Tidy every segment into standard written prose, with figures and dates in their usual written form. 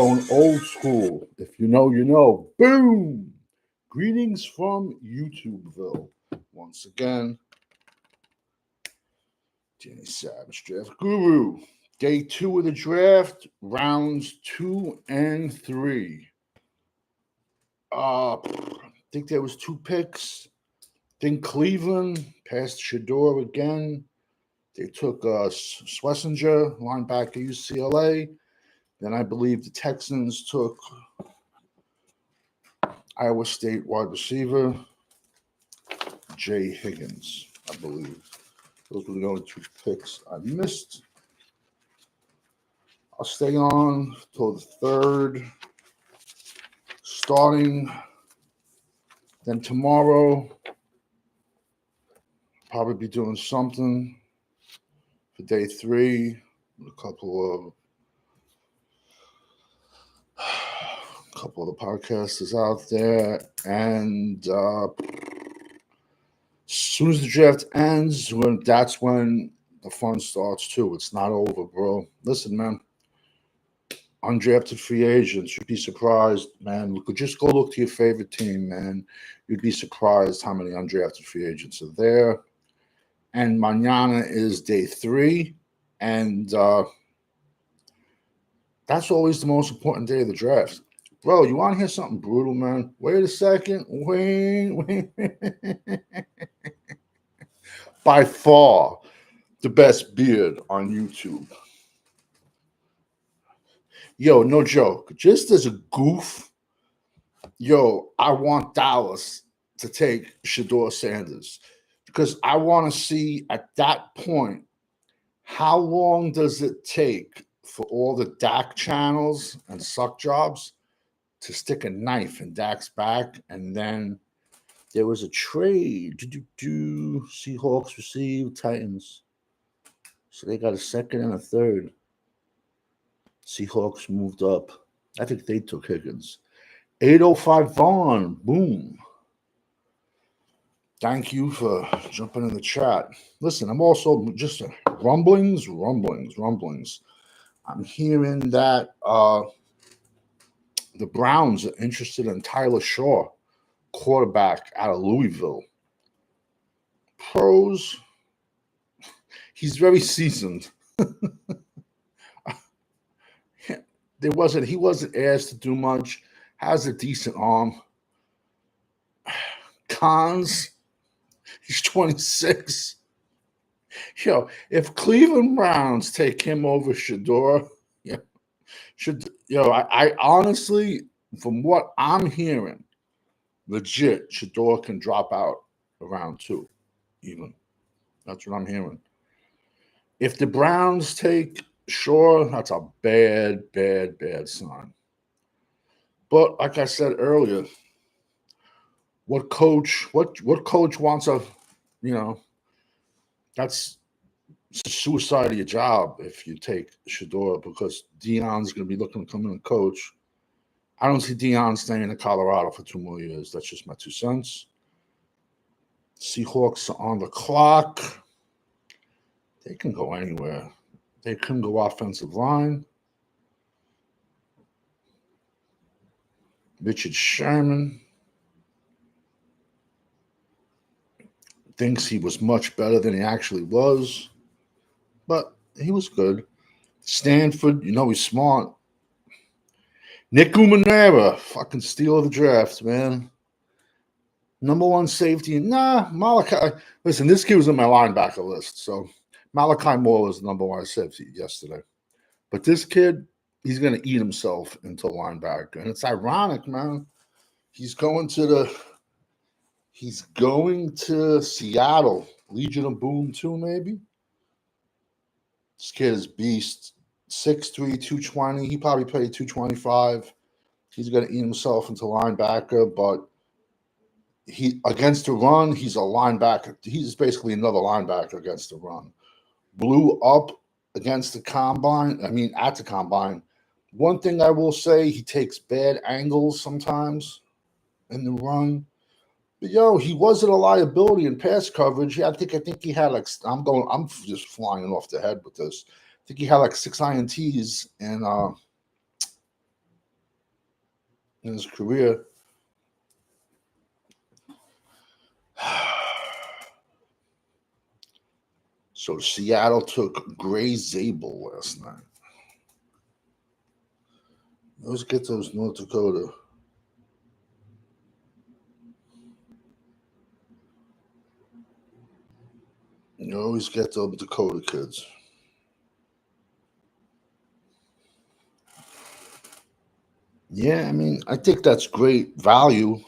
Going old school. If you know, you know. Boom! Greetings from YouTubeville. Once again, Danny Savage, Draft Guru. Day 2 of the draft, rounds 2 and 3. I think there was 2 picks. Think Cleveland passed Shador again. They took Schlesinger, linebacker UCLA. Then I believe the Texans took Iowa State wide receiver Jay Higgins, I believe. Those were the only 2 picks I missed. I'll stay on till the 3rd, starting. Then tomorrow, probably be doing something for day 3 with a couple of the podcasters out there. And as soon as the draft ends, that's when the fun starts too. It's not over, bro. Listen, man. Undrafted free agents, you'd be surprised, man. Just go look to your favorite team, man. You'd be surprised how many undrafted free agents are there. And mañana is day 3, and that's always the most important day of the draft. Bro, you want to hear something brutal, man? Wait a second. Wait. By far, the best beard on YouTube. Yo, no joke. Just as a goof, I want Dallas to take Shador Sanders because I want to see at that point how long does it take for all the Dak channels and suck jobs to stick a knife in Dak's back. And then there was a trade. Seahawks received Titans. So they got a second and a third. Seahawks moved up. I think they took Higgins. 805 Vaughn. Boom. Thank you for jumping in the chat. Listen, I'm also just rumblings. I'm hearing that the Browns are interested in Tyler Shaw, quarterback out of Louisville. Pros, he's very seasoned. He wasn't asked to do much. Has a decent arm. Cons, he's 26. If Cleveland Browns take him over Shador, I honestly, from what I'm hearing, legit, Shador can drop out around 2, even. That's what I'm hearing. If the Browns take Shaw, that's a bad sign. But like I said earlier, what coach wants that's suicide of your job if you take Shador, because Deion's going to be looking to come in and coach. I don't see Deion staying in Colorado for 2 more years. That's just my 2 cents. Seahawks are on the clock. They can go anywhere. They can go offensive line. Richard Sherman thinks he was much better than he actually was, but he was good. Stanford, he's smart. Nick Umanera, fucking steal of the draft, man. Number 1 safety. Malachi. Listen, this kid was on my linebacker list, so Malachi Moore was the number 1 safety yesterday. But this kid, he's going to eat himself into linebacker. And it's ironic, man. He's going to Seattle. Legion of Boom 2, maybe. This kid is beast. 6'3", 220. He probably played 225. He's going to eat himself into linebacker, but he against the run, he's a linebacker. He's basically another linebacker against the run. Blew up against the combine. At the combine. One thing I will say, he takes bad angles sometimes in the run. But he wasn't a liability in pass coverage. I think he had I'm just flying off the head with this. I think he had 6 INTs in his career. So Seattle took Gray Zabel last night. Let's get those North Dakota. You always get the Dakota kids. Yeah, I mean, I think that's great value,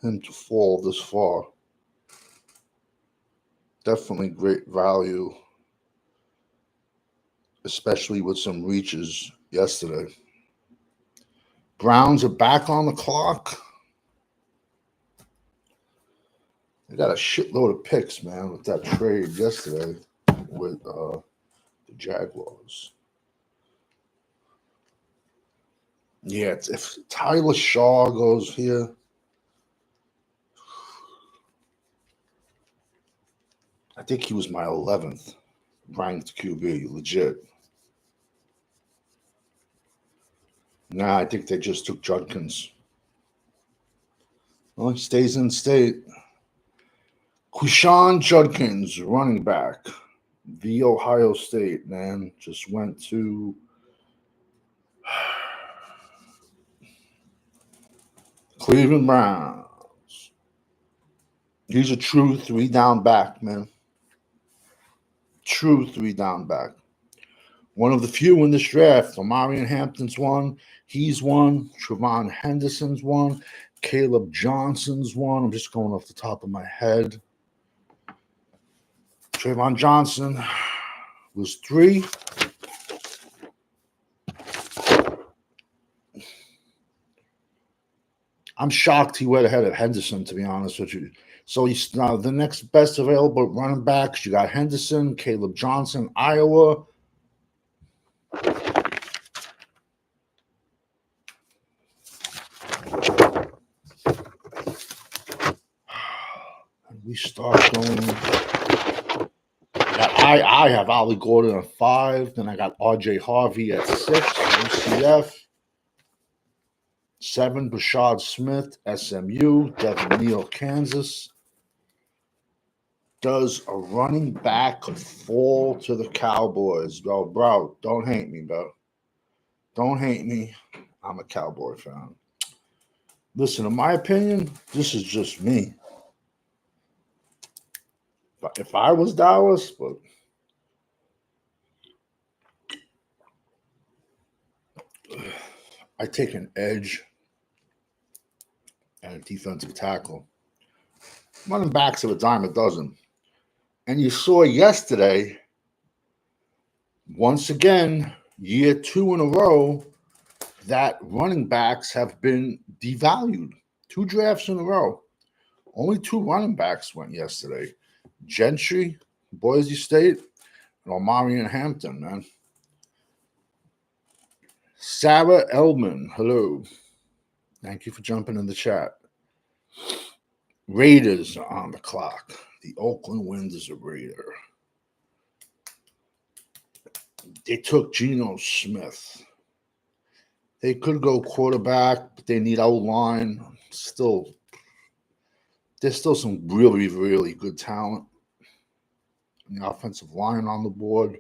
him to fall this far. Definitely great value, especially with some reaches yesterday. Browns are back on the clock. They got a shitload of picks, man, with that trade yesterday with the Jaguars. Yeah, if Tyler Shaw goes here, I think he was my 11th ranked QB, legit. Nah, I think they just took Judkins. Well, he stays in state. Quishon Judkins, running back, the Ohio State, man, just went to Cleveland Browns. He's a true 3-down back, man. True 3-down back. One of the few in this draft. Omarion Hampton's one. He's one. Trevon Henderson's one. Caleb Johnson's one. I'm just going off the top of my head. Trayvon Johnson was 3. I'm shocked he went ahead of Henderson, to be honest with you. So he's now the next best available running backs. You got Henderson, Caleb Johnson, Iowa. And we start going. I have Ollie Gordon at 5. Then I got RJ Harvey at 6. UCF. 7, Brashad Smith, SMU. Devin Neal, Kansas. Does a running back fall to the Cowboys? Bro, don't hate me, bro. Don't hate me. I'm a Cowboy fan. Listen, in my opinion, this is just me. But if I was Dallas, but I take an edge and a defensive tackle. Running backs of a dime a dozen. And you saw yesterday, once again, year 2 in a row, that running backs have been devalued. 2 drafts in a row. Only 2 running backs went yesterday. Gentry, Boise State, and Omarion Hampton, man. Sarah Elman, hello. Thank you for jumping in the chat. Raiders are on the clock. The Oakland Wind is a Raider. They took Geno Smith. They could go quarterback, but they need O-line. There's still some really, really good talent in the offensive line on the board.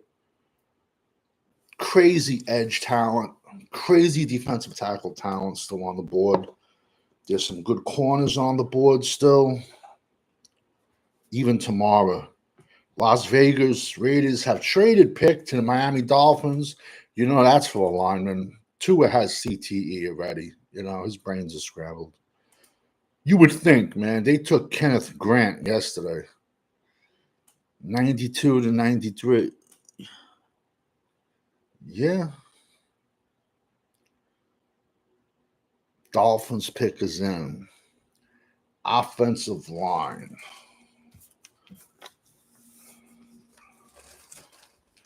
Crazy edge talent. Crazy defensive tackle talent still on the board. There's some good corners on the board still. Even tomorrow. Las Vegas Raiders have traded pick to the Miami Dolphins. You know that's for a lineman. Tua has CTE already. You know, his brains are scrambled. You would think, man, they took Kenneth Grant yesterday. 92 to 93. Yeah. Dolphins pick is in. Offensive line.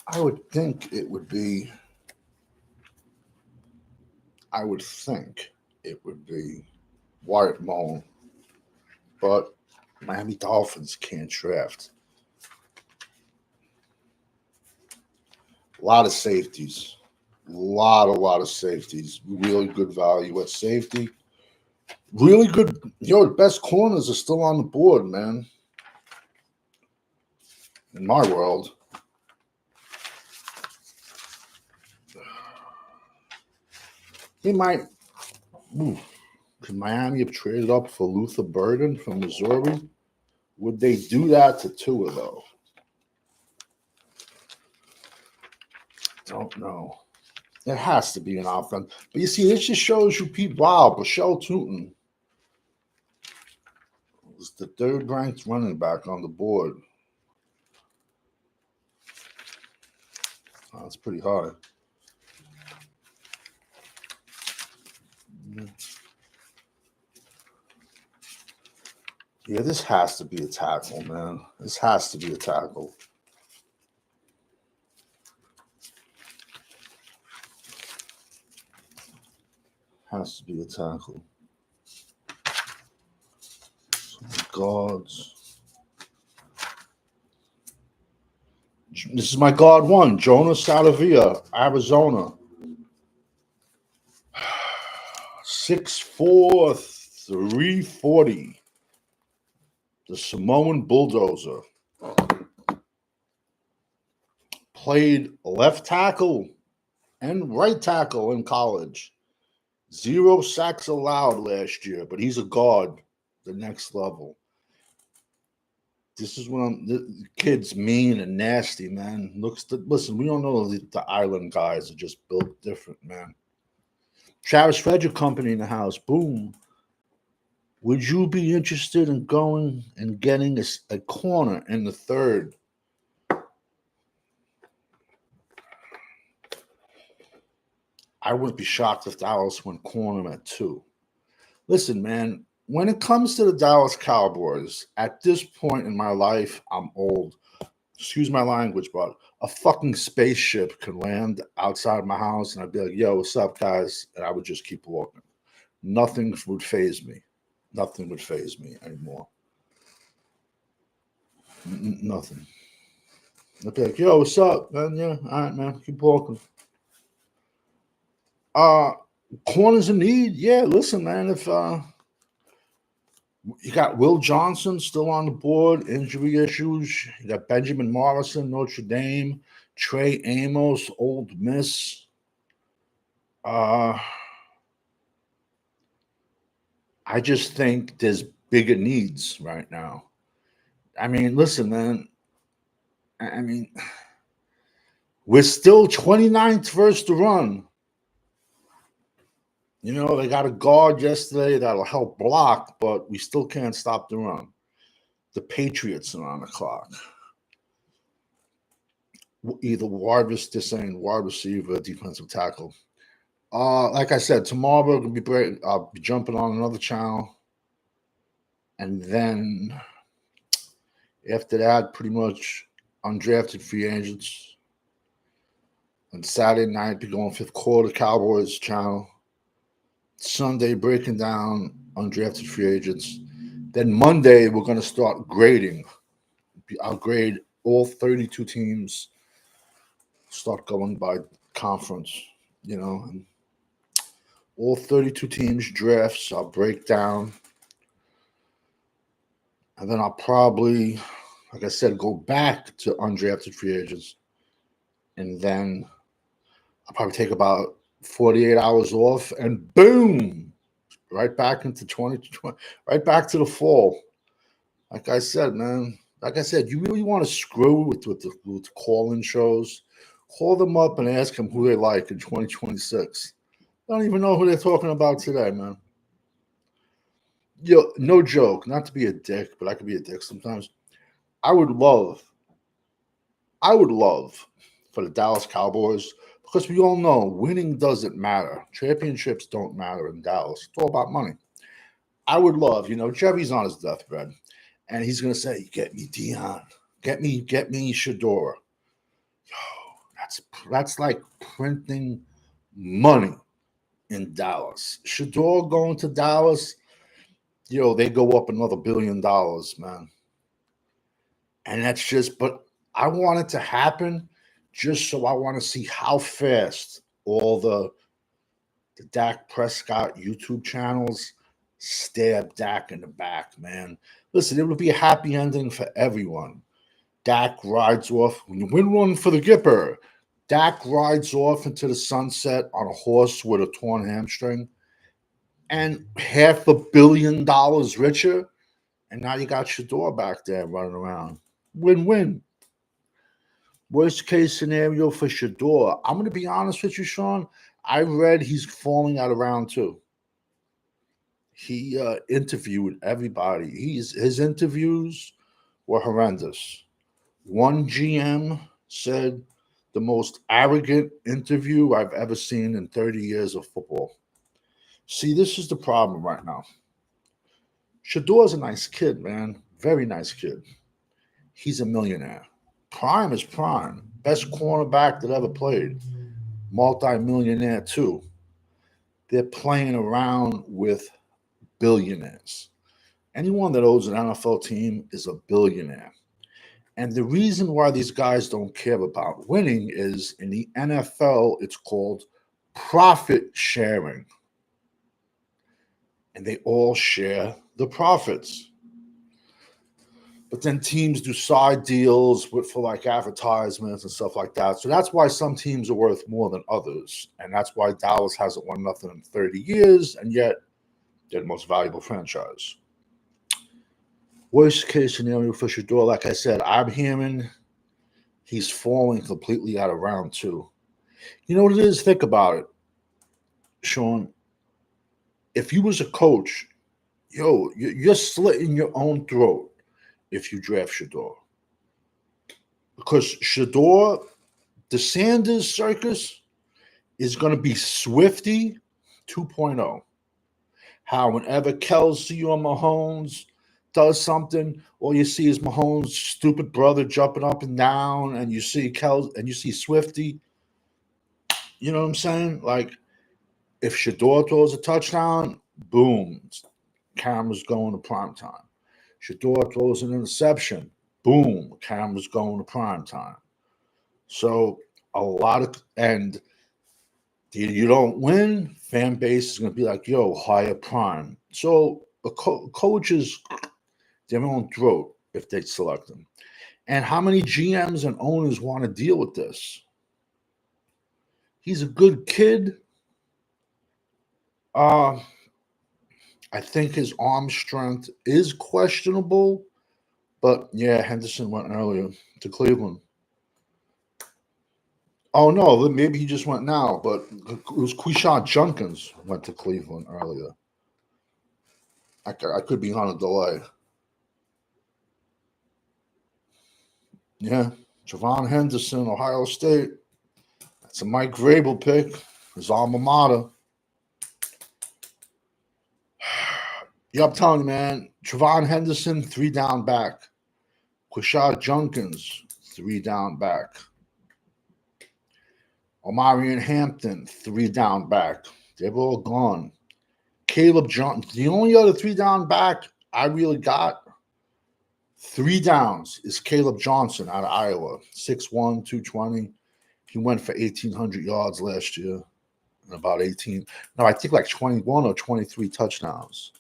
I would think it would be Wyatt Mullen. But Miami Dolphins can't draft. A lot of safeties. A lot of safeties. Really good value at safety. Really good. The best corners are still on the board, man. In my world. He might. Ooh, could Miami have traded up for Luther Burden from Missouri? Would they do that to Tua, though? Don't know. It has to be an offense. But you see, this just shows you people. Wow, Bashal Tootin was the third ranked running back on the board. Oh, that's pretty hard. Yeah, this has to be a tackle, man. This has to be a tackle. Has to be a tackle. Guards. This is my guard one, Jonas Salavia, Arizona. 6'4", 340. The Samoan Bulldozer. Played left tackle and right tackle in college. 0 sacks allowed last year, but he's a guard, the next level. This is when the kid's mean and nasty, man. Listen, we don't know the island guys are just built different, man. Travis Frederick Company in the house. Boom. Would you be interested in going and getting a corner in the third? I wouldn't be shocked if Dallas went corner at 2. Listen, man, when it comes to the Dallas Cowboys, at this point in my life, I'm old. Excuse my language, but a fucking spaceship can land outside my house and I'd be like, yo, what's up, guys? And I would just keep walking. Nothing would faze me. Nothing would faze me anymore. Nothing. I'd be like, yo, what's up, man? Yeah, all right, man. Keep walking. Corners in need. Yeah, listen, man. If you got Will Johnson still on the board, injury issues. You got Benjamin Morrison, Notre Dame, Trey Amos, Ole Miss. I just think there's bigger needs right now. I mean, listen, man. I mean, we're still 29th versus the run. You know, they got a guard yesterday that'll help block, but we still can't stop the run. The Patriots are on the clock. Either wide receiver, defensive tackle. Like I said, tomorrow we're gonna be great. I'll be jumping on another channel, and then after that, pretty much undrafted free agents. And Saturday night, be going fifth quarter Cowboys channel. Sunday, breaking down undrafted free agents. Then Monday, we're going to start grading. I'll grade all 32 teams, start going by conference, you know. And all 32 teams drafts, I'll break down. And then I'll probably, like I said, go back to undrafted free agents. And then I'll probably take about 48 hours off and boom, right back into 2020, right back to the fall. Like I said, man, you really want to screw with the call-in shows, call them up and ask them who they like in 2026. I don't even know who they're talking about today, man. Yo, no joke, not to be a dick, but I could be a dick sometimes. I would love for the Dallas Cowboys, because we all know winning doesn't matter. Championships don't matter in Dallas. It's all about money. I would love, Jerry's on his deathbed, and he's gonna say, "Get me Dion, get me Shador." Yo, that's like printing money in Dallas. Shador going to Dallas, they go up another $1 billion, man. And that's just, but I want it to happen just so I want to see how fast all the Dak Prescott YouTube channels stab Dak in the back, man. Listen, it would be a happy ending for everyone. Dak rides off. When you win one for the Gipper, Dak rides off into the sunset on a horse with a torn hamstring and $500 million richer. And now you got Shador back there running around. Win-win. Worst case scenario for Shador. I'm going to be honest with you, Sean. I read he's falling out of round 2. He interviewed everybody. His interviews were horrendous. One GM said the most arrogant interview I've ever seen in 30 years of football. See, this is the problem right now. Shador's a nice kid, man. Very nice kid. He's a millionaire. Prime is prime. Best cornerback that ever played. Multi-millionaire, too. They're playing around with billionaires. Anyone that owns an NFL team is a billionaire. And the reason why these guys don't care about winning is in the NFL, it's called profit sharing. And they all share the profits. But then teams do side deals for like advertisements and stuff like that. So that's why some teams are worth more than others. And that's why Dallas hasn't won nothing in 30 years, and yet they're the most valuable franchise. Worst case scenario for Shador, like I said, I'm hearing he's falling completely out of round 2. You know what it is? Think about it, Sean. If you was a coach, you're slitting your own throat if you draft Shador. Because Shador, the Sanders circus, is going to be Swifty 2.0. How whenever Kelsey or Mahomes does something, all you see is Mahomes' stupid brother jumping up and down, and you see Swifty. You know what I'm saying? Like, if Shador throws a touchdown, boom, cameras going to primetime. Shador throws an interception, boom, cameras going to primetime. So and you don't win, fan base is going to be like, higher prime. So the coaches, their own throat if they select them. And how many GMs and owners want to deal with this? He's a good kid. I think his arm strength is questionable, but yeah, Henderson went earlier to Cleveland. Oh no, maybe he just went now, but it was Quishon Junkins went to Cleveland earlier. I could be on a delay. Yeah, Javon Henderson, Ohio State. That's a Mike Vrabel pick. His alma mater. Yeah, I'm telling you, man. Javon Henderson, 3 down back. Quishon Junkins, 3 down back. Omarion Hampton, 3 down back. They've all gone. Caleb Johnson, the only other 3 down back I really got 3 downs is Caleb Johnson out of Iowa, 6'1", 220. He went for 1,800 yards last year and about 18. No, I think like 21 or 23 touchdowns.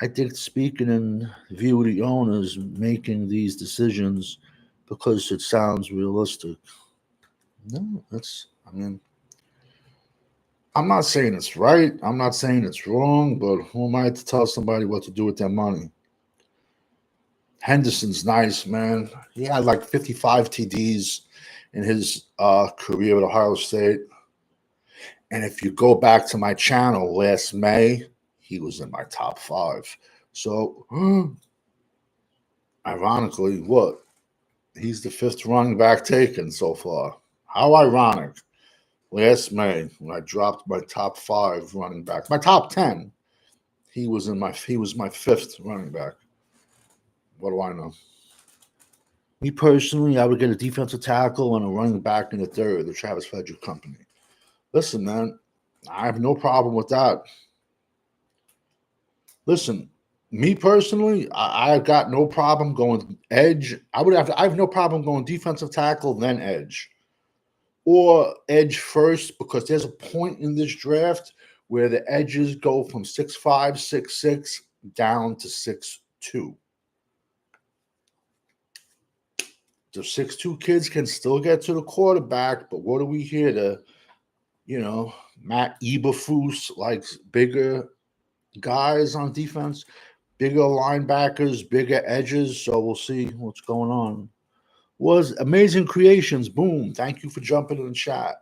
I think speaking in view of the owners making these decisions because it sounds realistic. No, I'm not saying it's right. I'm not saying it's wrong, but who am I to tell somebody what to do with their money? Henderson's nice, man. He had like 55 TDs in his career at Ohio State. And if you go back to my channel last May, he was in my top 5. So, ironically, what? He's the 5th running back taken so far. How ironic. Last May, when I dropped my top 5 running back, my top 10, he was my 5th running back. What do I know? Me personally, I would get a defensive tackle and a running back in the 3rd, the Travis Frederick company. Listen, man, I have no problem with that. Listen, me personally, I've got no problem going edge. I have no problem going defensive tackle, then edge. Or edge first, because there's a point in this draft where the edges go from 6'5", 6'6", down to 6'2". The 6'2" kids can still get to the quarterback, but what do we hear? Matt Eberflus likes bigger guys on defense, bigger linebackers, bigger edges. So we'll see what's going on. Was Amazing Creations. Boom. Thank you for jumping in the chat.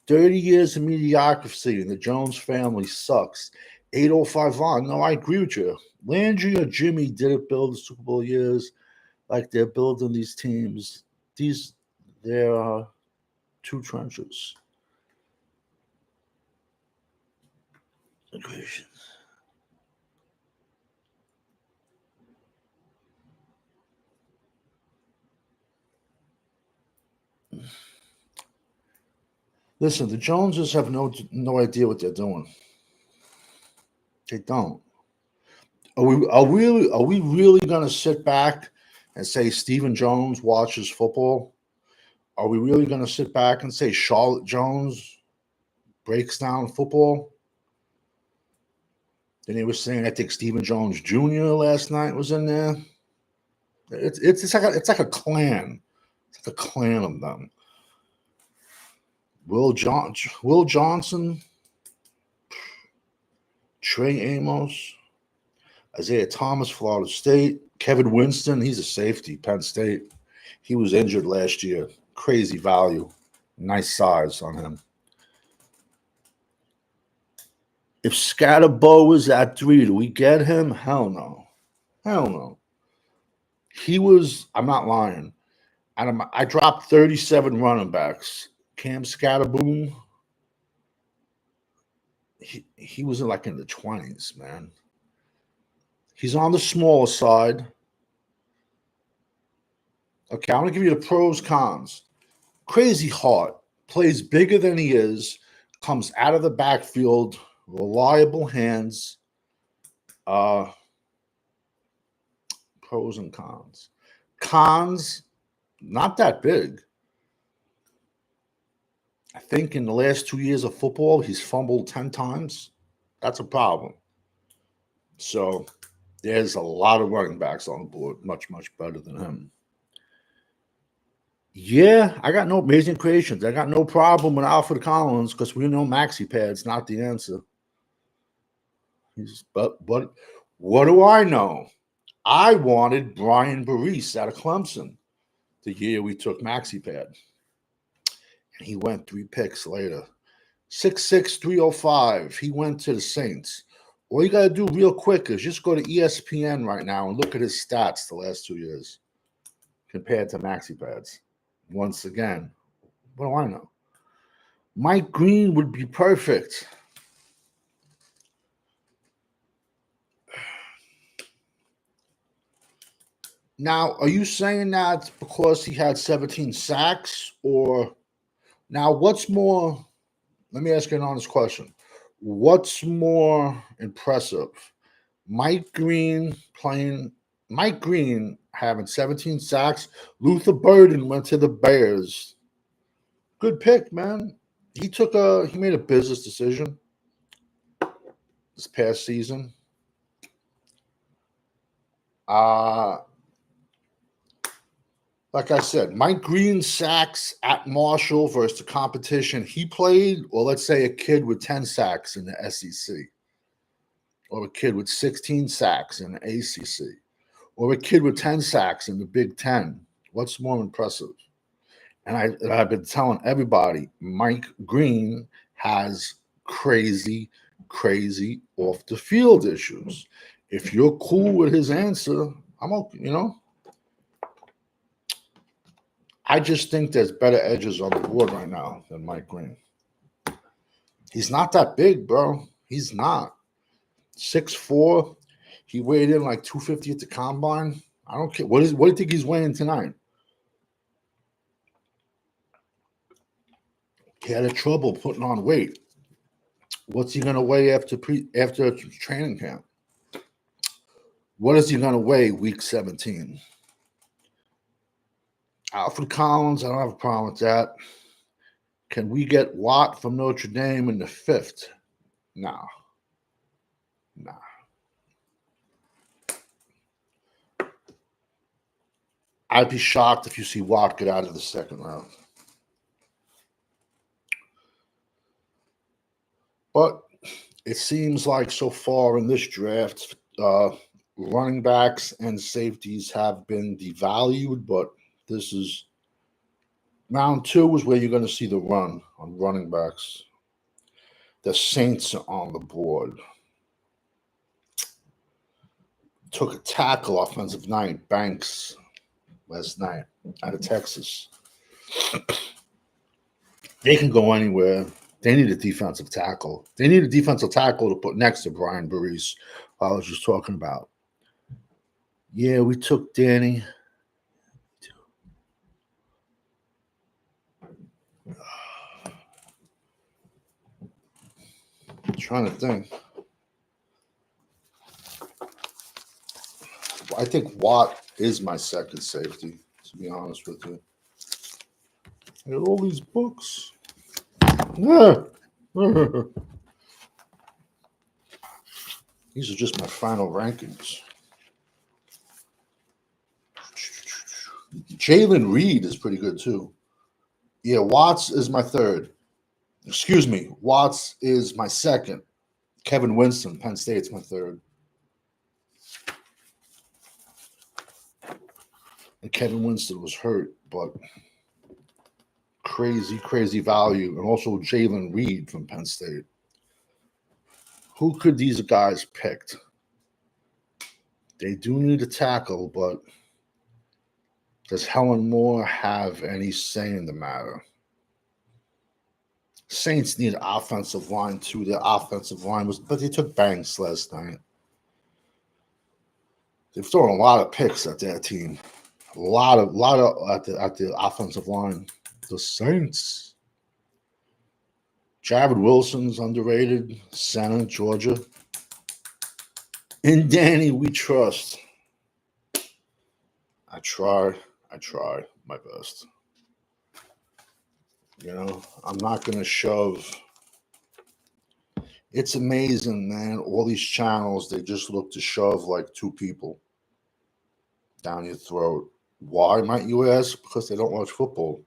30 years of mediocrity and the Jones family sucks. 805 on. No, I agree with you. Landry or Jimmy didn't build the Super Bowl years like they're building these teams. There are two trenches. Equations. Listen, the Joneses have no idea what they're doing. They don't. Are we really going to sit back and say Stephen Jones watches football? Are we really going to sit back and say Charlotte Jones breaks down football? Then he was saying, I think Stephen Jones Jr. last night was in there. It's like a clan. It's like a clan of them. Will Johnson, Trey Amos, Isaiah Thomas, Florida State, Kevin Winston, he's a safety, Penn State. He was injured last year. Crazy value. Nice size on him. If Scatterbo is at 3, do we get him? Hell no. Hell no. He was, I'm not lying. I dropped 37 running backs. Cam Scatterboom, he was in the 20s, man. He's on the smaller side. Okay, I'm going to give you the pros, cons. Crazy heart. Plays bigger than he is. Comes out of the backfield. Reliable hands. Pros and cons. Cons, not that big. I think in the last 2 years of football, he's fumbled 10 times. That's a problem. So there's a lot of running backs on the board, much, much better than him. Yeah, I got no Amazing Creations. I got no problem with Alfred Collins because we know maxi pad's not the answer. But what do I know? I wanted Brian Burress out of Clemson the year we took maxi pad. And he went 3 picks later. 6'6", 305. He went to the Saints. All you got to do real quick is just go to ESPN right now and look at his stats the last 2 years compared to maxi pads. Once again, what do I know? Mike Green would be perfect. Now, are you saying that because he had 17 sacks? Or now what's more, let me ask you an honest question. What's more impressive? Mike Green having 17 sacks. Luther Burden went to the Bears. Good pick, man. He made a business decision this past season. Like I said, Mike Green sacks at Marshall versus the competition he played, or let's say a kid with 10 sacks in the SEC, or a kid with 16 sacks in the ACC, or a kid with 10 sacks in the Big Ten. What's more impressive? And I've been telling everybody, Mike Green has crazy off the field issues. If you're cool with his answer, I'm okay, I just think there's better edges on the board right now than Mike Green. He's not that big, bro. He's not. 6'4". He weighed in 250 at the combine. I don't care. What do you think he's weighing tonight? He had trouble putting on weight. What's he going to weigh after training camp? What is he going to weigh week 17? Alfred Collins, I don't have a problem with that. Can we get Watt from Notre Dame in the 5th? Nah. Nah. I'd be shocked if you see Watt get out of the second round. But it seems like so far in this draft, running backs and safeties have been devalued, but this is round 2 is where you're going to see the run on running backs. The Saints are on the board. Took a tackle, offensive line, Banks, last night out of Texas. They can go anywhere. They need a defensive tackle. They need a defensive tackle to put next to Brian Burris. I was just talking about. Yeah, we took Danny. I'm trying to think. I think Watt is my second safety, to be honest with you. I got all these books. These are just my final rankings. Jalen Reed is pretty good too. Yeah, Watts is my third. Excuse me, Watts is my second. Kevin Winston, Penn State's my third. And Kevin Winston was hurt, but crazy value. And also Jalen Reed from Penn State. Who could these guys pick? They do need a tackle, but does Helen Moore have any say in the matter? Saints need offensive line too. Their offensive line was, but they took Banks last night. They've thrown a lot of picks at their team. A lot of at the offensive line. The Saints. Jared Wilson's underrated. Center, Georgia. In Danny, we trust. I try my best. You know, I'm not going to shove. It's amazing, man. All these channels, they just look to shove like two people down your throat. Why, might you ask? Because they don't watch football.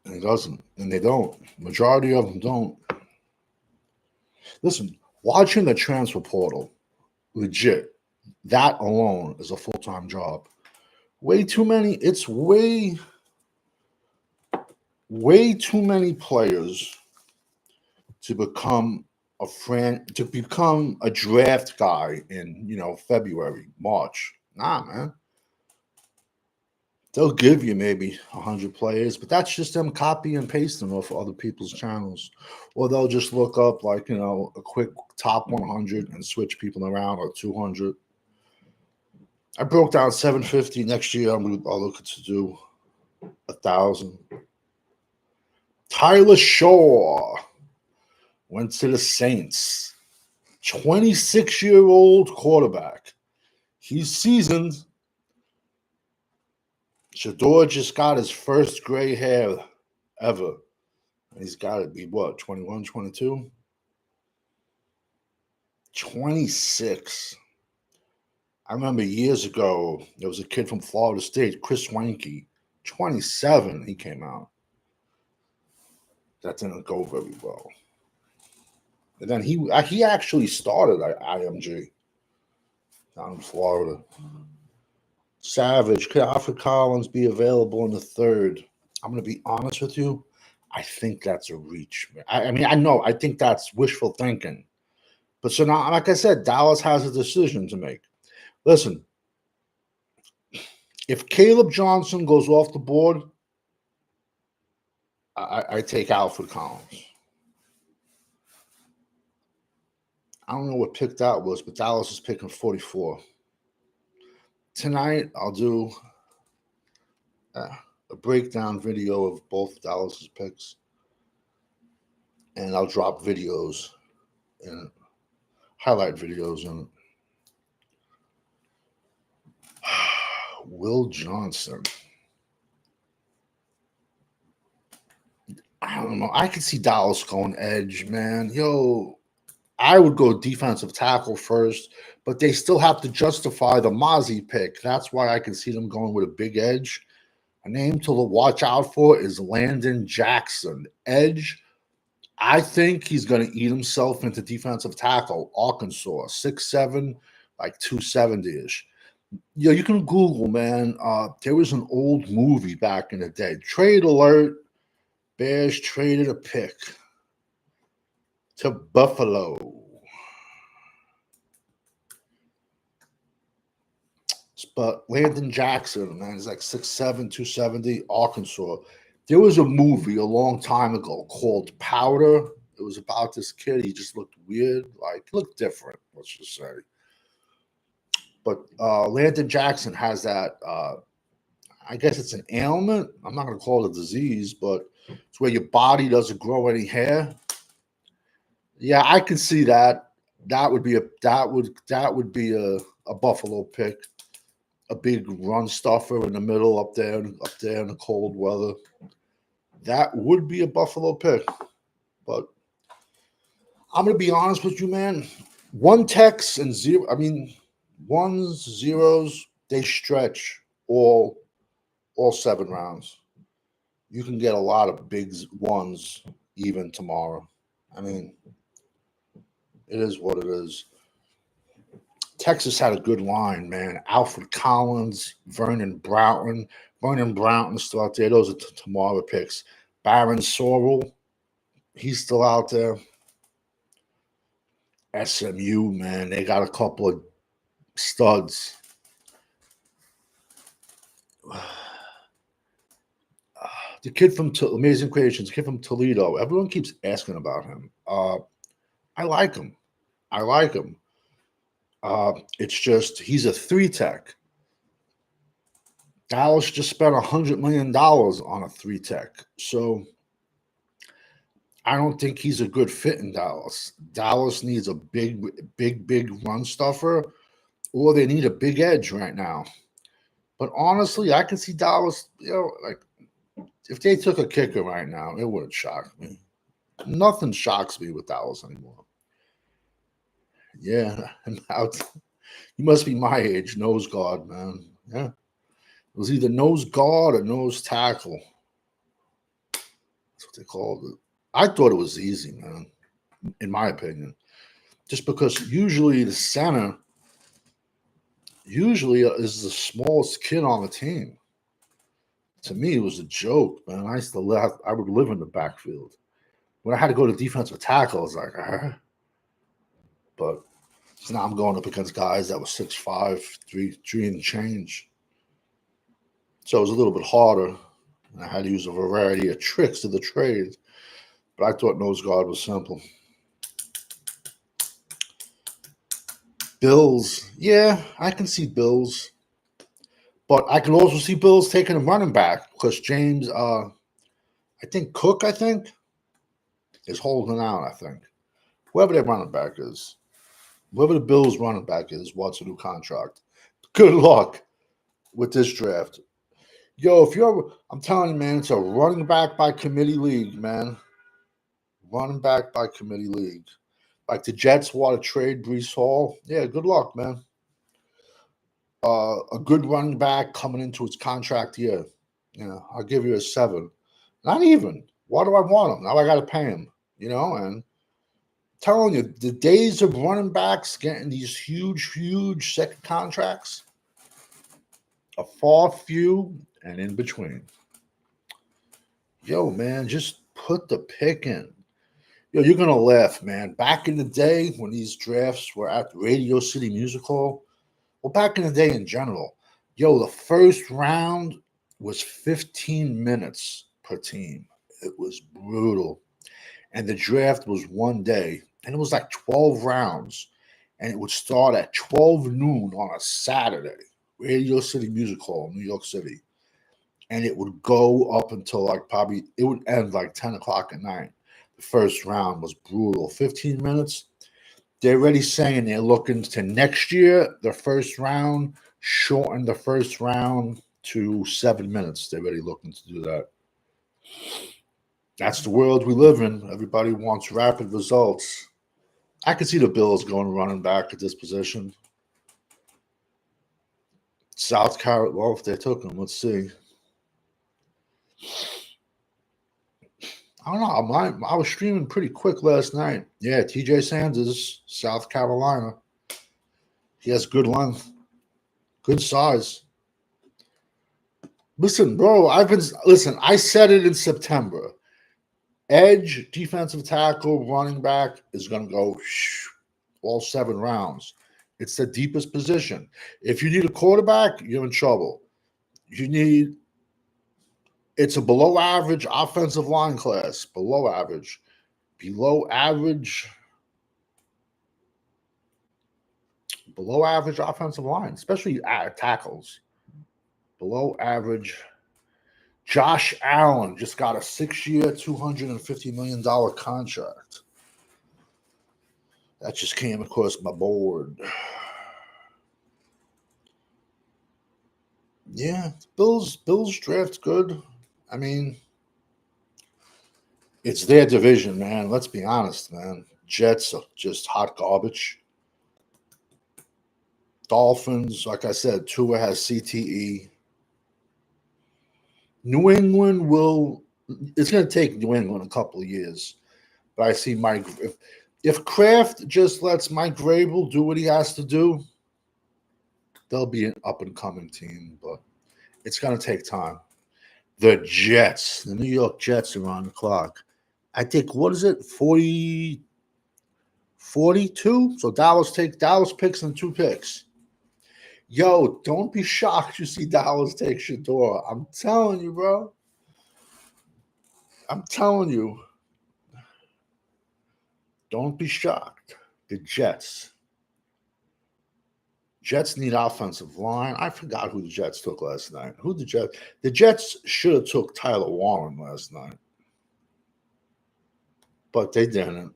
And it doesn't. And they don't. Majority of them don't. Listen, watching the transfer portal, legit, that alone is a full-time job. Way too many. It's way too many players to become a draft guy in, February, March. Nah, man. They'll give you maybe 100 players, but that's just them copy and pasting off other people's channels. Or they'll just look up like, a quick top 100 and switch people around, or 200. I broke down 750. Next year, I'll look to do 1,000. Tyler Shaw went to the Saints. 26-year-old quarterback. He's seasoned. Shador just got his first gray hair ever. He's got to be, 21, 22? 26. I remember years ago, there was a kid from Florida State, Chris Wanke. 27, he came out. That didn't go very well. And then he actually started at IMG down in Florida. Savage, could Alfred Collins be available in the third? I'm going to be honest with you. I think that's a reach. I think that's wishful thinking. But so now, like I said, Dallas has a decision to make. Listen, if Caleb Johnson goes off the board, I take Alfred Collins. I don't know what pick that was, but Dallas is picking 44. Tonight, I'll do a breakdown video of both Dallas's picks, and I'll drop videos and highlight videos on it. Will Johnson. I don't know. I could see Dallas going edge, man. Yo, I would go defensive tackle first, but they still have to justify the Mozzie pick. That's why I can see them going with a big edge. A name to watch out for is Landon Jackson. Edge, I think he's going to eat himself into defensive tackle. Arkansas, 6'7", like 270-ish. Yeah, you can Google, man. There was an old movie back in the day. Trade alert. Bears traded a pick to Buffalo. But Landon Jackson, man, is like 6'7", 270, Arkansas. There was a movie a long time ago called Powder. It was about this kid. He just looked weird. Like, looked different, let's just say. But Landon Jackson has that, I guess it's an ailment. I'm not going to call it a disease, but it's where your body doesn't grow any hair. Yeah, I can see that. That would be a Buffalo pick. A big run stuffer in the middle up there in the cold weather. That would be a Buffalo pick. But I'm going to be honest with you, man. One text and zero, I mean, ones, zeros, they stretch all 7 rounds. You can get a lot of big ones even tomorrow. I mean, it is what it is. Texas had a good line, man. Alfred Collins, Vernon Broughton. Vernon Broughton's still out there. Those are tomorrow picks. Baron Sorrell, he's still out there. SMU, man, they got a couple of studs. The kid from Amazing Creations, the kid from Toledo. Everyone keeps asking about him. I like him. It's just he's a 3-tech. Dallas just spent $100 million on a 3-tech. So I don't think he's a good fit in Dallas. Dallas needs a big run stuffer, or they need a big edge right now. But honestly, I can see Dallas, like if they took a kicker right now, it wouldn't shock me. Nothing shocks me with Dallas anymore. Yeah, you must be my age, nose guard, man. Yeah. It was either nose guard or nose tackle. That's what they called it. I thought it was easy, man, in my opinion. Just because usually the center is the smallest kid on the team. To me, it was a joke, man. I would live in the backfield. When I had to go to defensive tackle, I was like, But so now I'm going up against guys that were 6'5", 3 and change. So it was a little bit harder. I had to use a variety of tricks to the trade. But I thought nose guard was simple. Bills. Yeah, I can see Bills. But I can also see Bills taking a running back because James, I think Cook, is holding out, I think. Whoever their running back is. Whoever the Bills running back is wants a new contract. Good luck with this draft. Yo, I'm telling you, man, it's a running back by committee league, man. Running back by committee league. Like the Jets want to trade Breece Hall. Yeah, good luck, man. A good running back coming into its contract year. Yeah, I'll give you a 7. Not even. Why do I want him? Now I got to pay him, and telling you, the days of running backs getting these huge second contracts are far few and in between. Yo, man, just put the pick in. Yo, you're going to laugh, man. Back in the day when these drafts were at Radio City Music Hall, well, back in the day in general, the first round was 15 minutes per team. It was brutal. And the draft was one day. And it was like 12 rounds. And it would start at 12 noon on a Saturday. Radio City Music Hall, New York City. And it would go up until it would end like 10 o'clock at night. The first round was brutal. 15 minutes. They're already saying they're looking to next year, the first round, shorten the first round to 7 minutes. They're already looking to do that. That's the world we live in. Everybody wants rapid results. I can see the Bills going running back at this position. South Carolina, well, if they took him, let's see. I don't know. I was streaming pretty quick last night. Yeah, TJ Sanders, South Carolina. He has good length, good size. Listen, bro, I said it in September. Edge, defensive tackle, running back is going to go all 7 rounds. It's the deepest position. If you need a quarterback, you're in trouble. It's a below average offensive line class. Below average offensive line, especially tackles. Below average. Josh Allen just got a 6-year, $250 million contract. That just came across my board. Yeah, Bills draft's good. I mean, it's their division, man. Let's be honest, man. Jets are just hot garbage. Dolphins, like I said, Tua has CTE. New England it's going to take New England a couple of years. But I see if Kraft just lets Mike Vrabel do what he has to do, they'll be an up-and-coming team. But it's going to take time. The Jets, the New York Jets are on the clock. I think, what is it, 42? So Dallas picks and 2 picks. Yo, don't be shocked you see Dallas take Shedeur. I'm telling you, bro. I'm telling you. Don't be shocked. The Jets. Jets need offensive line. I forgot who the Jets took last night. The Jets should have took Tyler Warren last night. But they didn't.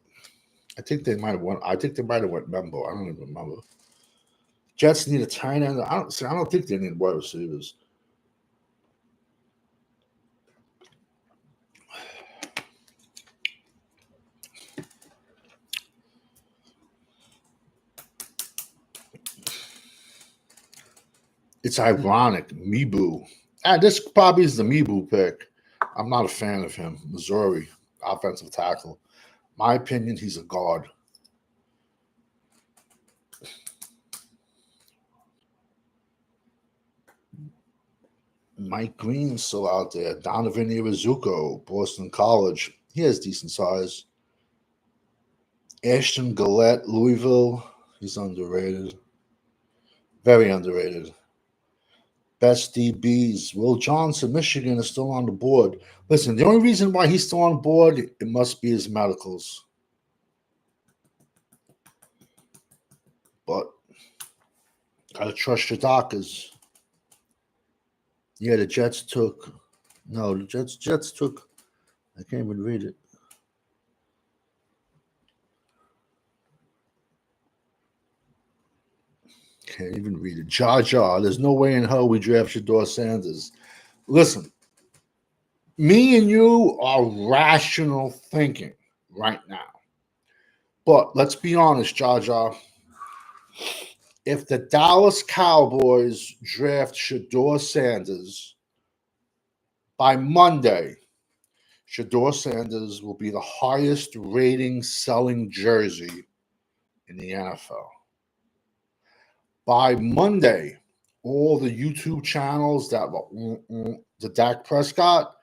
I think they might have went Membo. I don't even remember. Jets need a tight end. I don't think they need wide receivers. It's ironic. Mebu. This probably is the Mebu pick. I'm not a fan of him. Missouri, offensive tackle. My opinion, he's a guard. Mike Green's still out there. Donovan Irazuko, Boston College. He has decent size. Ashton Gillette, Louisville. He's underrated. Very underrated. Best DBs. Will Johnson, Michigan, is still on the board. Listen, the only reason why he's still on board, it must be his medicals. But gotta trust your doctors. Yeah, the Jets took. No, the Jets took. I can't even read it. Can't even read it. Jar. There's no way in hell we draft Shedeur Sanders. Listen, me and you are rational thinking right now. But let's be honest, Jar. If the Dallas Cowboys draft Shedeur Sanders by Monday, Shedeur Sanders will be the highest rating selling jersey in the NFL. By Monday, all the YouTube channels that the Dak Prescott,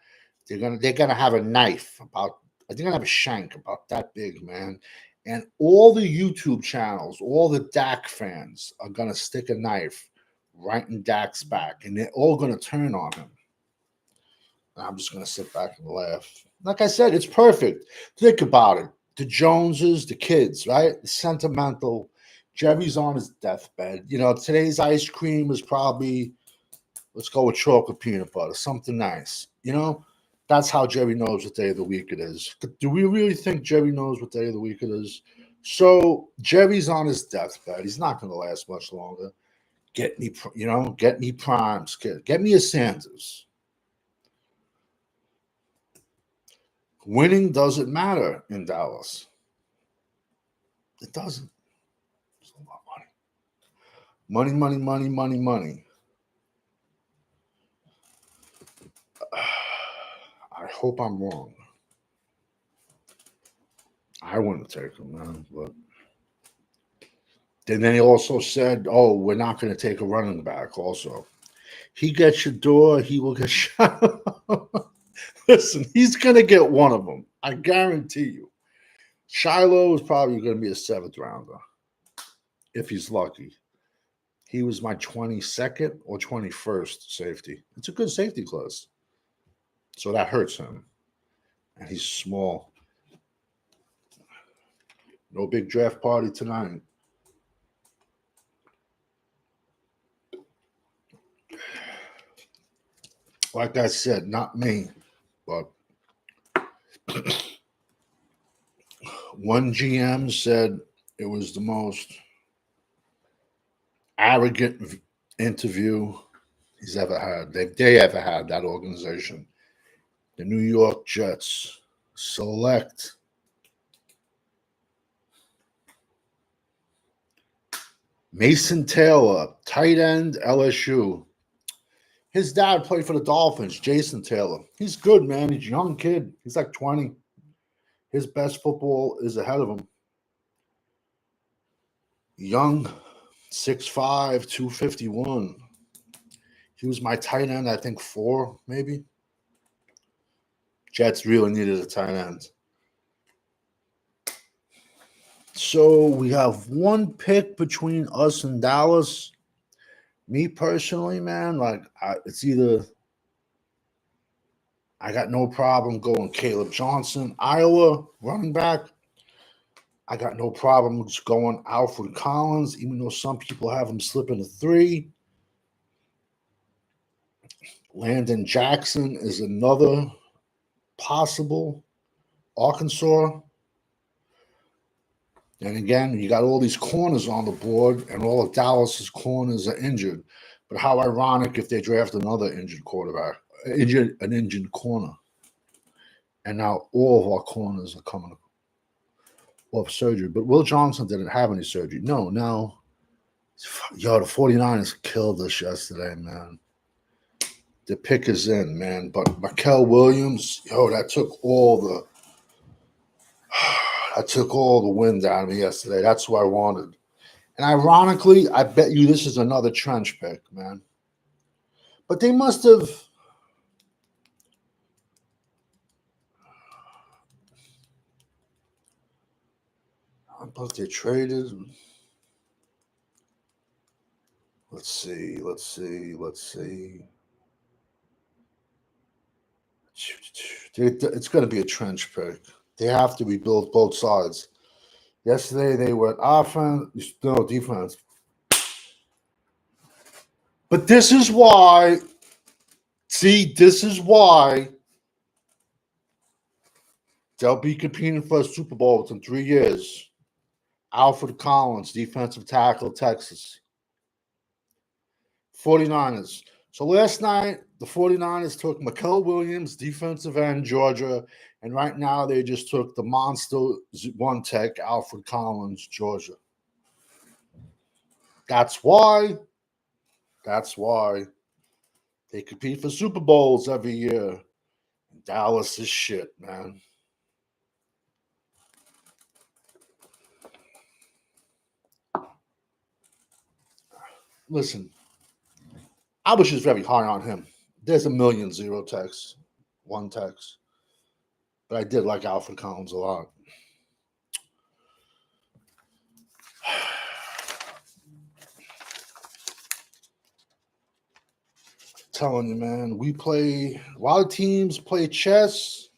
they're gonna have a knife they're gonna have a shank about that big, man. And all the YouTube channels, all the Dak fans are gonna stick a knife right in Dak's back, and they're all gonna turn on him. And I'm just gonna sit back and laugh. Like I said, it's perfect. Think about it. The Joneses, the kids, right? The sentimental. Jerry's on his deathbed. Today's ice cream is probably, let's go with chocolate peanut butter, something nice. That's how Jerry knows what day of the week it is. Do we really think Jerry knows what day of the week it is? So Jerry's on his deathbed. He's not going to last much longer. Get me, get me primes. Get me a Sanders. Winning doesn't matter in Dallas. It doesn't. It's all about money. Money, money, money, money, money. I hope I'm wrong. I wouldn't take him, man. But then they also said, "Oh, we're not going to take a running back." Also, he gets your door, he will get shot. Listen, he's going to get one of them. I guarantee you. Shiloh is probably going to be a 7th rounder if he's lucky. He was my 22nd or 21st safety. It's a good safety class. So that hurts him. And he's small. No big draft party tonight. Like I said, not me, but one GM said it was the most arrogant interview he's ever had. They ever had, that organization. The New York Jets select Mason Taylor, tight end, LSU. His dad played for the Dolphins, Jason Taylor. He's good, man. He's a young kid. He's like 20. His best football is ahead of him. Young, 6'5", 251. He was my tight end, I think 4, maybe. Jets really needed a tight end. So we have one pick between us and Dallas. Me personally, man, it's either I got no problem going Caleb Johnson, Iowa running back. I got no problem just going Alfred Collins, even though some people have him slipping to 3. Landon Jackson is another possible. Arkansas. And again, you got all these corners on the board, and all of Dallas's corners are injured. But how ironic if they draft another injured quarterback, an injured corner. And now all of our corners are coming off surgery. But Will Johnson didn't have any surgery. No, now, the 49ers killed us yesterday, man. The pick is in, man. But Mikel Williams, that took all the wind out of me yesterday. That's what I wanted. And ironically, I bet you this is another trench pick, man. But they must have. How about they traded? Let's see. It's going to be a trench pick. They have to rebuild both sides. Yesterday they were offense, no defense. But this is why. See, this is why they'll be competing for a Super Bowl within 3 years. Alfred Collins, defensive tackle, Texas. 49ers. So last night, the 49ers took Mikel Williams, defensive end, Georgia. And right now, they just took the monster one tech, Alfred Collins, Georgia. That's why they compete for Super Bowls every year. Dallas is shit, man. Listen, I was just very high on him. There's a million 0 texts, 1 text. But I did like Alfred Collins a lot. Telling you, man, a lot of teams play chess.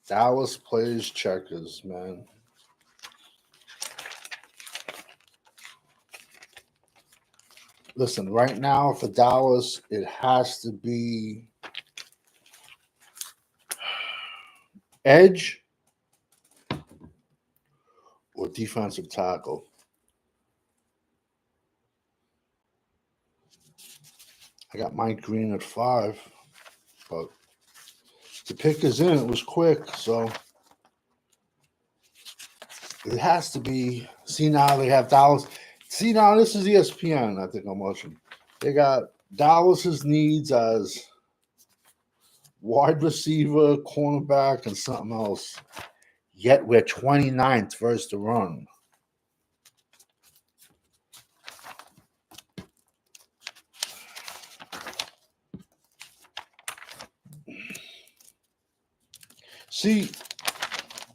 Dallas plays checkers, man. Listen, right now for Dallas, it has to be edge or defensive tackle. I got Mike Green at 5, but the pick is in. It was quick, so it has to be. See, now they have Dallas. See, now this is ESPN. I think I'm watching. They got Dallas's needs as wide receiver, cornerback, and something else. Yet we're 29th versus the run. See,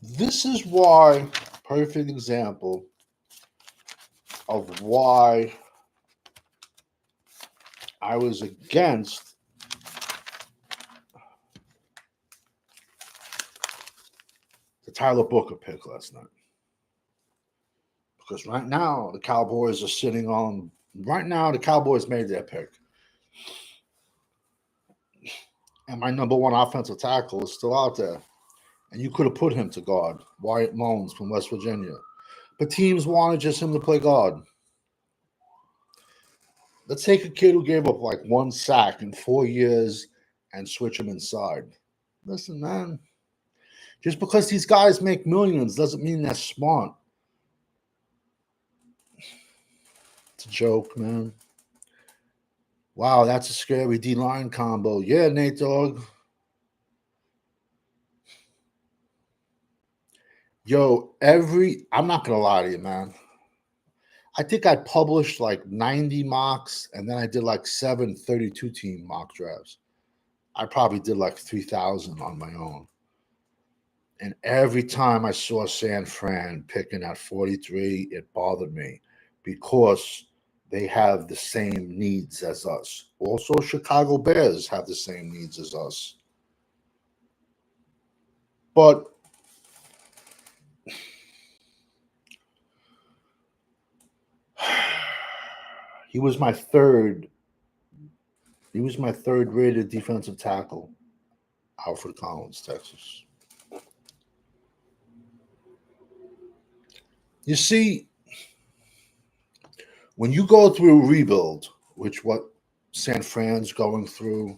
this is why, perfect example of why I was against the Tyler Booker pick last night. Because right now, the Cowboys are sitting on. Right now, the Cowboys made their pick. And my number one offensive tackle is still out there. And you could have put him to guard, Wyatt Mullins from West Virginia. But teams wanted just him to play guard. Let's take a kid who gave up like 1 sack in 4 years and switch him inside. Listen, man, just because these guys make millions doesn't mean they're smart. It's a joke, man. Wow, that's a scary D-line combo. Yeah, Nate Dogg. Yo, I'm not going to lie to you, man. I think I published like 90 mocks, and then I did like 7 32-team mock drafts. I probably did like 3,000 on my own. And every time I saw San Fran picking at 43, it bothered me because they have the same needs as us. Also, Chicago Bears have the same needs as us. But he was my third. He was my third rated defensive tackle, Alfred Collins, Texas. You see, when you go through a rebuild, which what San Fran's going through,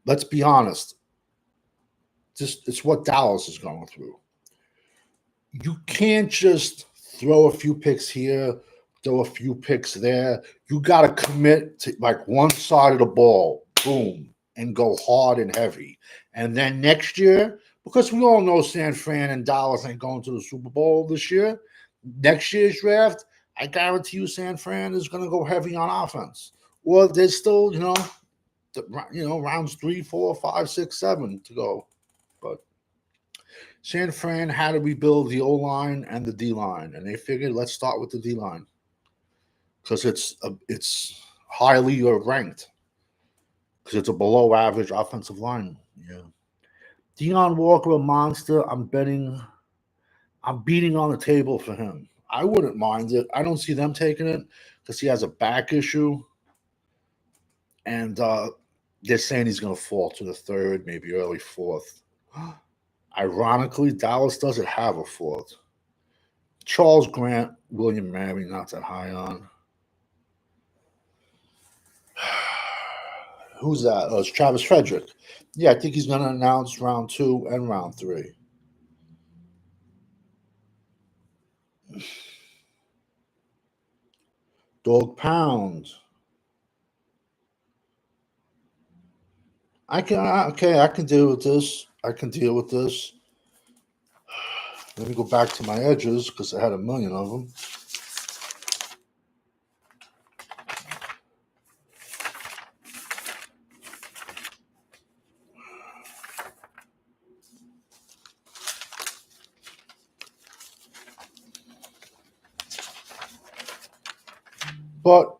let's be honest, it's what Dallas is going through. You can't just throw a few picks here, throw a few picks there. You got to commit to like one side of the ball, boom, and go hard and heavy. And then next year, because we all know San Fran and Dallas ain't going to the Super Bowl this year, next year's draft, I guarantee you San Fran is going to go heavy on offense. Or there's still, rounds 3, 4, 5, 6, 7 to go. But San Fran had to rebuild the O line and the D line, and they figured let's start with the D line because it's highly ranked because it's a below average offensive line. Yeah, Deion Walker, a monster. I'm beating on the table for him. I wouldn't mind it. I don't see them taking it because he has a back issue, and they're saying he's going to fall to the third, maybe early fourth. Ironically, Dallas doesn't have a fourth. Charles Grant, William Mary, not that high on. Who's that? Oh, it's Travis Frederick. Yeah, I think he's going to announce round 2 and round 3. Dog Pound. I can deal with this. Let me go back to my edges because I had a million of them. But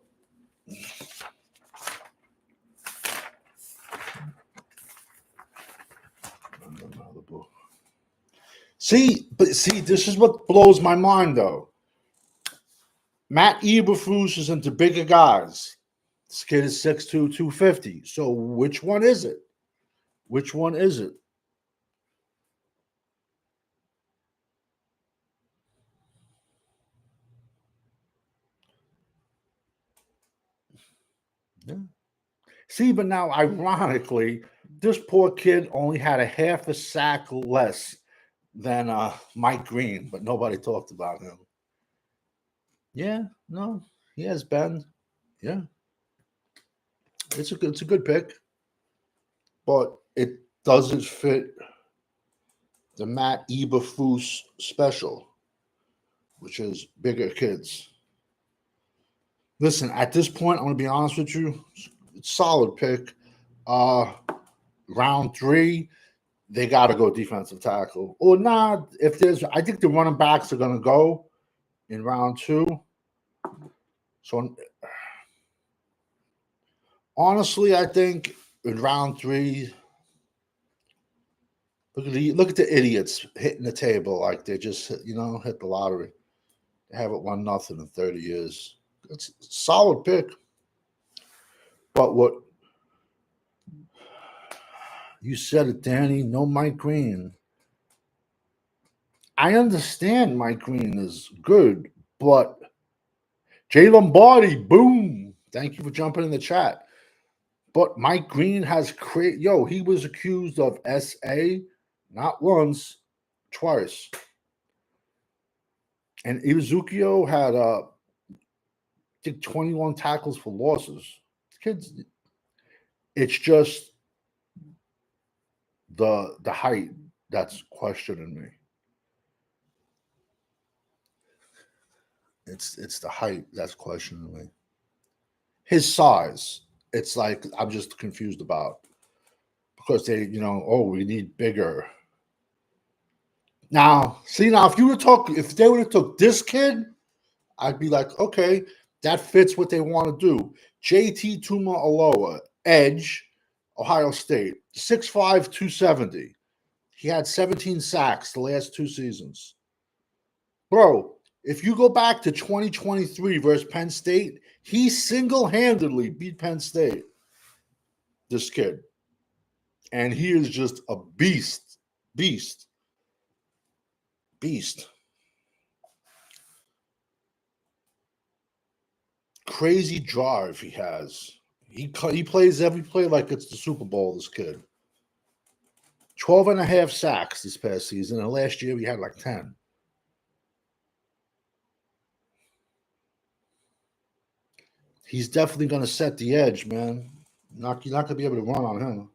see, this is what blows my mind though. Matt Eberflus is into bigger guys. This kid is 6'2", 250. So which one is it? Which one is it? Yeah. See, but now, ironically, this poor kid only had a half a sack less than Mike Green, but nobody talked about him. Yeah, no, he has been. Yeah, it's a good pick, but it doesn't fit the Matt Eberflus special, which is bigger kids. Listen, at this point, I'm gonna be honest with you. It's a solid pick. Uh, round 3, they got to go defensive tackle. Or not. If there's, I think the running backs are gonna go in round 2. So honestly, I think in round 3, look at the idiots hitting the table like they just hit the lottery. They haven't won nothing in 30 years. It's a solid pick. But what you said it, Danny, no Mike Green. I understand Mike Green is good, but Jay Lombardi, boom. Thank you for jumping in the chat. But Mike Green has he was accused of SA not once, twice. And Iwazukio had I think 21 tackles for losses. Kids, it's just the height that's questioning me. It's the height that's questioning me. His size, it's like I'm just confused about because they, we need bigger. Now, see, if they would have took this kid, I'd be like, okay, that fits what they want to do. JT Tuimoloau, edge, Ohio State, 6'5", 270. He had 17 sacks the last 2 seasons. Bro, if you go back to 2023 versus Penn State, he single-handedly beat Penn State, this kid. And he is just a beast. Beast. Crazy drive he has. He plays every play like it's the Super Bowl, this kid. 12 and a half sacks this past season, and last year he had like 10. He's definitely going to set the edge, man. You're not going to be able to run on him.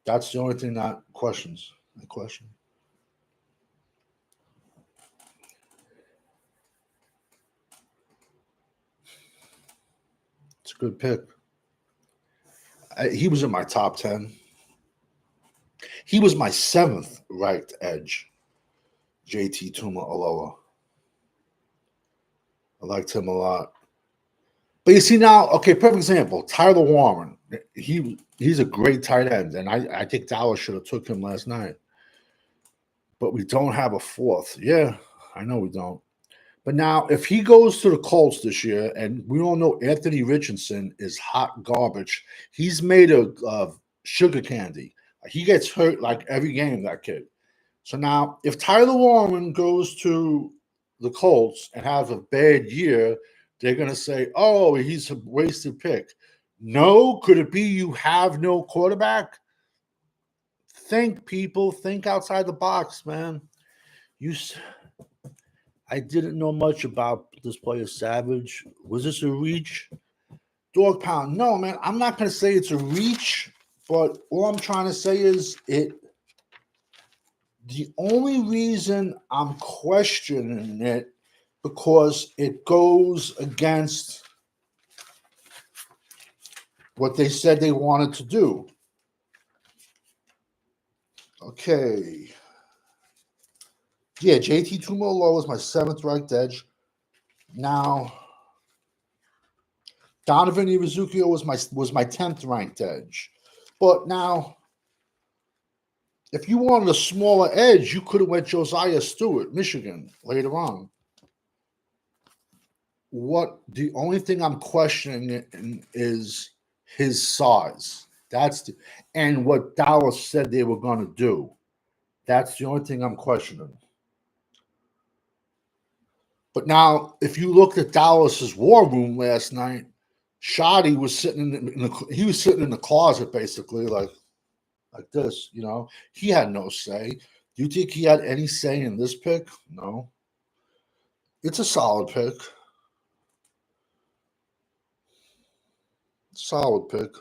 That's the only thing that questions. I question. It's a good pick. He was in my top 10. He was my 7th ranked edge. JT Tuimoloau. I liked him a lot. But you see now, okay, perfect example. Tyler Warren. He's a great tight end, and I think Dallas should have took him last night. But we don't have a 4th. Yeah, I know we don't. But now, if he goes to the Colts this year, and we all know Anthony Richardson is hot garbage, he's made of sugar candy. He gets hurt like every game, that kid. So now, if Tyler Warren goes to the Colts and has a bad year, they're going to say, oh, he's a wasted pick. No, could it be you have no quarterback? Think, people. Think outside the box, man. I didn't know much about this player, Savage. Was this a reach? Dog pound. No, man, I'm not going to say it's a reach, but all I'm trying to say is the only reason I'm questioning it because it goes against what they said they wanted to do. Okay. Yeah, JT Tuimoloau is my 7th ranked edge. Now, Donovan Iwazukio was my 10th ranked edge. But now, if you wanted a smaller edge, you could have went Josiah Stewart, Michigan, later on. The only thing I'm questioning is his size. And what Dallas said they were going to do. That's the only thing I'm questioning. But now, if you looked at Dallas's war room last night, Shoddy was sitting he was sitting in the closet basically, like this. You know, he had no say. Do you think he had any say in this pick? No. It's a solid pick. Solid pick.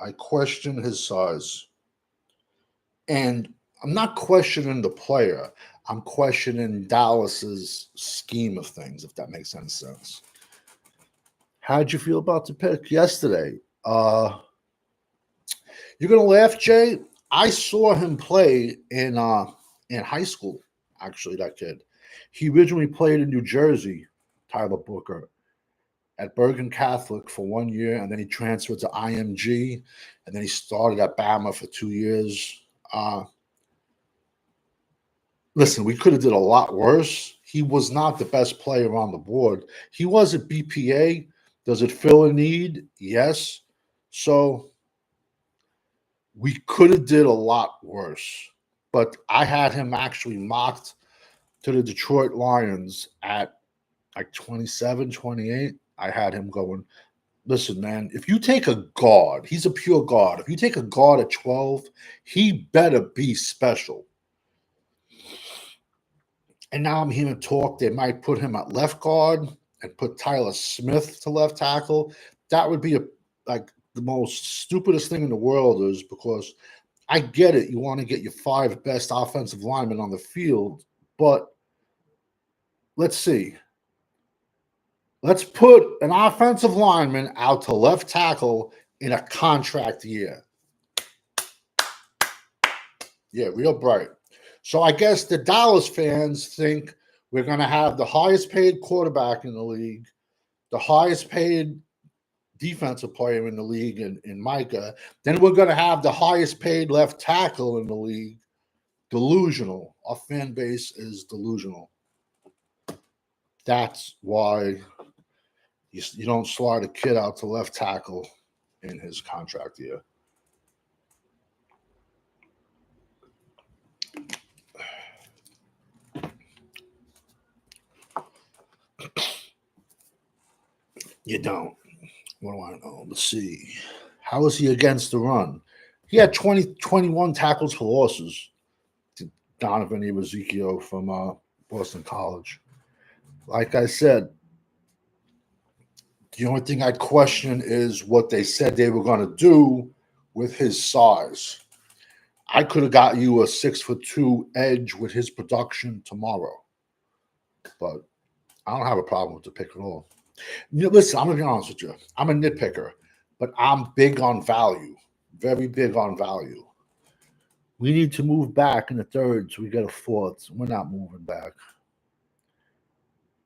I question his size. And I'm not questioning the player. I'm questioning Dallas's scheme of things, if that makes any sense. How'd you feel about the pick yesterday? You're gonna laugh, Jay. I saw him play in high school. Actually, that kid. He originally played in New Jersey, Tyler Booker, at Bergen Catholic for 1 year, and then he transferred to IMG, and then he started at Bama for 2 years. Listen, we could have did a lot worse. He was not the best player on the board. He was at BPA. Does it fill a need? Yes. So we could have did a lot worse. But I had him actually mocked to the Detroit Lions at like 27, 28. I had him going, listen, man, if you take a guard, he's a pure guard. If you take a guard at 12, he better be special. And now I'm hearing talk they might put him at left guard and put Tyler Smith to left tackle. That would be like the most stupidest thing in the world, is because I get it. You want to get your 5 best offensive linemen on the field, but let's see. Let's put an offensive lineman out to left tackle in a contract year. Yeah, real bright. So I guess the Dallas fans think we're going to have the highest paid quarterback in the league, the highest paid defensive player in the league in Micah. Then we're going to have the highest paid left tackle in the league. Delusional. Our fan base is delusional. That's why you don't slide a kid out to left tackle in his contract year. You don't. What do I know? Let's see. How is he against the run? He had 21 tackles for losses to Donovan Ezekiel from Boston College. Like I said, the only thing I question is what they said they were going to do with his size. I could have got you a 6'2" edge with his production tomorrow, but I don't have a problem with the pick at all. You know, listen, I'm gonna be honest with you. I'm a nitpicker, but I'm big on value. Very big on value. We need to move back in the third so we get a fourth. We're not moving back.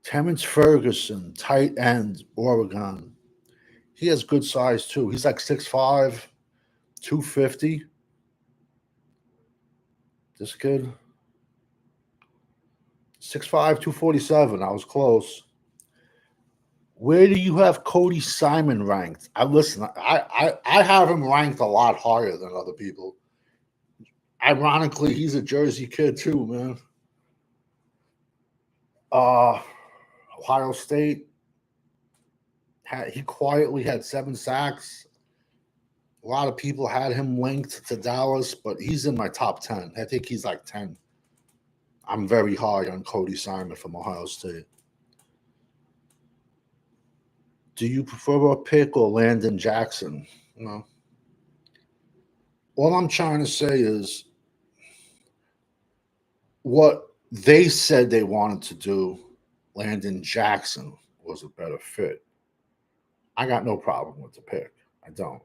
Terrence Ferguson, tight end, Oregon. He has good size too. He's like 6'5", 250. This kid. 6'5", 247. I was close. Where do you have Cody Simon ranked? I have him ranked a lot higher than other people. Ironically, he's a Jersey kid too, man. Ohio State. He quietly had 7 sacks. A lot of people had him linked to Dallas, but he's in my top 10. I think he's like 10. I'm very high on Cody Simon from Ohio State. Do you prefer a pick or Landon Jackson? No. All I'm trying to say is what they said they wanted to do, Landon Jackson was a better fit. I got no problem with the pick. I don't.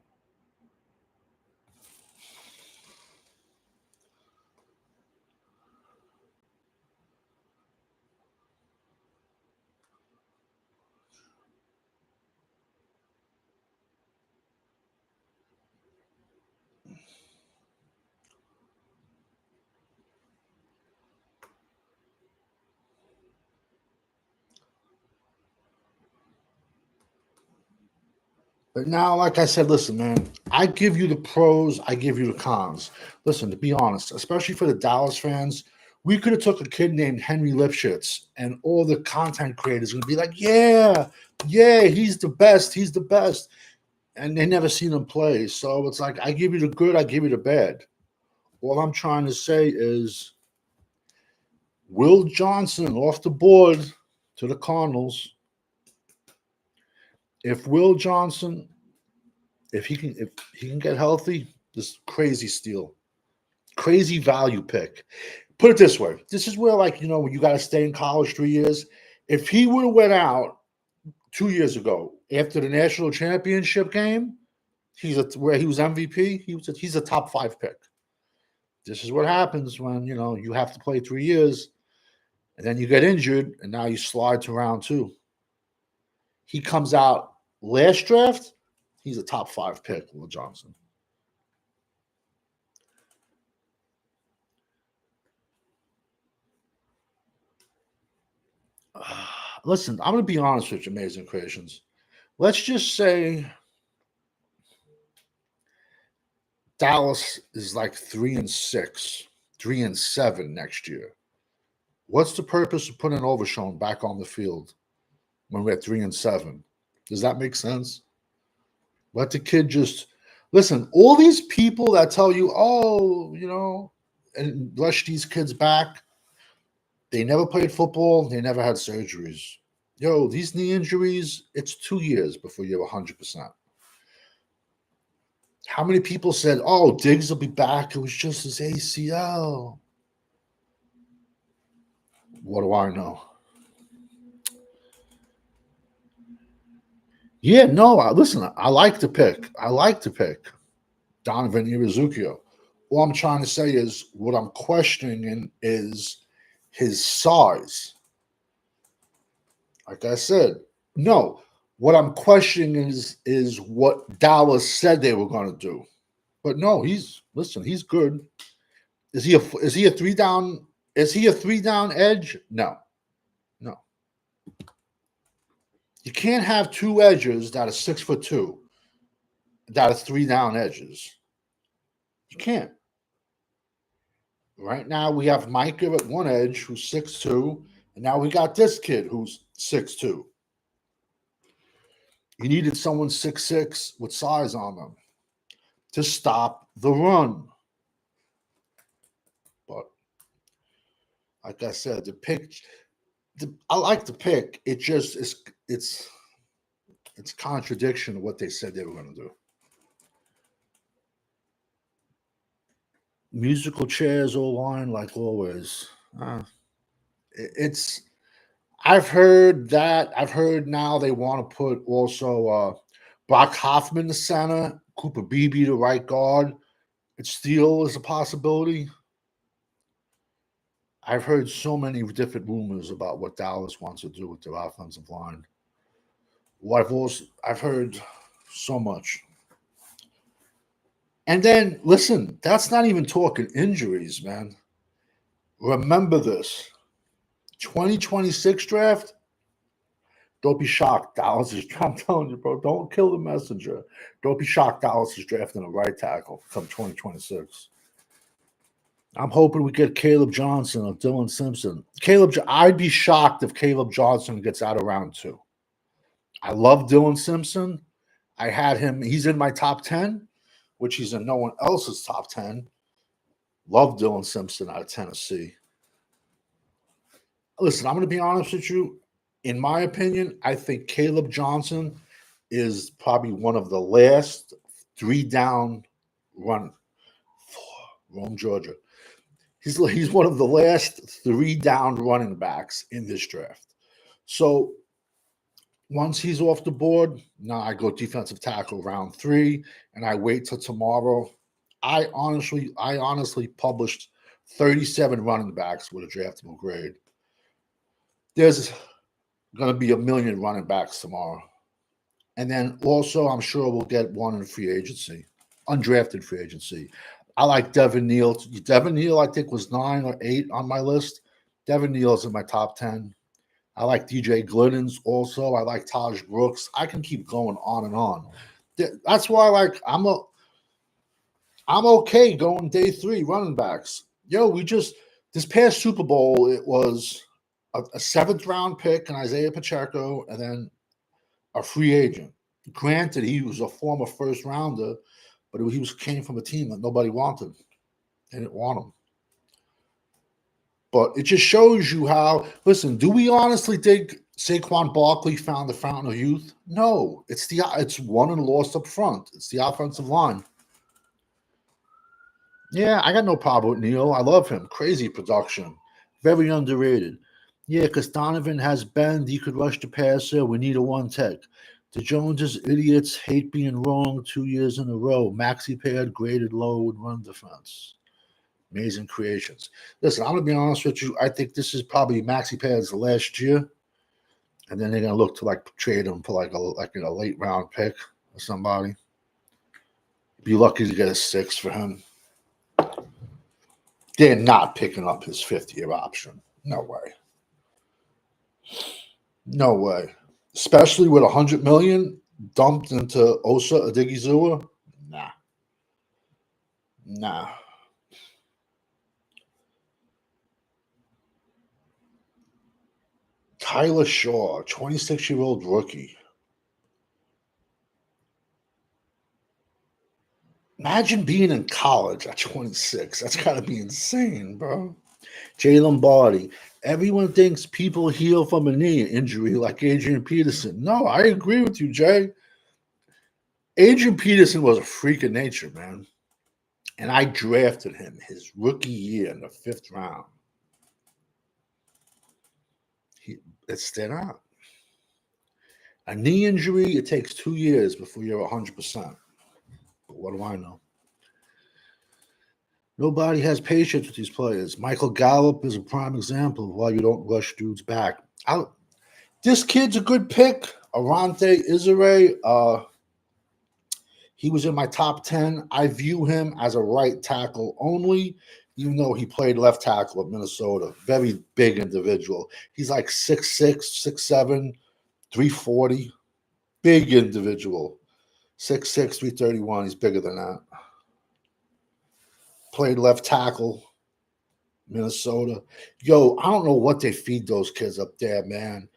But now, like I said, listen, man, I give you the pros, I give you the cons. Listen, to be honest, especially for the Dallas fans, we could have took a kid named Henry Lipschitz, and all the content creators would be like, yeah, yeah, he's the best, he's the best. And they never seen him play. So it's like, I give you the good, I give you the bad. All I'm trying to say is Will Johnson off the board to the Cardinals. If Will Johnson, if he can get healthy, this crazy steal, crazy value pick. Put it this way: this is where, like, you got to stay in college 3 years. If he would have went out 2 years ago after the national championship game, where he was MVP. He's a top 5 pick. This is what happens when you have to play 3 years, and then you get injured, and now you slide to round 2. He comes out last draft. He's a top 5 pick, Will Johnson. Listen, I'm going to be honest with you, Amazing Creations. Let's just say Dallas is like 3-6, 3-7 next year. What's the purpose of putting Overshown back on the field when we're at 3-7? Does that make sense? Let the kid just listen. All these people that tell you, and rush these kids back, they never played football. They never had surgeries. Yo, these knee injuries, it's 2 years before you're 100%. How many people said, oh, Diggs will be back? It was just his ACL. What do I know? Yeah, no, listen, I like the pick. Donovan Irazuchio. All I'm trying to say is what I'm questioning is his size. Like I said, no. What I'm questioning is what Dallas said they were going to do. But no, he's good. Is he a 3-down? Is he a 3-down edge? No. You can't have 2 edges that are 6'2" that are 3-down edges. You can't. Right now we have Micah at one edge who's 6'2", and now we got this kid who's 6'2". You needed someone 6'6" with size on them to stop the run. But like I said, I like the pick. It just it's contradiction of what they said they were going to do. Musical chairs all line like always. It's I've heard that. I've heard now they want to put also Brock Hoffman the center, Cooper Beebe the right guard. It's Steele is a possibility. I've heard so many different rumors about what Dallas wants to do with their offensive line. I've heard so much. And then listen, that's not even talking injuries, man. Remember this. 2026 draft, don't be shocked. Dallas is, I'm telling you, bro, don't kill the messenger. Don't be shocked Dallas is drafting a right tackle come 2026. I'm hoping we get Caleb Johnson or Dylan Simpson. I'd be shocked if Caleb Johnson gets out of round 2. I love Dylan Simpson. I had him. He's in my top 10, which he's in no one else's top 10. Love Dylan Simpson out of Tennessee. Listen, I'm going to be honest with you. In my opinion, I think Caleb Johnson is probably one of the last 3-down run. Rome, Georgia. He's one of the last 3-down running backs in this draft. So once he's off the board, now I go defensive tackle round 3, and I wait till tomorrow. I honestly published 37 running backs with a draftable grade. There's going to be a million running backs tomorrow. And then also, I'm sure we'll get one in free agency, undrafted free agency. I like Devin Neal. Devin Neal, I think, was 9 or 8 on my list. Devin Neal's in my top 10. I like DJ Gliddens also. I like Taj Brooks. I can keep going on and on. That's why, like, I'm okay going day 3 running backs. Yo, this past Super Bowl, it was a 7th-round pick in Isaiah Pacheco, and then a free agent. Granted, he was a former first rounder, but came from a team that nobody wanted. They didn't want him. But it just shows you how. Listen, do we honestly think Saquon Barkley found the fountain of youth? No, it's won and lost up front. It's the offensive line. Yeah, I got no problem with Neal. I love him. Crazy production. Very underrated. Yeah, because Donovan has bend. He could rush the passer. We need a one tech. The Joneses, idiots, hate being wrong 2 years in a row. Maxi pad, graded low, and run defense. Amazing creations. Listen, I'm going to be honest with you. I think this is probably Maxi Pad's last year. And then they're going to look to like trade him for like a late round pick or somebody. Be lucky to get a 6 for him. They're not picking up his 5th-year option. No way. No way. Especially with $100 million dumped into Osa Odigizua. Nah. Tyler Shaw, 26-year-old rookie. Imagine being in college at 26. That's got to be insane, bro. Jay Lombardi. Everyone thinks people heal from a knee injury like Adrian Peterson. No, I agree with you, Jay. Adrian Peterson was a freak of nature, man. And I drafted him his rookie year in the 5th round. It's still out. A knee injury, it takes 2 years before you're 100%. But what do I know? Nobody has patience with these players. Michael Gallup is a prime example of why you don't rush dudes back. This kid's a good pick. Arante Isere, he was in my top 10. I view him as a right tackle only, even though he played left tackle at Minnesota. Very big individual. He's like 6'6", 6'7", 340. Big individual. 6'6", 331. He's bigger than that. Played left tackle, Minnesota. Yo, I don't know what they feed those kids up there, man.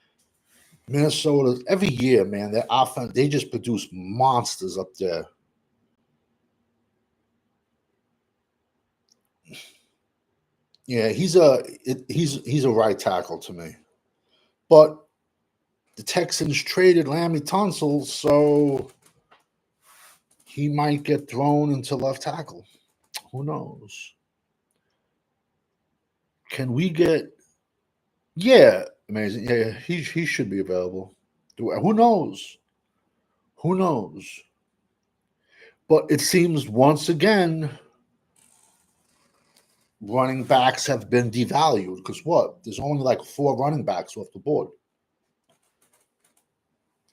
Minnesota, every year, man, their offense, they just produce monsters up there. Yeah, he's a right tackle to me. But the Texans traded Lammy Tunsil, so he might get thrown into left tackle. Who knows? Can we get? Yeah, amazing. Yeah, he should be available. Who knows? Who knows? But it seems once again, running backs have been devalued because what? There's only like 4 running backs off the board.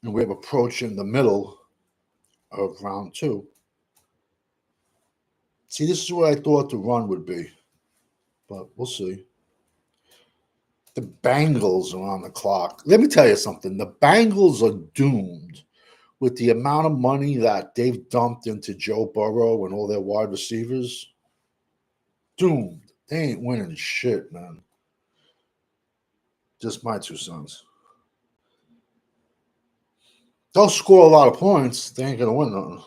And we're approaching the middle of round 2. See, this is where I thought the run would be. But we'll see. The Bengals are on the clock. Let me tell you something. The Bengals are doomed with the amount of money that they've dumped into Joe Burrow and all their wide receivers. Doomed. They ain't winning shit, man. Just my 2 cents. They'll score a lot of points. They ain't going to win nothing.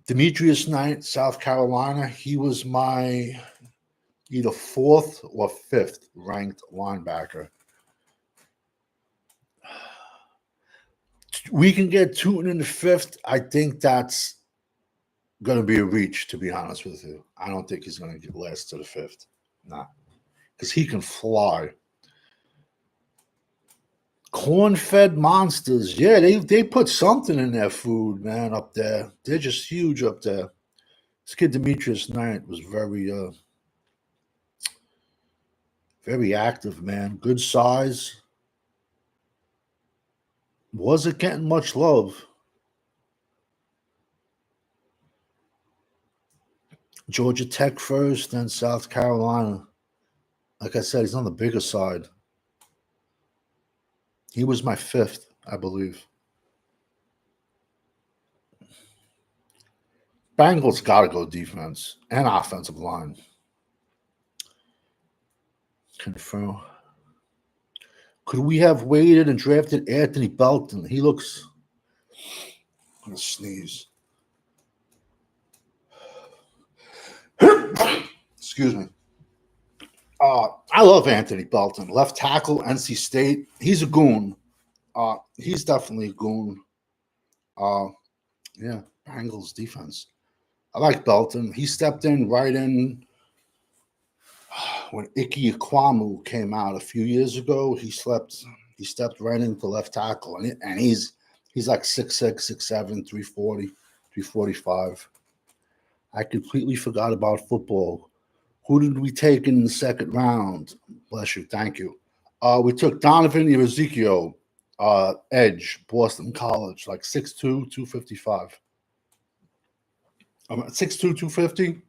Demetrius Knight, South Carolina. He was my either 4th or 5th ranked linebacker. We can get Tootin in the 5th. I think that's going to be a reach, to be honest with you. I don't think he's going to get last to the 5th. Nah. Because he can fly. Corn-fed monsters. Yeah, they put something in their food, man, up there. They're just huge up there. This kid Demetrius Knight was very active, man. Good size. Wasn't getting much love. Georgia Tech first, then South Carolina. Like I said, he's on the bigger side. He was my fifth, I believe. Bengals got to go defense and offensive line. Confirm. Could we have waited and drafted Anthony Belton? He looks. I'm going to sneeze. Excuse me. I love Anthony Belton. Left tackle, NC State. He's a goon. He's definitely a goon. Yeah, Bengals defense. I like Belton. He stepped in right in when Ike Ekwonu came out a few years ago. He stepped right into left tackle, and he's like 6'6", 6'7", 340, 345. I completely forgot about football. Who did we take in the second round? Bless you. Thank you. We took Donovan Ezekiel, edge, Boston College, like 6'2", 255. 6'2", 250.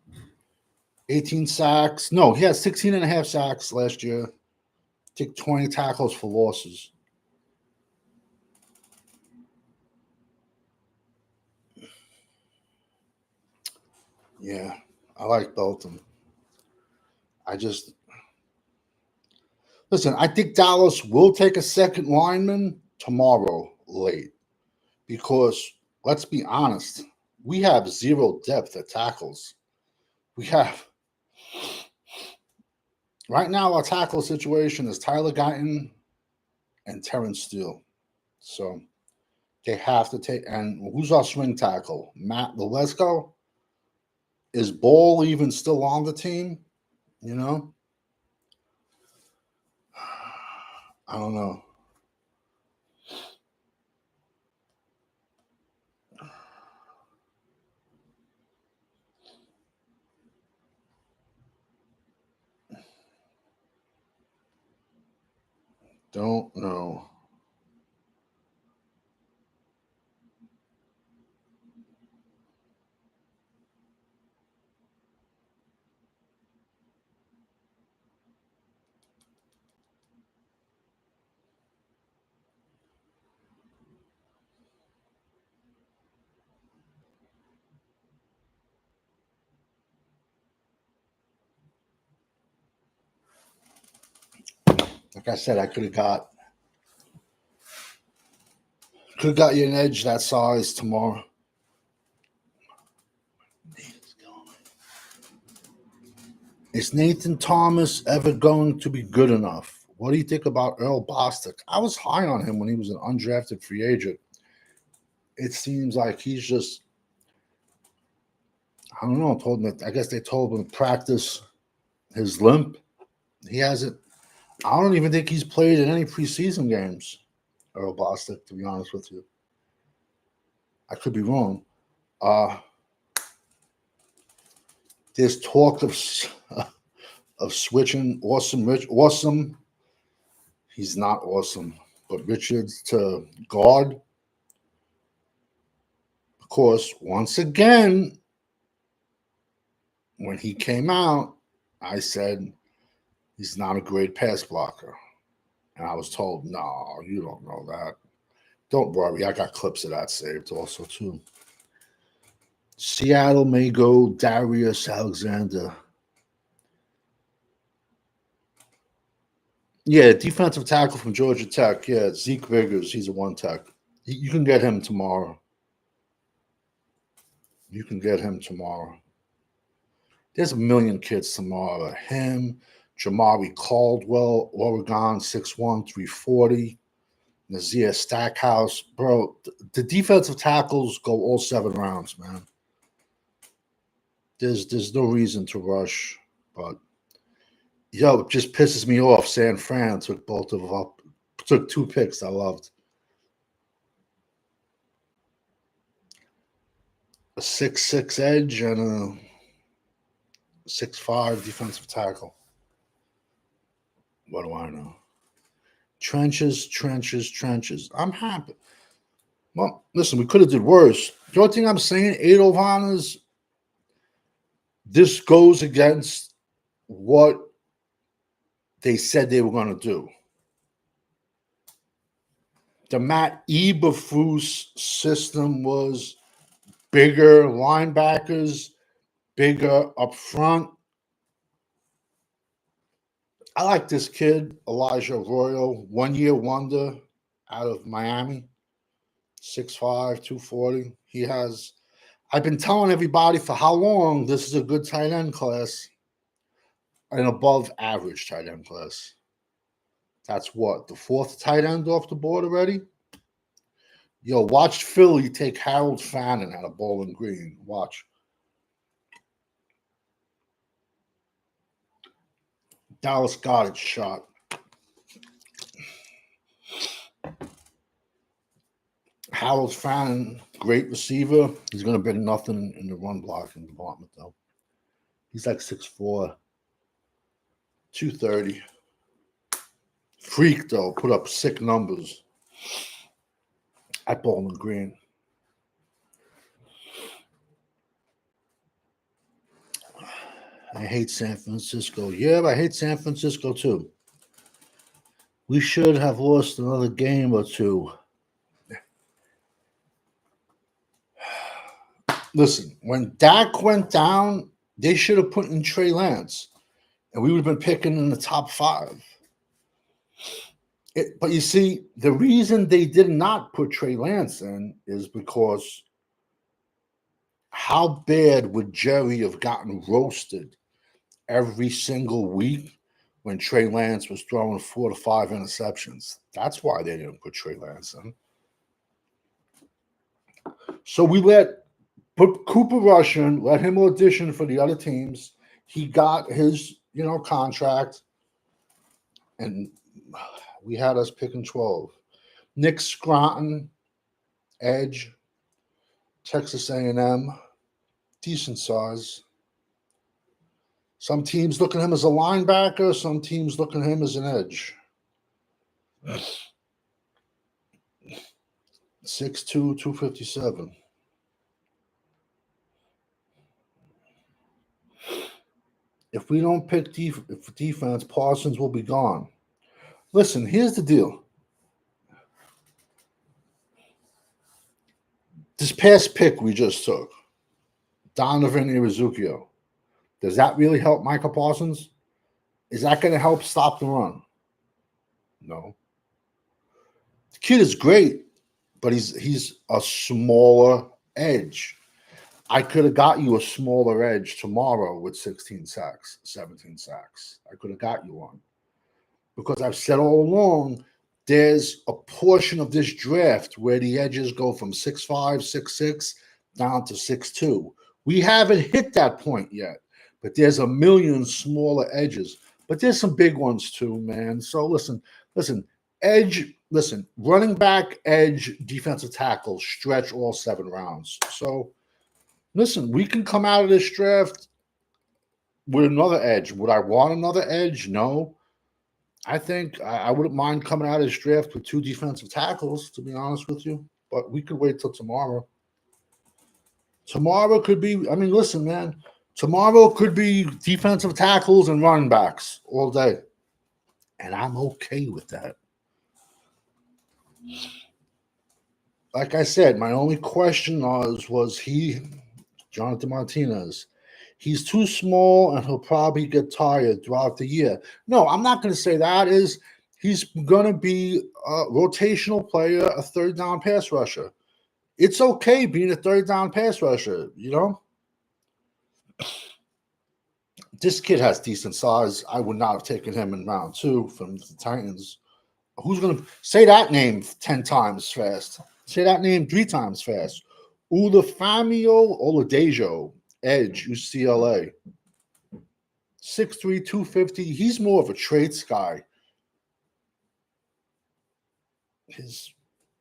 18 sacks. No, he had 16 and a half sacks last year. Took 20 tackles for losses. Yeah, I like Belton. Listen, I think Dallas will take a second lineman tomorrow late because, let's be honest, we have zero depth at tackles. Right now, our tackle situation is Tyler Guyton and Terrence Steele. So they have to take. And who's our swing tackle? Matt Valesco? Is Ball even still on the team? You know? I don't know. Don't know. Like I said, I could have got you an edge that size tomorrow. Is Nathan Thomas ever going to be good enough? What do you think about Earl Bostic? I was high on him when he was an undrafted free agent. It seems like he's just, I don't know, I guess they told him to practice his limp. He hasn't, I don't even think he's played in any preseason games, Earl Bostic, to be honest with you. I could be wrong. There's talk of switching Awesome. He's not awesome, but Richards to guard. Of course, once again, when he came out, I said he's not a great pass blocker. And I was told, no, you don't know that. Don't worry, I got clips of that saved also, too. Seattle may go Darius Alexander. Yeah, defensive tackle from Georgia Tech. Yeah, Zeke Biggers. He's a one tech. You can get him tomorrow. There's a million kids tomorrow. Him, Jamari Caldwell, Oregon, 6'1", 340. Nazir Stackhouse. Bro, the defensive tackles go all 7 rounds, man. There's no reason to rush, but it just pisses me off. San Fran took both of them up. Took 2 picks I loved. A 6'6" edge and a 6'5" defensive tackle. What do I know? Trenches. I'm happy. Well, listen, we could have did worse. The only thing I'm saying, Adolf Honors, this goes against what they said they were going to do. The Matt Eberflus system was bigger linebackers, bigger up front. I like this kid, Elijah Arroyo, 1 year wonder out of Miami, 6'5", 240. I've been telling everybody for how long this is a good tight end class, an above average tight end class. That's what, the fourth tight end off the board already? Yo, watch Philly take Harold Fannin out of Bowling Green. Watch. Dallas Goedert shot. Harold Fannin, great receiver. He's going to bring nothing in the run blocking department, though. He's like 6'4", 230. Freak, though. Put up sick numbers at Bowling Green. I hate San Francisco. Yeah, I hate San Francisco, too. We should have lost another game or two. Listen, when Dak went down, they should have put in Trey Lance, and we would have been picking in the top 5. But you see, the reason they did not put Trey Lance in is because how bad would Jerry have gotten roasted every single week when Trey Lance was throwing 4 to 5 interceptions? That's why they didn't put Trey Lance in. So we put Cooper Rush in, let him audition for the other teams. He got his, contract, and we had us picking 12. Nick Scranton, edge, Texas A&M, decent size. Some teams look at him as a linebacker. Some teams look at him as an edge. 6'2", 257. If we don't pick defense, Parsons will be gone. Listen, here's the deal. This past pick we just took, Donovan Irizuquio, does that really help Micah Parsons? Is that going to help stop the run? No. The kid is great, but he's a smaller edge. I could have got you a smaller edge tomorrow with 16 sacks, 17 sacks. I could have got you one. Because I've said all along, there's a portion of this draft where the edges go from 6'5", 6'6", down to 6'2". We haven't hit that point yet, but there's a million smaller edges. But there's some big ones too, man. So listen, running back, edge, defensive tackle, stretch all 7 rounds. So listen, we can come out of this draft with another edge. Would I want another edge? No. I think I wouldn't mind coming out of this draft with 2 defensive tackles, to be honest with you. But we could wait till tomorrow. Tomorrow could be, listen, man. Tomorrow could be defensive tackles and running backs all day. And I'm okay with that. Like I said, my only question was Jonathan Martinez, he's too small and he'll probably get tired throughout the year. No, I'm not going to say that. He's going to be a rotational player, a third down pass rusher. It's okay being a third down pass rusher, This kid has decent size. I would not have taken him in round 2 from the Titans. Who's going to say that name 10 times fast? Say that name 3 times fast. Ulafamio Oladejo, edge, UCLA. 6'3", 250. He's more of a traits guy.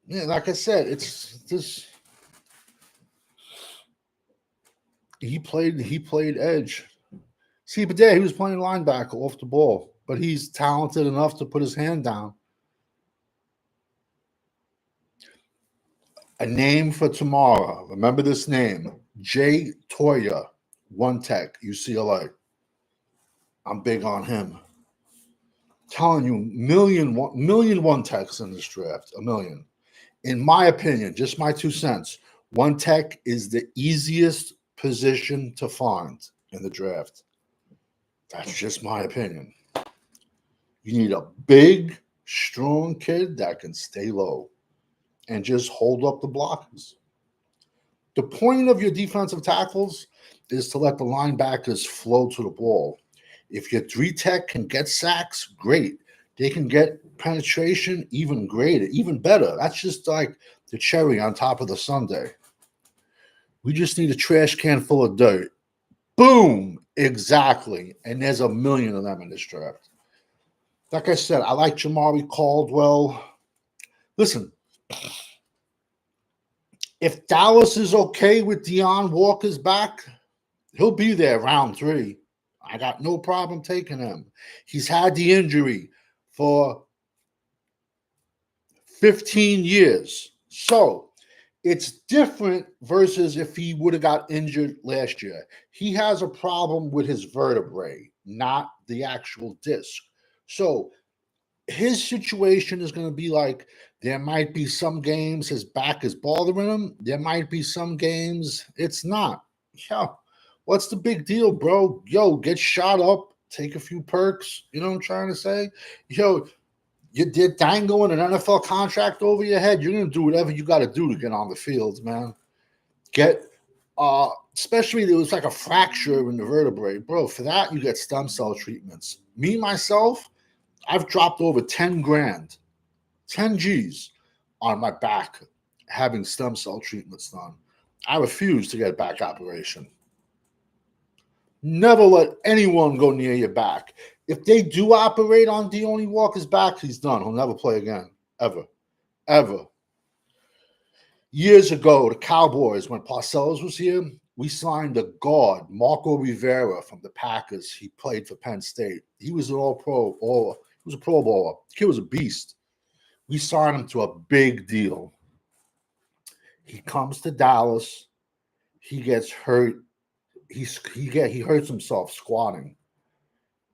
Like I said, it's this. He played edge. See, but there he was playing linebacker off the ball, but he's talented enough to put his hand down. A name for tomorrow. Remember this name, Jay Toya, One Tech, UCLA. I'm big on him. Telling you, million one techs in this draft. A million. In my opinion, just my 2 cents, one tech is the easiest position to find in the draft. That's just my opinion. You need a big, strong kid that can stay low and just hold up the blockers. The point of your defensive tackles is to let the linebackers flow to the ball. If your 3 tech can get sacks, great. They can get penetration, even greater, even better. That's just like the cherry on top of the sundae. We just need a trash can full of dirt. Boom! Exactly. And there's a million of them in this draft. Like I said, I like Jamari Caldwell. Listen, if Dallas is okay with Deion Walker's back, he'll be there round 3. I got no problem taking him. He's had the injury for 15 years. So it's different versus if he would have got injured last year. He has a problem with his vertebrae, not the actual disc. So his situation is going to be like there might be some games his back is bothering him. There might be some games it's not. Yeah. What's the big deal, bro? Yo, get shot up, take a few perks. You know what I'm trying to say? Yo, you did dangling an NFL contract over your head. You're going to do whatever you got to do to get on the field, man. Especially there was like a fracture in the vertebrae. Bro, for that, you get stem cell treatments. Me, myself, I've dropped over 10 grand, 10 G's on my back having stem cell treatments done. I refuse to get a back operation. Never let anyone go near your back. If they do operate on Deone Walker's back, he's done. He'll never play again. Ever. Ever. Years ago, the Cowboys, when Parcells was here, we signed a guard, Marco Rivera from the Packers. He played for Penn State. He was an all-pro. He was a Pro Bowler. The kid was a beast. We signed him to a big deal. He comes to Dallas. He gets hurt. He hurts himself squatting.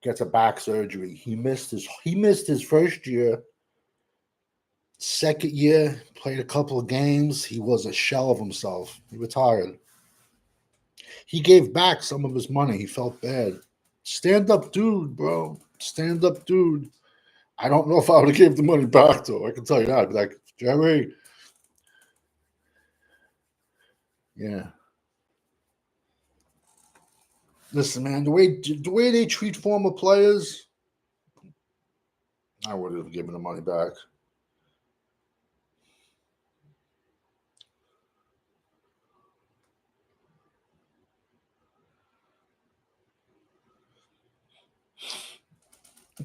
Gets a back surgery. He missed his first year. Second year, played a couple of games. He was a shell of himself. He retired. He gave back some of his money. He felt bad. Stand-up dude, bro. Stand-up dude. I don't know if I would have gave the money back, though. I can tell you that. I'd be like, Jerry. Yeah. Listen, man, the way they treat former players, I would have given the money back.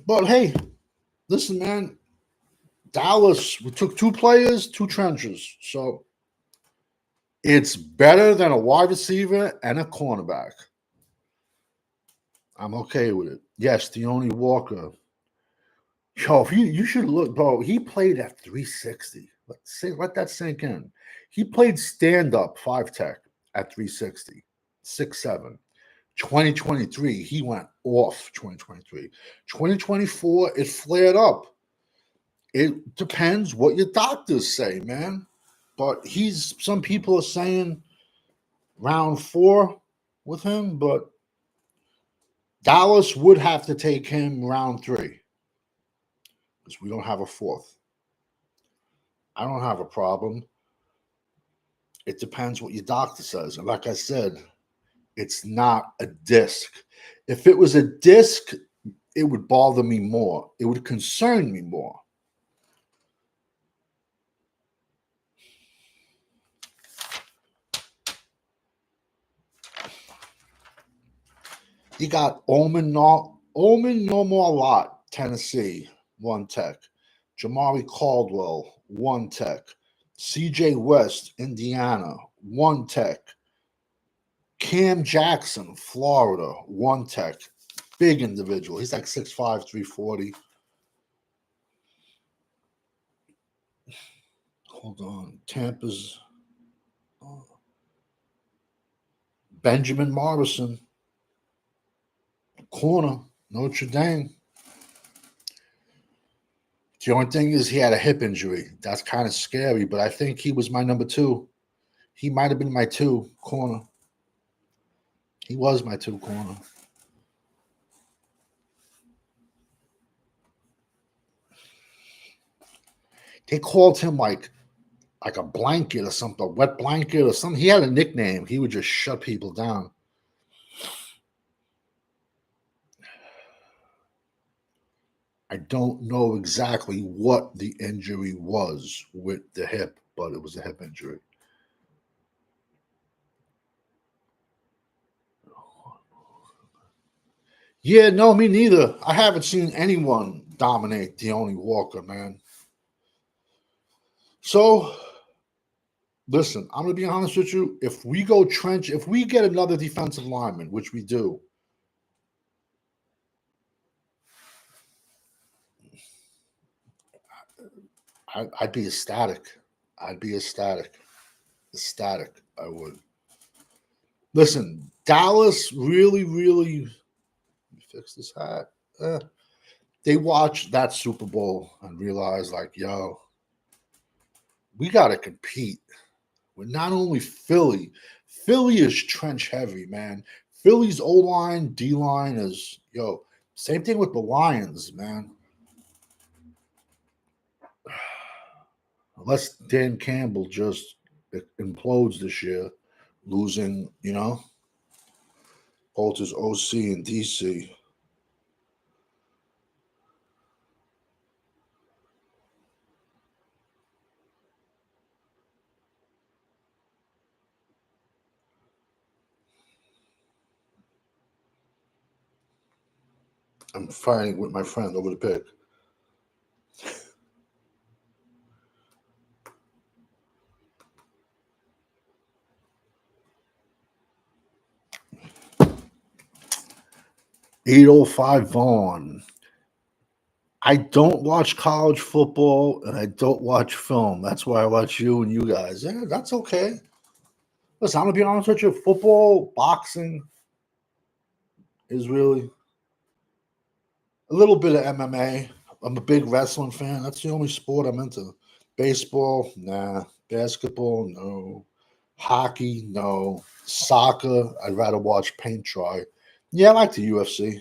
But hey, listen, man, Dallas, we took 2 players, 2 trenches. So it's better than a wide receiver and a cornerback. I'm okay with it. Yes, Deone Walker. Yo, you should look, bro. He played at 360. Let that sink in. He played stand-up 5 tech at 360, 6'7". 2023, he went off 2023. 2024, it flared up. It depends what your doctors say, man. But some people are saying round 4 with him, but Dallas would have to take him round 3 because we don't have a 4th. I don't have a problem. It depends what your doctor says. And like I said, it's not a disc. If it was a disc, it would bother me more. It would concern me more. You got Omen Normal, Tennessee, 1 tech. Jamari Caldwell, 1 tech. CJ West, Indiana, 1 tech. Cam Jackson, Florida, 1 tech. Big individual. He's like 6'5", 340. Hold on. Tampa's Benjamin Morrison, corner, Notre Dame. The only thing is he had a hip injury. That's kind of scary, but I think he was my number 2. He might have been my 2 corner. He was my 2 corner. They called him like a blanket or something, a wet blanket or something. He had a nickname. He would just shut people down. I don't know exactly what the injury was with the hip, but it was a hip injury. Yeah, no, me neither. I haven't seen anyone dominate Deone Walker, man. So, listen, I'm going to be honest with you. If we go trench, if we get another defensive lineman, which we do, I'd be ecstatic. I'd be ecstatic. Ecstatic, I would. Listen, Dallas really, really, let me fix this hat. They watched that Super Bowl and realized, like, yo, we got to compete with not only Philly. Philly is trench heavy, man. Philly's O line, D line is, yo, same thing with the Lions, man. Unless Dan Campbell just implodes this year, losing, both his OC and DC. I'm fighting with my friend over the pick. $805 Vaughn. I don't watch college football and I don't watch film. That's why I watch you and you guys. Yeah, that's okay. Listen, I'm gonna be honest with you. Football, boxing is really a little bit of MMA. I'm a big wrestling fan. That's the only sport I'm into. Baseball, nah. Basketball, no. Hockey, no. Soccer, I'd rather watch paint dry. Yeah, I like the UFC.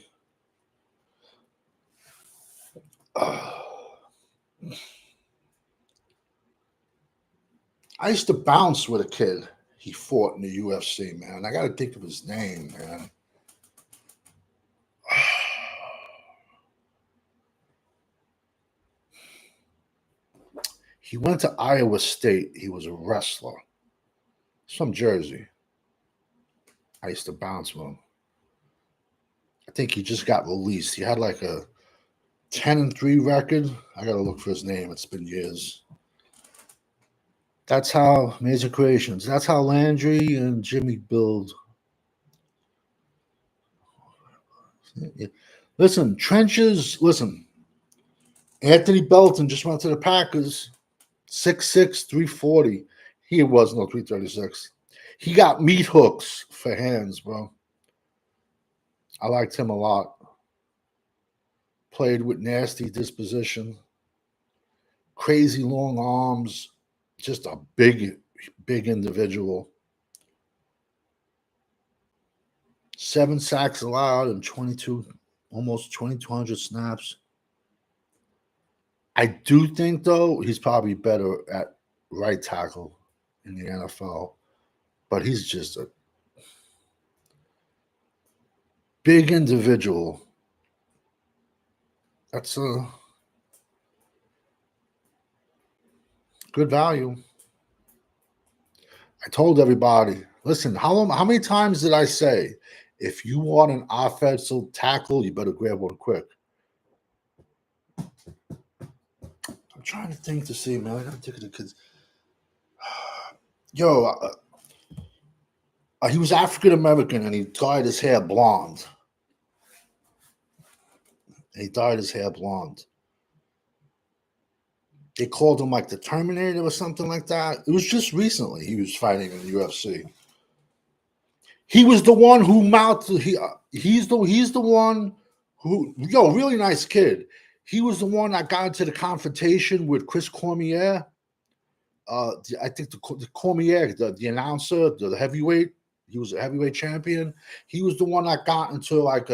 I used to bounce with a kid. He fought in the UFC, man. I got to think of his name, man. He went to Iowa State. He was a wrestler. He's from Jersey. I used to bounce with him. I think he just got released. He had like a 10-3 record. I got to look for his name. It's been years. That's how Major Creations. That's how Landry and Jimmy build. Listen, trenches. Listen, Anthony Belton just went to the Packers. 6'6", 340. He was no 336. He got meat hooks for hands, bro. I liked him a lot. Played with nasty disposition. Crazy long arms. Just a big individual. 7 sacks allowed and almost 2,200 snaps. I do think, though, he's probably better at right tackle in the NFL. But he's just a big individual. That's a good value. I told everybody, listen, how many times did I say, if you want an offensive tackle, you better grab one quick? I'm trying to think to see, man. I gotta think of the kids. Yo, he was African American and he dyed his hair blonde. He dyed his hair blonde. They called him like the Terminator or something like that. It was just recently he was fighting in the UFC. He was the one who mouthed. He's the one who really nice kid. He was the one that got into the confrontation with Chris Cormier. I think the Cormier, the announcer, the heavyweight. He was a heavyweight champion. He was the one that got into like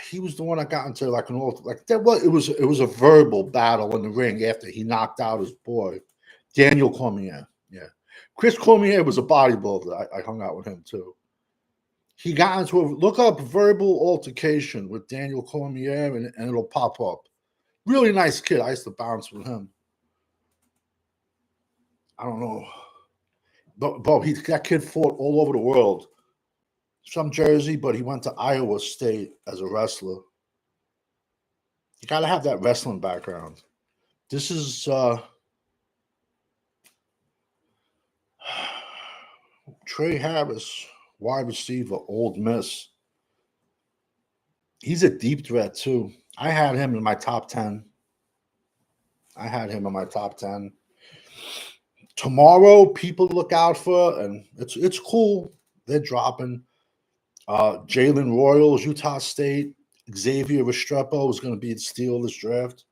he was the one that got into like an like that was it was a verbal battle in the ring after he knocked out his boy Daniel Cormier. Yeah, Chris Cormier was a bodybuilder. I hung out with him too. He got into look up verbal altercation with Daniel Cormier and it'll pop up. Really nice kid. I used to bounce with him. I don't know. But that kid fought all over the world. From Jersey, but he went to Iowa State as a wrestler. You got to have that wrestling background. This is Trey Harris, wide receiver, Old Miss. He's a deep threat too. I had him in my top 10. Tomorrow, people look out for, and it's cool. They're dropping. Jalen Royals, Utah State. Xavier Restrepo is going to be the steal of this draft.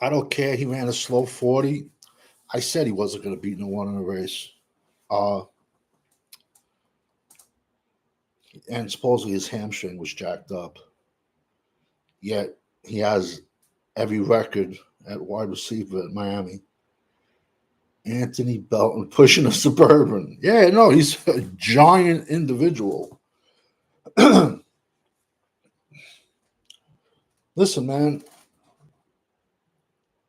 I don't care. He ran a slow 40. I said he wasn't going to beat no one in a race. And supposedly his hamstring was jacked up. Yet he has every record at wide receiver at Miami. Anthony Belton pushing a Suburban. Yeah, no, he's a giant individual. Listen, man.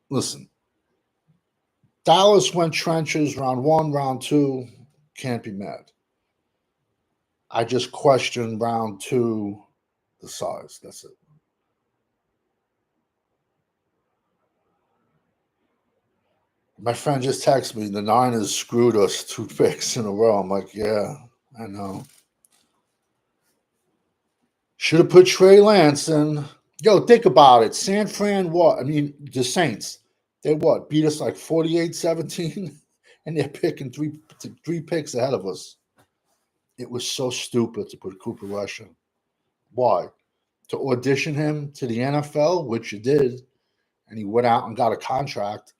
Listen. Dallas went trenches round 1, round 2. Can't be mad. I just questioned round 2 the size. That's it. My friend just texted me, the Niners screwed us 2 picks in a row. I'm like, yeah, I know. Should have put Trey Lance in. Yo, think about it. San Fran, what? I mean, the Saints, they what? Beat us like 48-17, and they're picking three picks ahead of us. It was so stupid to put Cooper Rush in. Why? To audition him to the NFL, which you did, and he went out and got a contract.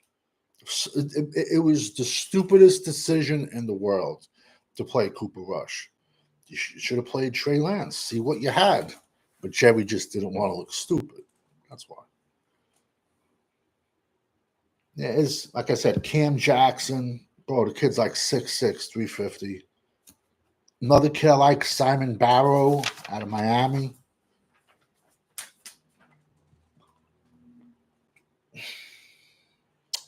It was the stupidest decision in the world to play Cooper Rush. You should have played Trey Lance. See what you had. But Jerry just didn't want to look stupid. That's why. Yeah, it's like I said, Cam Jackson. Bro, the kid's like 6'6", 350. Another kid I like, Simon Barrow out of Miami.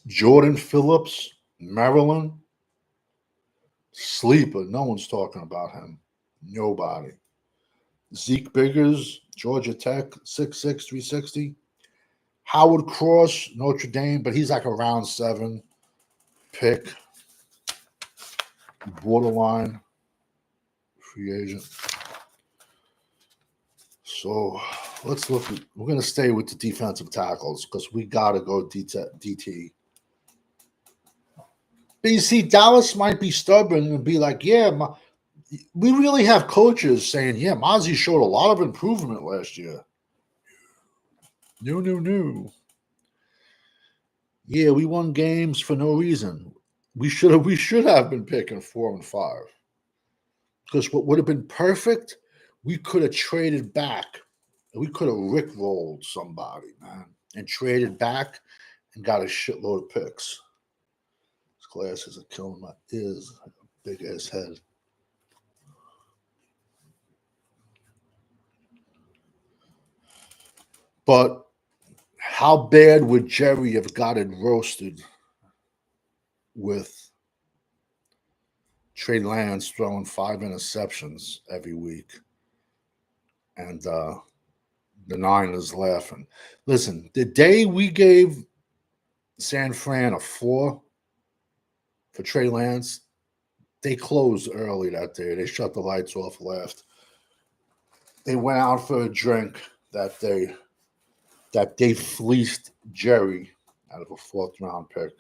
Jordan Phillips, Maryland. Sleeper. No one's talking about him. Nobody. Zeke Biggers, Georgia Tech, 6'6", 360. Howard Cross, Notre Dame, but he's like a round 7 pick. Borderline free agent. So let's look at, we're going to stay with the defensive tackles because we got to go DT. But you see, Dallas might be stubborn and be like, yeah, we really have coaches saying, yeah, Mozzie showed a lot of improvement last year. No. Yeah, we won games for no reason. We should have been picking 4 and 5. Because what would have been perfect, we could have traded back. We could have rickrolled somebody, man, and traded back and got a shitload of picks. This glasses are killing my ears. Big ass head. But how bad would Jerry have gotten roasted with Trey Lance throwing 5 interceptions every week? And the Niners laughing. Listen, the day we gave San Fran a 4 for Trey Lance, they closed early that day. They shut the lights off, left. They went out for a drink that day. That they fleeced Jerry out of a 4th round pick.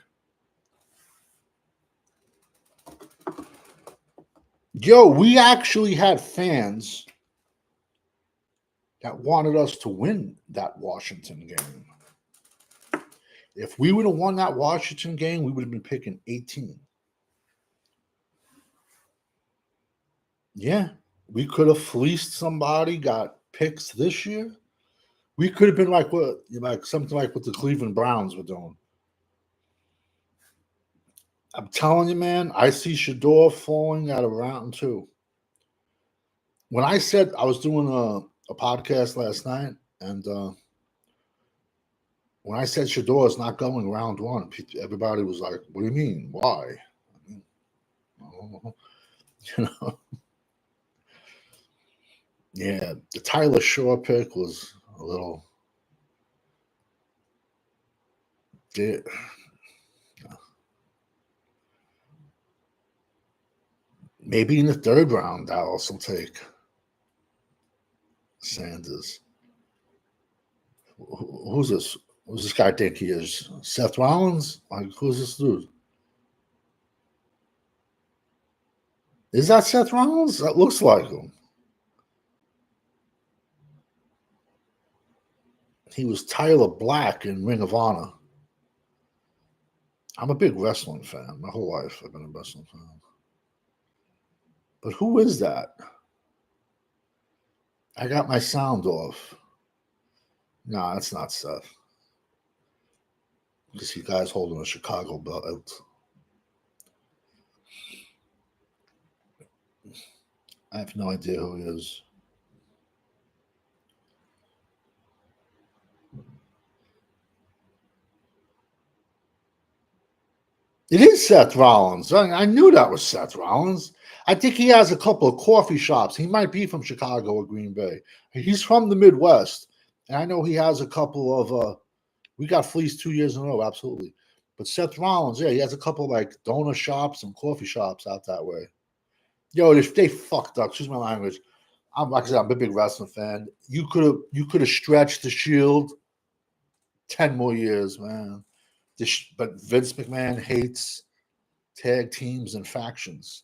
Yo, we actually had fans that wanted us to win that Washington game. If we would have won that Washington game, we would have been picking 18. Yeah, we could have fleeced somebody, got picks this year. We could have been like what, like something like what the Cleveland Browns were doing. I'm telling you, man, I see Shador falling out of round two. When I said I was doing a podcast last night, and when I said Shador is not going round one, everybody was like, "What do you mean? Why?" I mean, oh, you know, yeah, the Tyler Shaw pick was a little. Maybe in the third round, Dallas will take Sanders. Who's this? Who's this guy think he is? Seth Rollins? Like, who's this dude? Is that Seth Rollins? That looks like him. He was Tyler Black in Ring of Honor. I'm a big wrestling fan. My whole life I've been a wrestling fan. But who is that? I got my sound off. No, that's not Seth. Because he guy's holding a Chicago belt. I have no idea who he is. It is Seth Rollins. I knew that was Seth Rollins. I think he has a couple of coffee shops. He might be from Chicago or Green Bay. He's from the Midwest. And I know he has a couple of we got fleeced 2 years in a row, absolutely. But Seth Rollins, yeah, he has a couple of like donut shops and coffee shops out that way. Yo, they fucked up. Excuse my language. I'm like I said, I'm a big wrestling fan. You could have stretched the Shield 10 more years, man. But Vince McMahon hates tag teams and factions.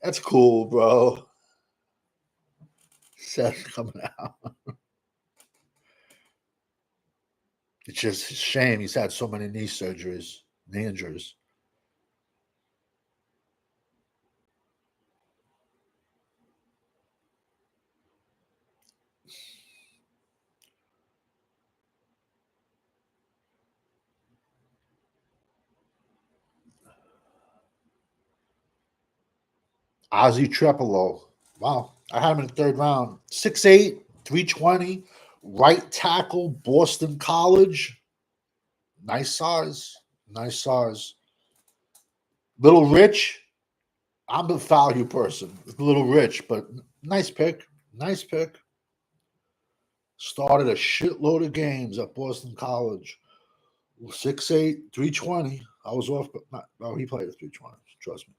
That's cool, bro. Seth coming out. It's just a shame he's had so many knee surgeries, knee injuries. Ozzy Trepolo. Wow. I had him in the third round. 6'8, 320, right tackle, Boston College. Nice size. Nice size. Little rich. I'm a value person. A little rich, but nice pick. Nice pick. Started a shitload of games at Boston College. 6'8, 320. I was off, but not, no, he played at 320. Trust me.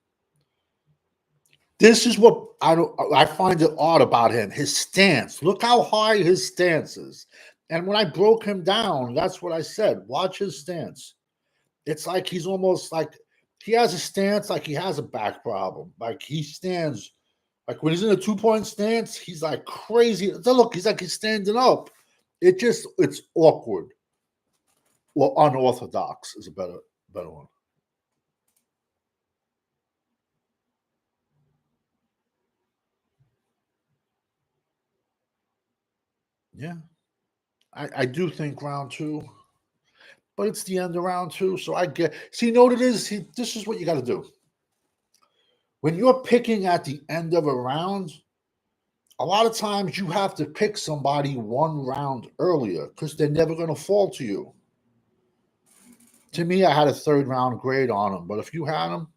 This is what I find it odd about him. His stance. Look how high his stance is. And when I broke him down, that's what I said. Watch his stance. It's like he's almost like he has a stance like he has a back problem. Like he stands like when he's in a 2-point stance, he's like crazy. Look, he's like he's standing up. It's awkward. Well, unorthodox is a better one. Yeah. I do think round two, but it's the end of round two. So I get see, you know what it is? See, this is what you gotta do. When you're picking at the end of a round, a lot of times you have to pick somebody one round earlier because they're never gonna fall to you. To me, I had a third round grade on them, but if you had them,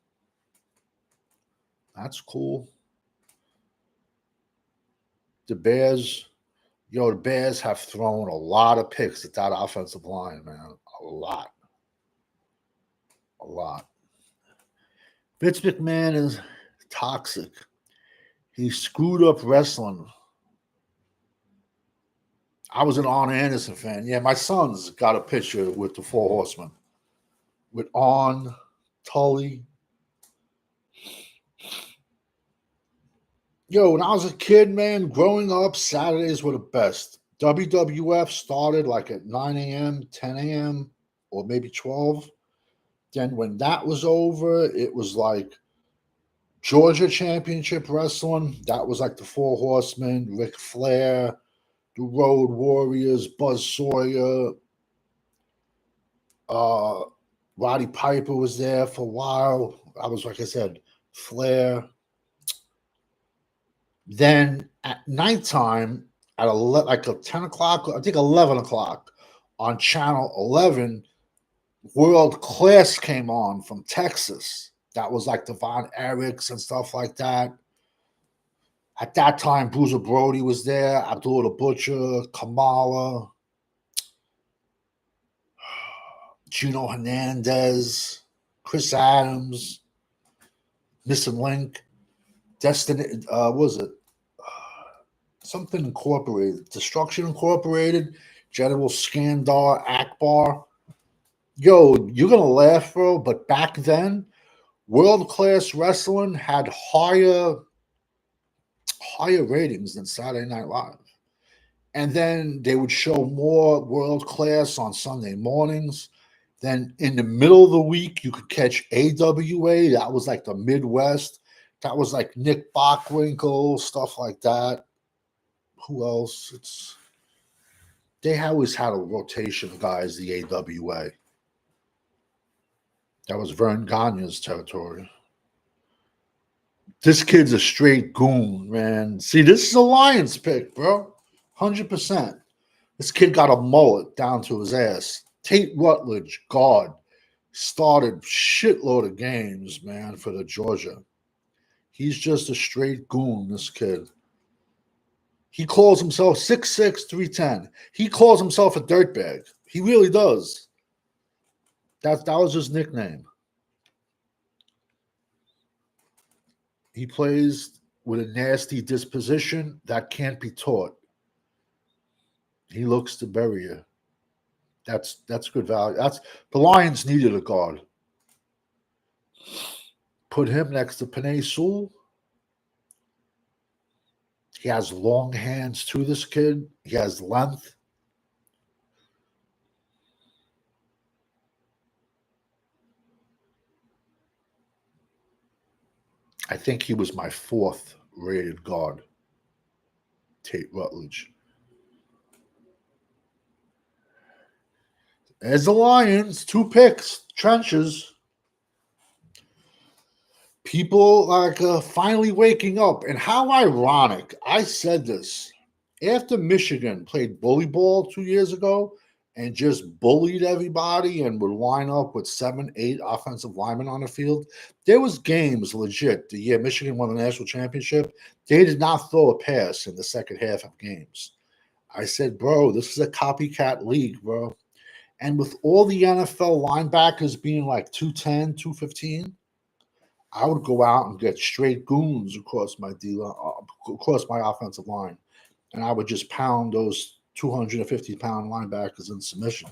that's cool. The Bears, the Bears have thrown a lot of picks at that offensive line, man. A lot. A lot. Vince McMahon is toxic. He screwed up wrestling. I was an Arn Anderson fan. Yeah, my son's got a picture with the Four Horsemen. With Arn, Tully. Yo, when I was a kid, man, growing up, Saturdays were the best. WWF started like at 9 a.m., 10 a.m., or maybe 12. Then when that was over, it was like Georgia Championship Wrestling. That was like the Four Horsemen, Ric Flair, the Road Warriors, Buzz Sawyer, uh, Roddy Piper was there for a while. I was, like I said, Flair. Then at nighttime, at like a 10 o'clock, I think 11 o'clock on Channel 11, World Class came on from Texas. That was like Devon Eriks and stuff like that. At that time, Bruiser Brody was there, Abdullah the Butcher, Kamala, Gino Hernandez, Chris Adams, Missing Link, Destiny, what was it? Something Incorporated, Destruction Incorporated, General Skandar Akbar. Yo, you're gonna laugh, bro, but back then, World Class Wrestling had higher ratings than Saturday Night Live. And then they would show more World Class on Sunday mornings. Then in the middle of the week, you could catch AWA. That was like the Midwest. That was like Nick Bockwinkel, stuff like that. Who else? They always had a rotation of guys, the AWA. That was Vern Gagne's territory. This kid's a straight goon, man. See, this is a Lions pick, bro. 100%. This kid got a mullet down to his ass. Tate Rutledge, guard, started shitload of games, man, for the Georgia. He's just a straight goon, this kid. He calls himself 6'6", 310. He calls himself a dirtbag. He really does. That was his nickname. He plays with a nasty disposition that can't be taught. He looks to bury you. That's good value. The Lions needed a guard. Put him next to Penei Sewell. He has long hands too, this kid. He has length. I think he was my fourth rated guard, Tate Rutledge. As the Lions, 2 picks, trenches. People like finally waking up. And how ironic. I said this. After Michigan played bully ball 2 years ago and just bullied everybody and would line up with 7, 8 offensive linemen on the field, there was games legit. The year Michigan won the national championship, they did not throw a pass in the second half of games. I said, bro, this is a copycat league, bro. And with all the NFL linebackers being like 210, 215, I would go out and get straight goons across my across my offensive line, and I would just pound those 250-pound linebackers in submission.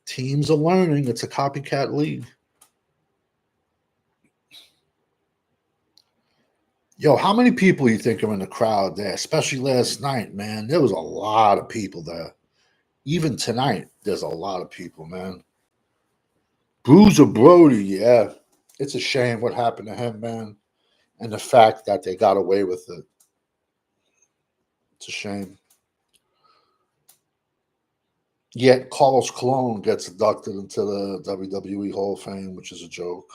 Teams are learning. It's a copycat league. Yo, how many people you think are in the crowd there? Especially last night, man. There was a lot of people there. Even tonight, there's a lot of people, man. Bruiser Brody, yeah. It's a shame what happened to him, man. And the fact that they got away with it. It's a shame. Yet Carlos Colon gets inducted into the WWE Hall of Fame, which is a joke.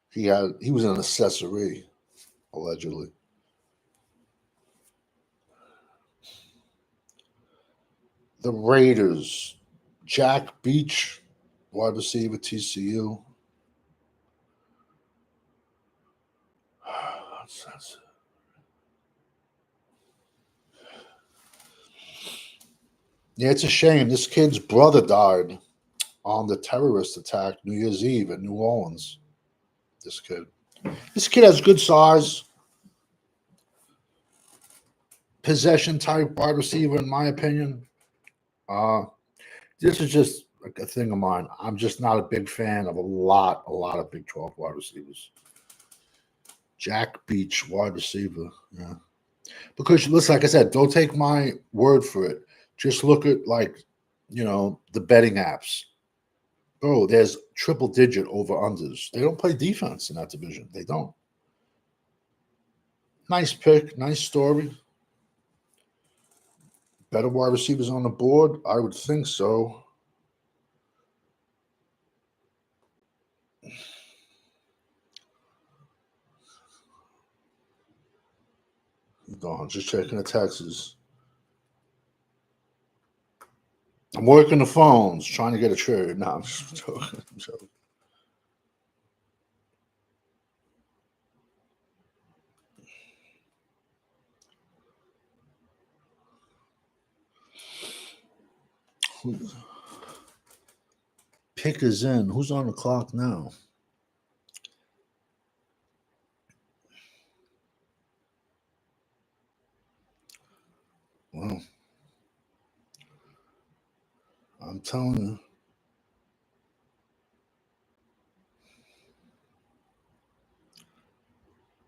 He was an accessory, allegedly. The Raiders, Jack Beach, wide receiver, TCU. Yeah, it's a shame. This kid's brother died on the terrorist attack New Year's Eve in New Orleans. This kid has good size, possession type wide receiver, in my opinion. This is just a thing of mine. I'm just not a big fan of a lot of Big 12 wide receivers. Jack Beach, wide receiver. Yeah. Because listen, like I said, don't take my word for it. Just look at the betting apps. Bro, there's triple digit over unders. They don't play defense in that division. They don't. Nice pick, nice story. Better wide receivers on the board? I would think so. Hold on, just checking the taxes. I'm working the phones, trying to get a trade. No, I'm just joking. I'm joking. Pick is in. Who's on the clock now? Well, I'm telling you.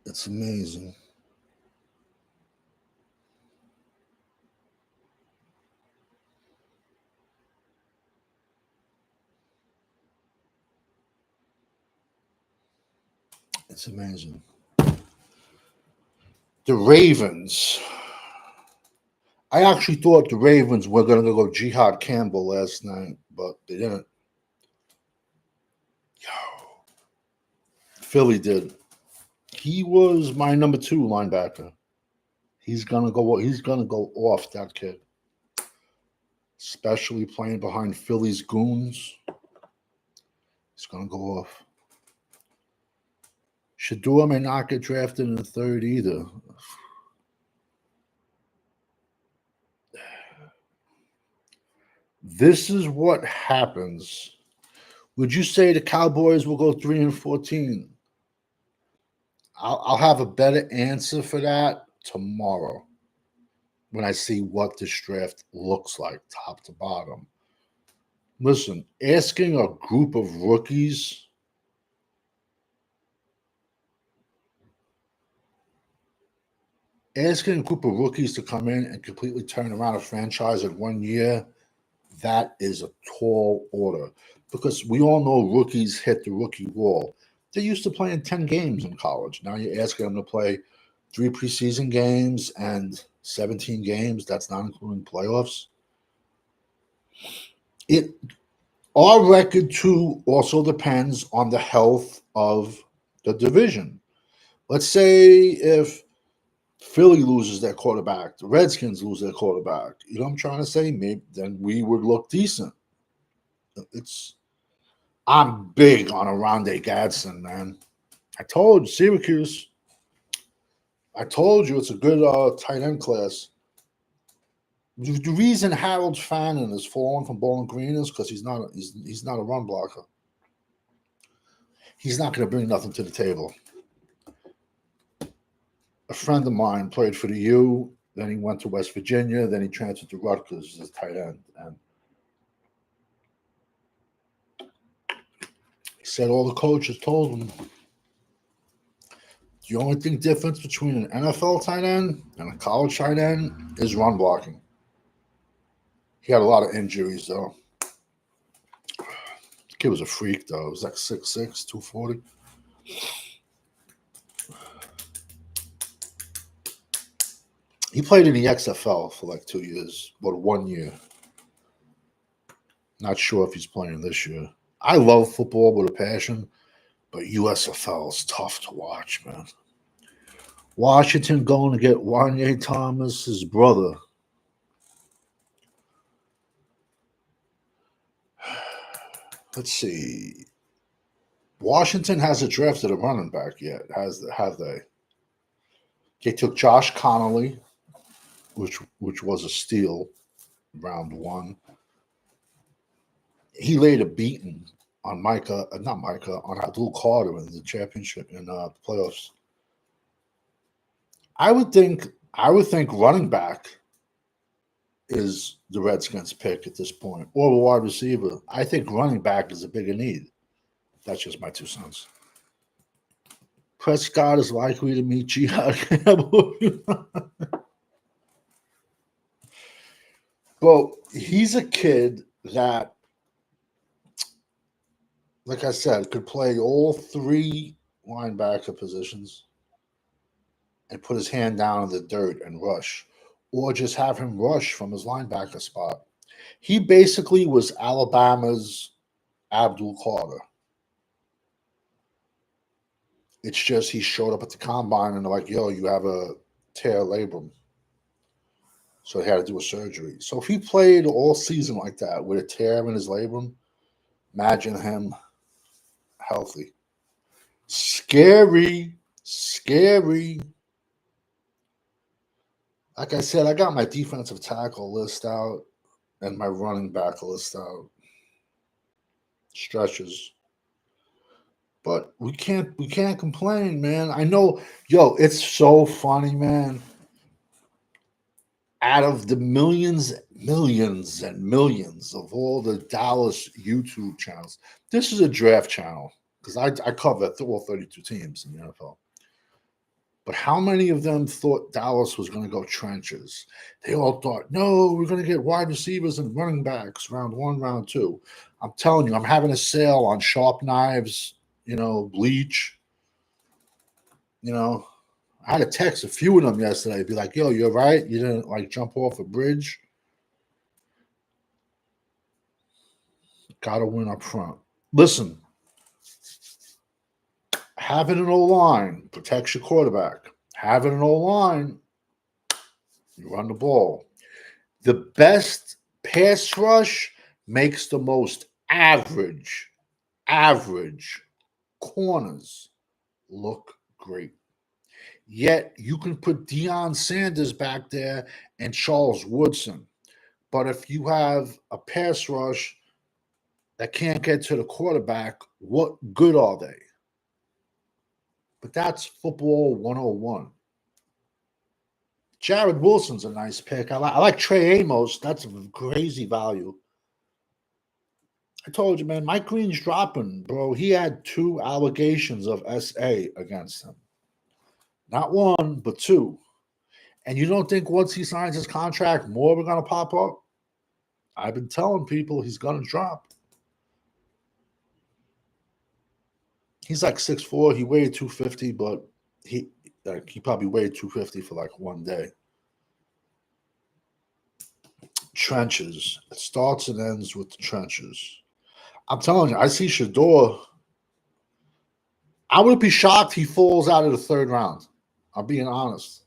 It's amazing. It's amazing. The Ravens. I actually thought the Ravens were going to go Jihad Campbell last night, but they didn't. Philly did. He was my number 2 linebacker. He's gonna go. He's gonna go off, that kid, especially playing behind Philly's goons. He's gonna go off. Shador may not get drafted in the 3rd either. This is what happens. Would you say the Cowboys will go 3-14? I'll have a better answer for that tomorrow when I see what this draft looks like, top to bottom. Listen, asking a group of rookies to come in and completely turn around a franchise in 1 year, that is a tall order. Because we all know rookies hit the rookie wall. They're used to playing 10 games in college. Now you're asking them to play 3 preseason games and 17 games. That's not including playoffs. Our record too also depends on the health of the division. Let's say if Philly loses their quarterback, the Redskins lose their quarterback. You know what I'm trying to say? Maybe then we would look decent. I'm big on Oronde Gadsden, man. I told you, Syracuse. I told you it's a good tight end class. The reason Harold Fannin is falling from Bowling Green is because he's not a run blocker. He's not going to bring nothing to the table. A friend of mine played for the U, then he went to West Virginia, then he transferred to Rutgers as a tight end. And he said all the coaches told him the only thing difference between an NFL tight end and a college tight end is run blocking. He had a lot of injuries, though. The kid was a freak, though. He was like 6'6", 240. He played in the XFL for like 2 years, but 1 year. Not sure if he's playing this year. I love football with a passion, but USFL is tough to watch, man. Washington going to get Wanye Thomas's brother. Let's see. Washington hasn't drafted a running back yet, have they? They took Josh Connolly, which was a steal, round 1. He laid a beating on on Abdul Carter in the championship in the playoffs. I would think running back is the Redskins pick at this point, or a wide receiver. I think running back is a bigger need. That's just my 2 cents. Prescott is likely to meet Jihad Campbell. Well, he's a kid that, like I said, could play all three linebacker positions and put his hand down in the dirt and rush, or just have him rush from his linebacker spot. He basically was Alabama's Abdul Carter. It's just he showed up at the combine and they're like, yo, you have a tear labrum. So he had to do a surgery. So if he played all season like that with a tear in his labrum, imagine him healthy. Scary. Scary. Like I said, I got my defensive tackle list out and my running back list out. Stretches. But we can't complain, man. I know, yo, it's so funny, man. Out of the millions and millions of all the Dallas YouTube channels, this is a draft channel because I cover all 32 teams in the NFL. But how many of them thought Dallas was going to go trenches? They all thought, no, we're going to get wide receivers and running backs round one, round two. I'm telling you, I'm having a sale on sharp knives, bleach. I had to text a few of them yesterday. Be like, yo, you're right. You didn't jump off a bridge. Got to win up front. Listen, having an O-line protects your quarterback. Having an O-line, you run the ball. The best pass rush makes the most average corners look great. Yet you can put Deion Sanders back there and Charles Woodson. But if you have a pass rush that can't get to the quarterback, what good are they? But that's football 101. Jared Wilson's a nice pick. I like Trey Amos. That's a crazy value. I told you, man, Mike Green's dropping, bro. He had 2 allegations of SA against him. Not 1, but 2. And you don't think once he signs his contract, more are going to pop up? I've been telling people he's going to drop. He's like 6'4". He weighed 250, but he probably weighed 250 for one day. Trenches. It starts and ends with the trenches. I'm telling you, I see Shedeur. I wouldn't be shocked he falls out of the 3rd round. I'm being honest.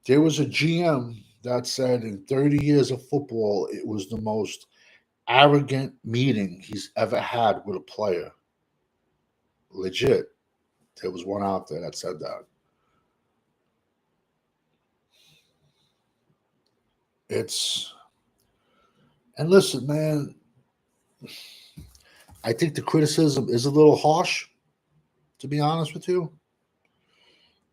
There was a GM that said in 30 years of football, it was the most arrogant meeting he's ever had with a player. Legit. There was one out there that said that. And listen, man, I think the criticism is a little harsh, to be honest with you.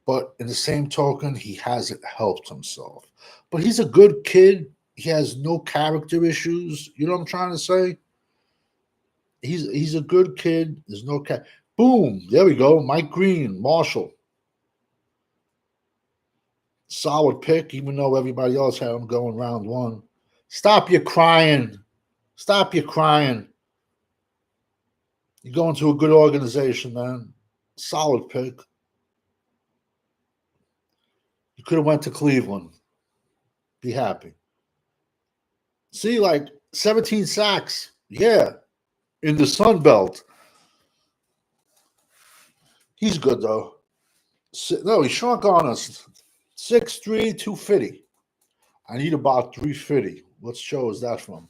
But in the same token, he hasn't helped himself. But he's a good kid. He has no character issues. You know what I'm trying to say? He's a good kid. There's no boom. There we go. Mike Green, Marshall. Solid pick, even though everybody else had him going round 1. Stop your crying. You're going to a good organization, man. Solid pick. You could have went to Cleveland. Be happy. See, 17 sacks. Yeah. In the Sun Belt. He's good, though. No, he shrunk on us. 6'3", 250. I need about 350. What show is that from?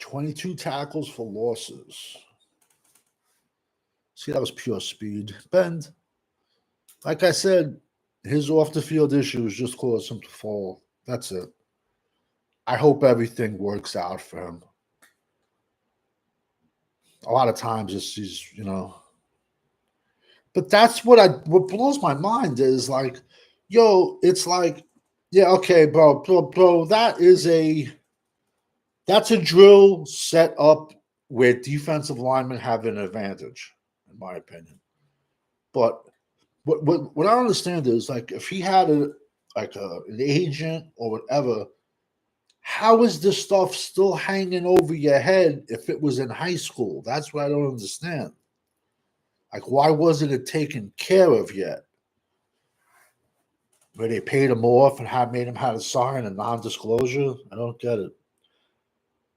$22 tackles for losses. See, that was pure speed. Bend. Like I said, his off-the-field issues just caused him to fall. That's it. I hope everything works out for him. A lot of times he's, But that's what blows my mind is yo, it's like Yeah, okay, bro. That's a drill set up where defensive linemen have an advantage, in my opinion. But what I don't understand is like if he had an agent or whatever, how is this stuff still hanging over your head if it was in high school? That's what I don't understand. Like, why wasn't it taken care of yet? Where they paid him off and had made him have to sign a non-disclosure? I don't get it.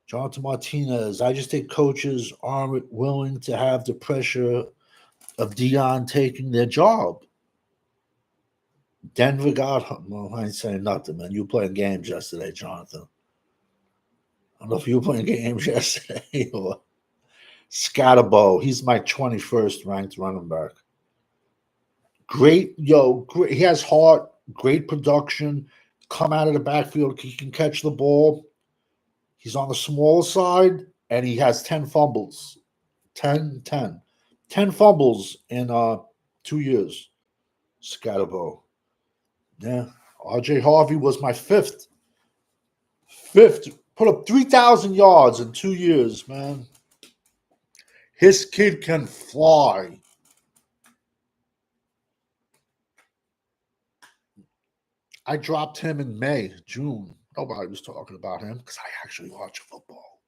Jonathan Martinez, I just think coaches aren't willing to have the pressure of Dion taking their job. Denver got, well, I ain't saying nothing, man. You were playing games yesterday, Jonathan. I don't know if you were playing games yesterday or Scatterbo. He's my 21st ranked running back. Great, great. He has heart, great production. Come out of the backfield, he can catch the ball. He's on the small side, and he has 10 fumbles. 10, 10. 10 fumbles in 2 years. Scatterbo. Yeah. RJ Harvey was my fifth. Put up 3,000 yards in 2 years, man. His kid can fly. I dropped him in May, June. Nobody was talking about him because I actually watch football.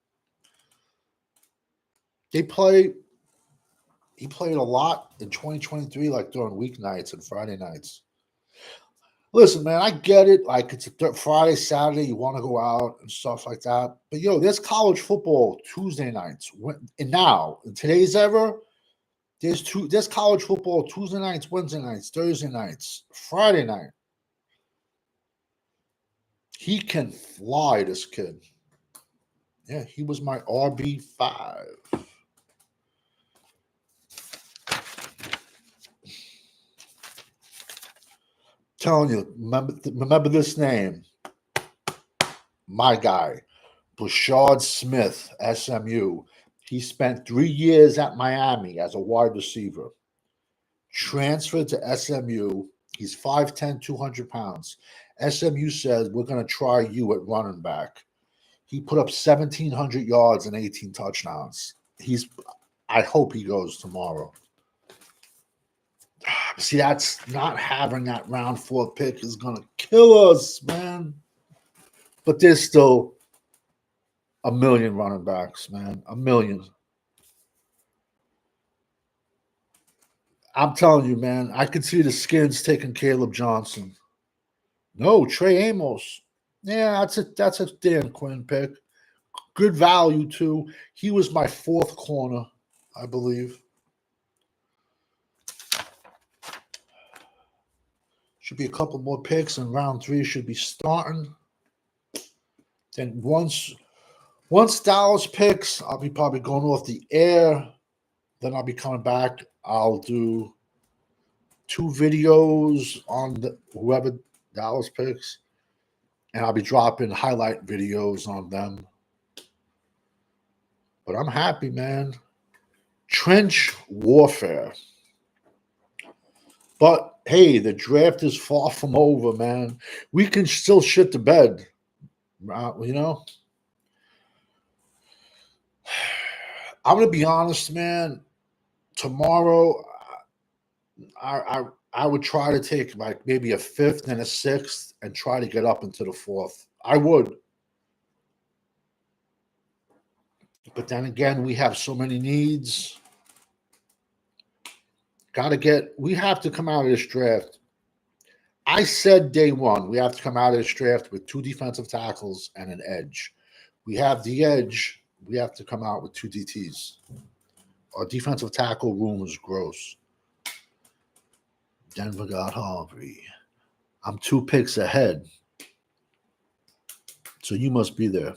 They play. He played a lot in 2023, like during weeknights and Friday nights. Listen, man, I get it. Like it's a Friday, Saturday, you want to go out and stuff like that. But there's college football Tuesday nights. And now in today's era, there's college football Tuesday nights, Wednesday nights, Thursday nights, Friday night. He can fly, this kid. Yeah, he was my RB5. Telling you, remember this name. My guy, Brashard Smith, SMU. He spent 3 years at Miami as a wide receiver. Transferred to SMU. He's 5'10", 200 pounds. SMU says, we're going to try you at running back. He put up 1,700 yards and 18 touchdowns. I hope he goes tomorrow. See, that's not having that round 4 pick is going to kill us, man. But there's still a million running backs, man. A million. I'm telling you, man, I could see the Skins taking Caleb Johnson. No, Trey Amos. Yeah, that's a Dan Quinn pick. Good value too. He was my 4th corner, I believe. Should be a couple more picks, and round 3 should be starting. Then once Dallas picks, I'll be probably going off the air. Then I'll be coming back. I'll do 2 videos on whoever Dallas picks, and I'll be dropping highlight videos on them. But I'm happy, man. Trench warfare. But hey, the draft is far from over, man. We can still shit the bed, you know. I'm gonna be honest, man. Tomorrow, I would try to take like maybe a 5th and a 6th and try to get up into the 4th. I would. But then again, we have so many needs. We have to come out of this draft. I said day one, we have to come out of this draft with 2 defensive tackles and an edge. We have the edge. We have to come out with 2 DTs. Our defensive tackle room is gross. Denver got Harvey. I'm 2 picks ahead. So you must be there.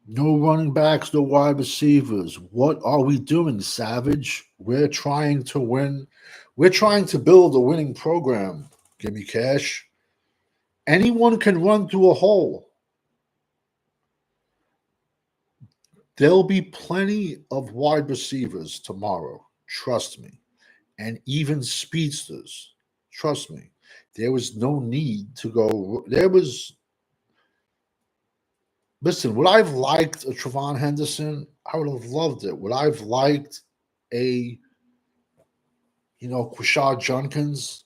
No running backs, no wide receivers. What are we doing, Savage? We're trying to win. We're trying to build a winning program. Give me cash. Anyone can run through a hole. There'll be plenty of wide receivers tomorrow. Trust me. And even speedsters. Trust me. There was no need to go. There was. Listen, would I have liked a Trevon Henderson? I would have loved it. Would I have liked a, Quashad Junkins?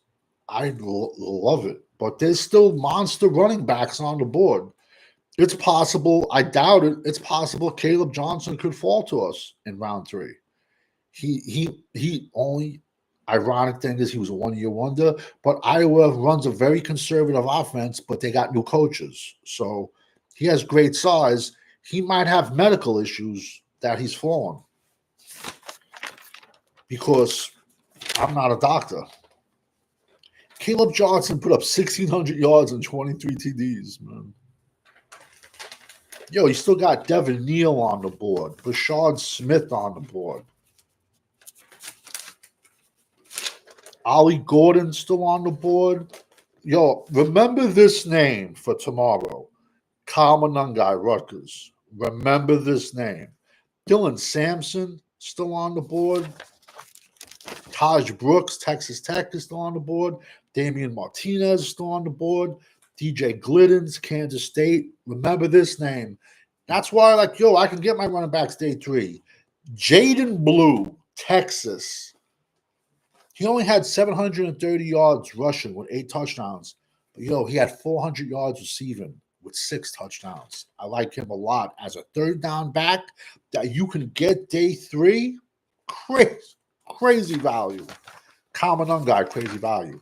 I'd love it. But there's still monster running backs on the board. It's possible. I doubt it. It's possible Caleb Johnson could fall to us in round 3. He only ironic thing is he was a 1-year wonder, but Iowa runs a very conservative offense, but they got new coaches. So he has great size. He might have medical issues that he's fallen because I'm not a doctor. Caleb Johnson put up 1,600 yards and 23 TDs, man. Yo, you still got Devin Neal on the board, Rashad Smith on the board. Ollie Gordon still on the board. Yo, remember this name for tomorrow. Kyle Monangai, Rutgers. Remember this name. Dylan Sampson still on the board. Taj Brooks, Texas Tech is still on the board. Damian Martinez is still on the board. DJ Gliddens, Kansas State. Remember this name. That's why, I can get my running backs day 3. Jaden Blue, Texas. He only had 730 yards rushing with 8 touchdowns. But, he had 400 yards receiving with 6 touchdowns. I like him a lot as a third down back that you can get day 3. Crazy value. Common guy, crazy value.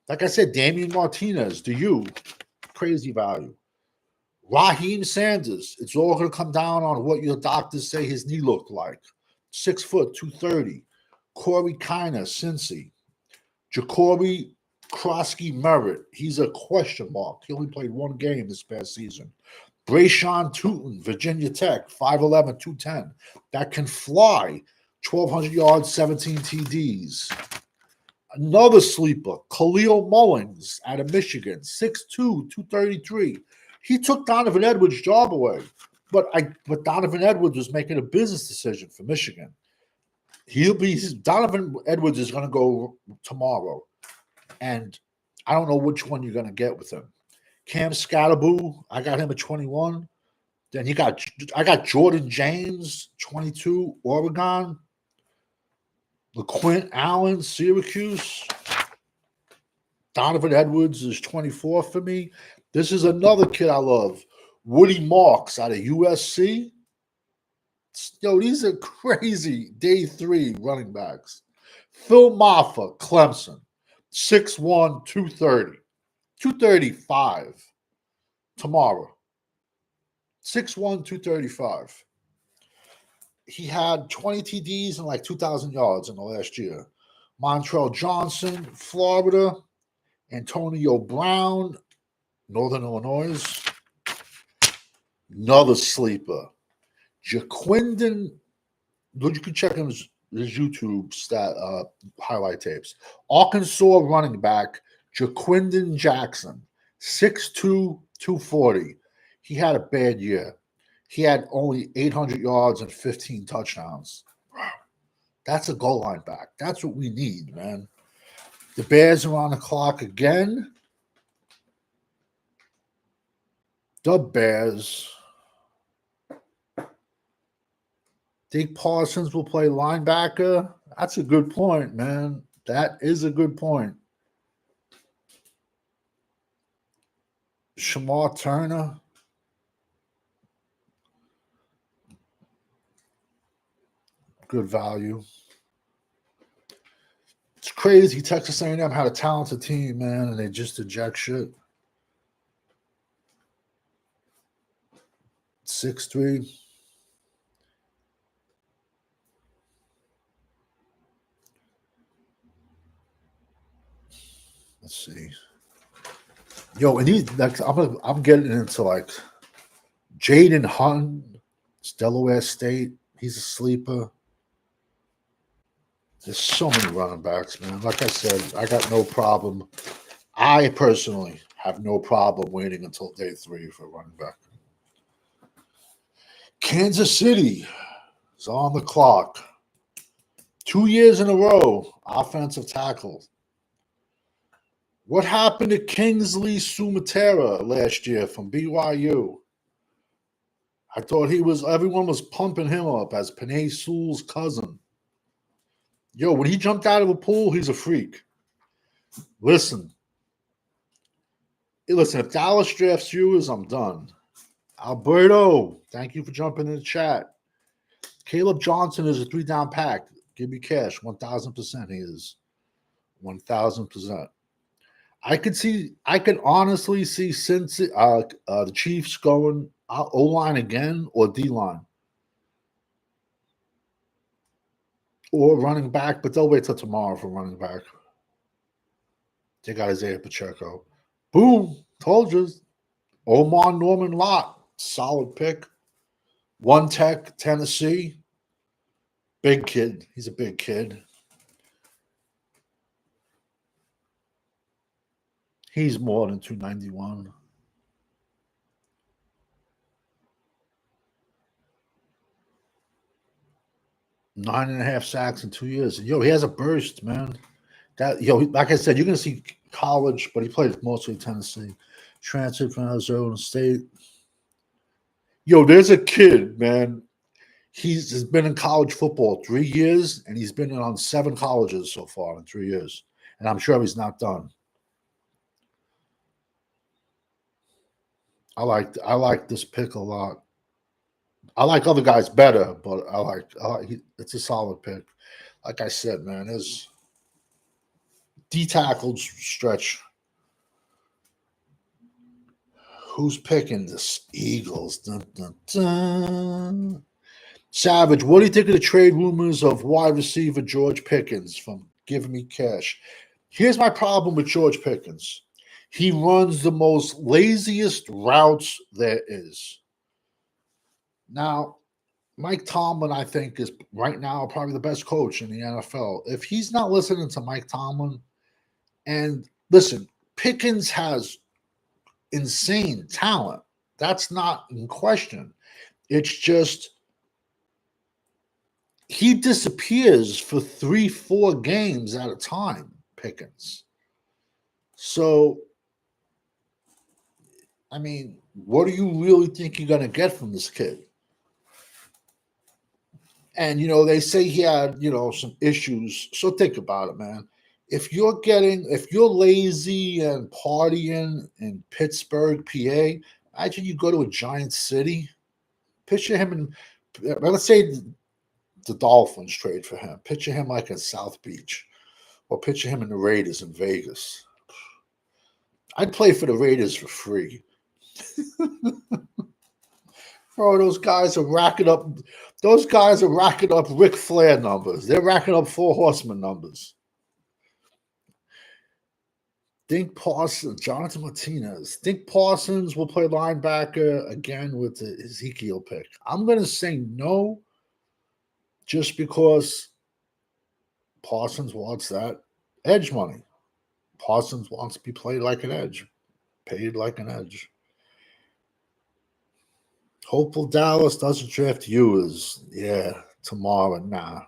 Like I said, Damian Martinez, crazy value. Raheem Sanders, it's all going to come down on what your doctors say his knee looked like. 6 foot, 230. Corey Kiner, Cincy. Jacoby Krosky Merritt, he's a question mark. He only played 1 game this past season. Brayshawn Tootin, Virginia Tech, 5'11", 210. That can fly. 1,200 yards, 17 TDs. Another sleeper, Khalil Mullins out of Michigan, 6'2", 233. He took Donovan Edwards' job away. But Donovan Edwards was making a business decision for Michigan. Donovan Edwards is going to go tomorrow. And I don't know which one you're going to get with him. Cam Scatterboo, I got him at 21. Then I got Jordan James, 22, Oregon. LaQuint Allen, Syracuse. Donovan Edwards is 24 for me. This is another kid I love. Woody Marks out of USC. Yo, these are crazy day 3 running backs. Phil Maffa, Clemson, 6'1", 230. 235 tomorrow. 6'1", 235. He had 20 TDs and 2,000 yards in the last year. Montrell Johnson, Florida. Antonio Brown, Northern Illinois. Another sleeper. Jaquindon, you can check his YouTube highlight tapes. Arkansas running back, Jaquindon Jackson, 6'2", 240. He had a bad year. He had only 800 yards and 15 touchdowns. Wow. That's a goal line back. That's what we need, man. The Bears are on the clock again. The Bears. Dake Parsons will play linebacker. That's a good point, man. That is a good point. Shamar Turner. Good value. It's crazy. Texas A&M had a talented team, man, and they just eject shit. 6'3". Let's see. Yo, and I'm getting into Jaden Hunt. It's Delaware State. He's a sleeper. There's so many running backs, man. Like I said, I got no problem. I personally have no problem waiting until day 3 for running back. Kansas City is on the clock. 2 years in a row, offensive tackle. What happened to Kingsley Sumatera last year from BYU? I thought everyone was pumping him up as Penei Sewell's cousin. Yo, when he jumped out of a pool, he's a freak. Listen, if Dallas drafts Ewers, I'm done. Alberto, thank you for jumping in the chat. Caleb Johnson is a 3-down pack. Give me cash. 1,000% he is. 1,000%. I could honestly see since the Chiefs going O-line again or D-line. Or running back, but they'll wait till tomorrow for running back. They got Isaiah Pacheco. Boom. Told you. Omar Norman Lott. Solid pick. One Tech, Tennessee. Big kid. He's a big kid. He's more than 291. Nine and a half sacks in 2 years. Yo, he has a burst, man. Like I said, you're gonna see college, but he played mostly Tennessee. Transferred from Arizona State. Yo, there's a kid, man. He's been in college football 3 years, and he's been on 7 colleges so far in 3 years. And I'm sure he's not done. I like this pick a lot. I like other guys better, but it's a solid pick. Like I said, man, his D tackles stretch. Who's picking this? Eagles. Dun, dun, dun. Savage, what do you think of the trade rumors of wide receiver George Pickens from Give Me Cash? Here's my problem with George Pickens. He runs the most laziest routes there is. Now, Mike Tomlin, I think, is right now probably the best coach in the NFL. If he's not listening to Mike Tomlin, and listen, Pickens has insane talent. That's not in question. It's just he disappears for 3-4 games at a time, Pickens. So, I mean, what do you really think you're going to get from this kid? And, they say he had, some issues. So think about it, man. If you're lazy and partying in Pittsburgh, PA, imagine you go to a giant city. Picture him let's say the Dolphins trade for him. Picture him like in South Beach, or picture him in the Raiders in Vegas. I'd play for the Raiders for free. Bro, those guys are racking up. Those guys are racking up Ric Flair numbers. They're racking up 4 Horsemen numbers. Think Parsons, Jonathan Martinez. Think Parsons will play linebacker again with the Ezekiel pick. I'm going to say no, just because Parsons wants that edge money. Parsons wants to be played like an edge, paid like an edge. Hopeful Dallas doesn't draft Ewers. Yeah, tomorrow. Nah,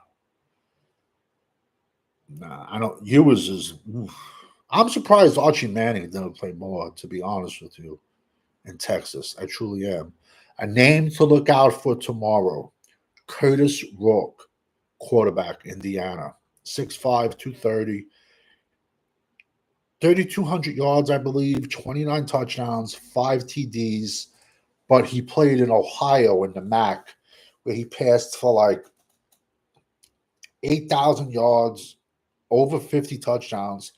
I don't. Ewers is. Oof. I'm surprised Archie Manning didn't play more, to be honest with you, in Texas. I truly am. A name to look out for tomorrow: Curtis Rourke, quarterback, Indiana, 6'5", 230, 3,200 yards, I believe, 29 touchdowns, 5 TDs. But he played in Ohio in the MAC, where he passed for like 8,000 yards, over 50 touchdowns,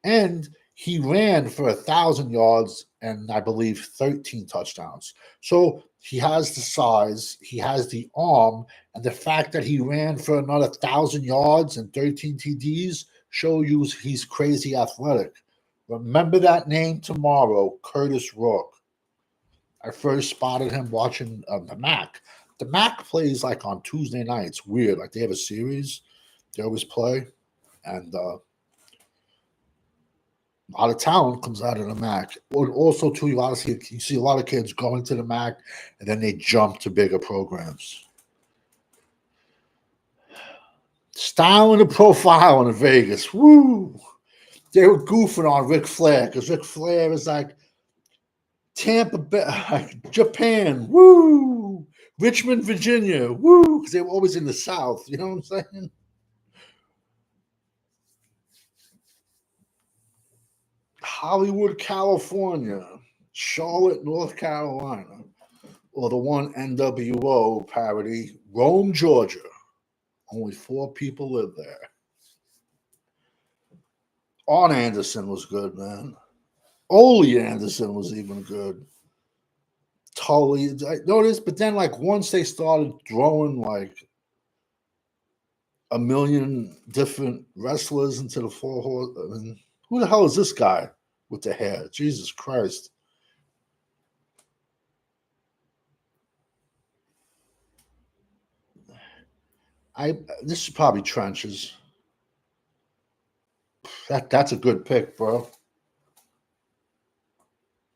and he ran for 1,000 yards and I believe 13 touchdowns. So he has the size, he has the arm, and the fact that he ran for another 1,000 yards and 13 TDs show you he's crazy athletic. Remember that name tomorrow, Curtis Rourke. I first spotted him watching the MAC. The MAC plays like on Tuesday nights. Weird. Like they have a series they always play. And a lot of talent comes out of the MAC. Also, too, you see a lot of kids going to the MAC and then they jump to bigger programs. Style and the profile in Vegas. Woo! they were goofing on Ric Flair because Ric Flair is like Tampa Bay, like Japan, woo, Richmond, Virginia, woo, because they were always in the South. You know what I'm saying? Hollywood, California, Charlotte, North Carolina, or the one NWO parody, Rome, Georgia. Only 4 people live there. Arn Anderson was good, man. Ole Anderson was even good. Tully, I noticed, but then like once they started throwing like a million different wrestlers into the 4 horse, I mean, who the hell is this guy with the hair? Jesus Christ. This is probably Trenches. That's a good pick, bro.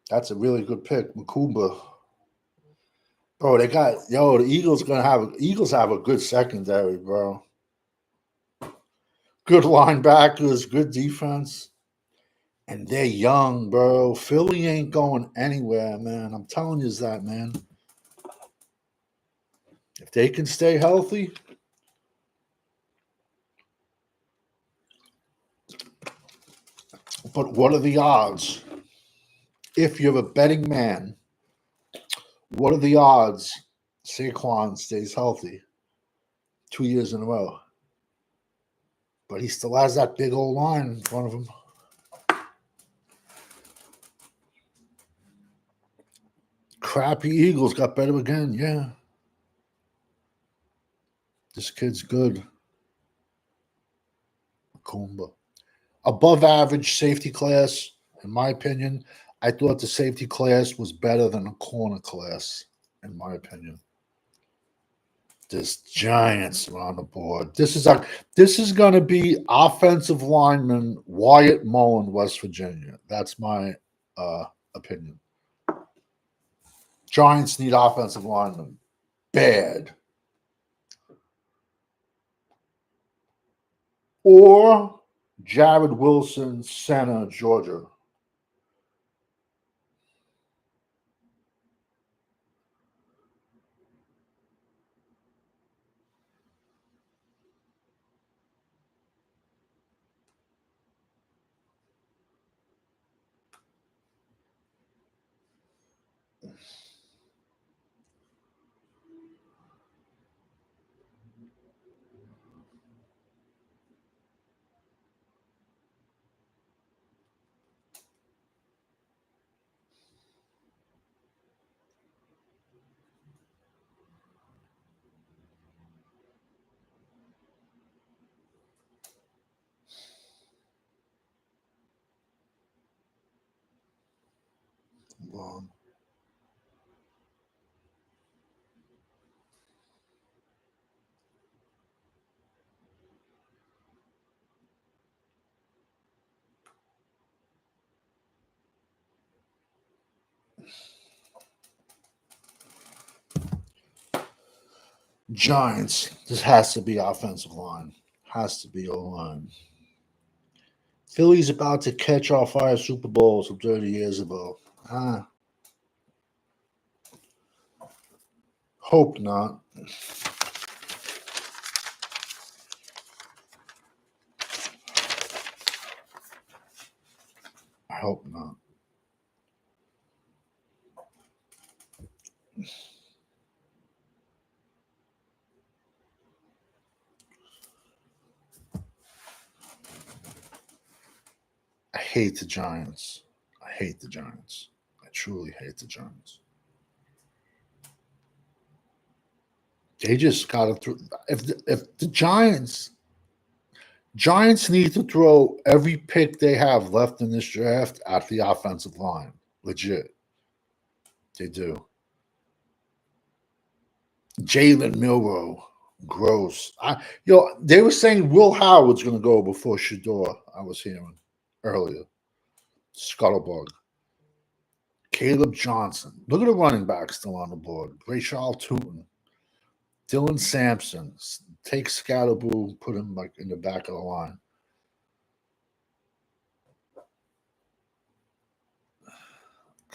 That's a really good pick, Makumba. Bro, they got the Eagles have a good secondary, bro. Good linebackers, good defense, and they're young, bro. Philly ain't going anywhere, man. I'm telling you that, man. If they can stay healthy, but what are the odds? If you're a betting man, what are the odds Saquon stays healthy 2 years in a row? But he still has that big old line in front of him. Crappy Eagles got better again, yeah. This kid's good. Kumba. Above average safety class, in my opinion. I thought the safety class was better than the corner class, in my opinion. There's Giants on the board. This is going to be offensive lineman Wyatt Mullen, West Virginia. That's my opinion. Giants need offensive linemen bad. Or Jared Wilson, center, Georgia. Giants. This has to be offensive line. Has to be O line. Philly's about to catch our 5 Super Bowls from 30 years ago. Hope not. I hope not. I hate the Giants. I hate the Giants. I truly hate the Giants. They just got to throw. If the Giants need to throw every pick they have left in this draft at the offensive line. Legit. They do. Jalen Milroe. Gross. They were saying Will Howard's going to go before Shador. I was hearing earlier. Scuttlebug. Caleb Johnson. Look at the running back still on the board. Rashal Tootin. Dylan Sampson. Take Scatterboo, put him like in the back of the line.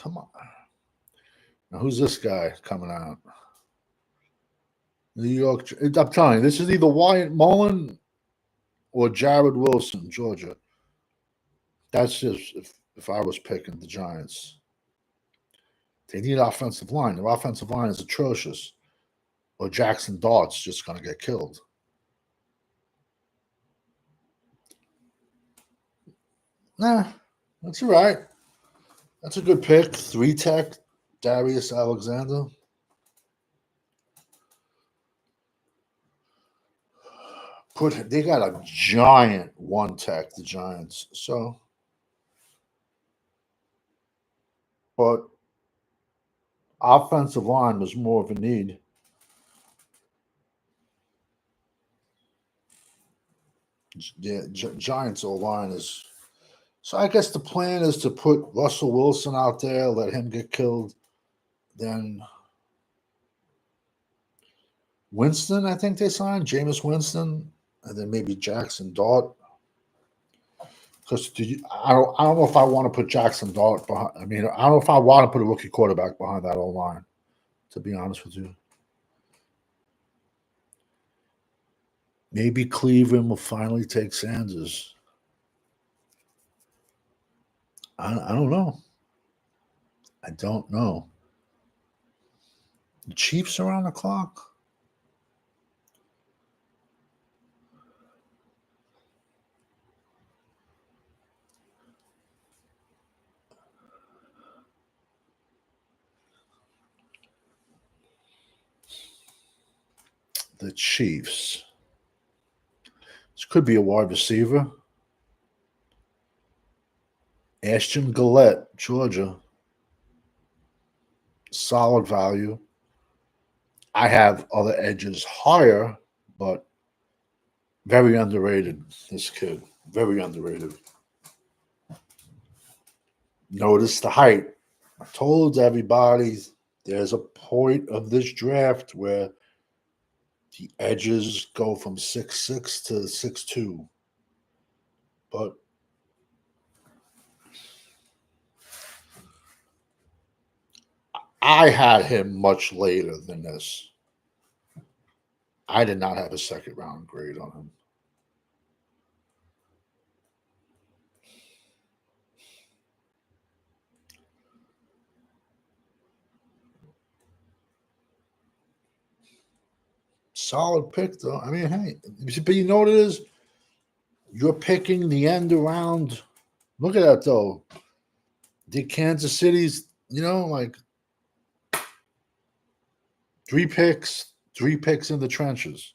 Come on. Now, who's this guy coming out? New York. I'm telling you, this is either Wyatt Mullen or Jared Wilson, Georgia. That's just if I was picking the Giants. They need offensive line. Their offensive line is atrocious. Or Jackson Dart's just going to get killed. Nah, that's all right. That's a good pick. 3-tech, Darius Alexander. They got a giant 1-tech, the Giants. So, but offensive line was more of a need. Yeah, Giants O-line is. So I guess the plan is to put Russell Wilson out there, let him get killed. Then Winston, I think they signed Jameis Winston, and then maybe Jackson Dart. Because I don't know if I want to put Jackson Dart behind. I mean, I don't know if I want to put a rookie quarterback behind that O-line. To be honest with you, maybe Cleveland will finally take Sanders. I don't know. I don't know. The Chiefs are on the clock. The Chiefs. This could be a wide receiver. Ashton Gillette, Georgia. Solid value. I have other edges higher, but very underrated, this kid. Very underrated. Notice the height. I told everybody there's a point of this draft where the edges go from 6'6" to 6'2". But I had him much later than this. I did not have a second round grade on him. Solid pick, though. I mean, hey, but you know what it is? You're picking the end around. Look at that, though. The Kansas City's, like 3 picks in the trenches.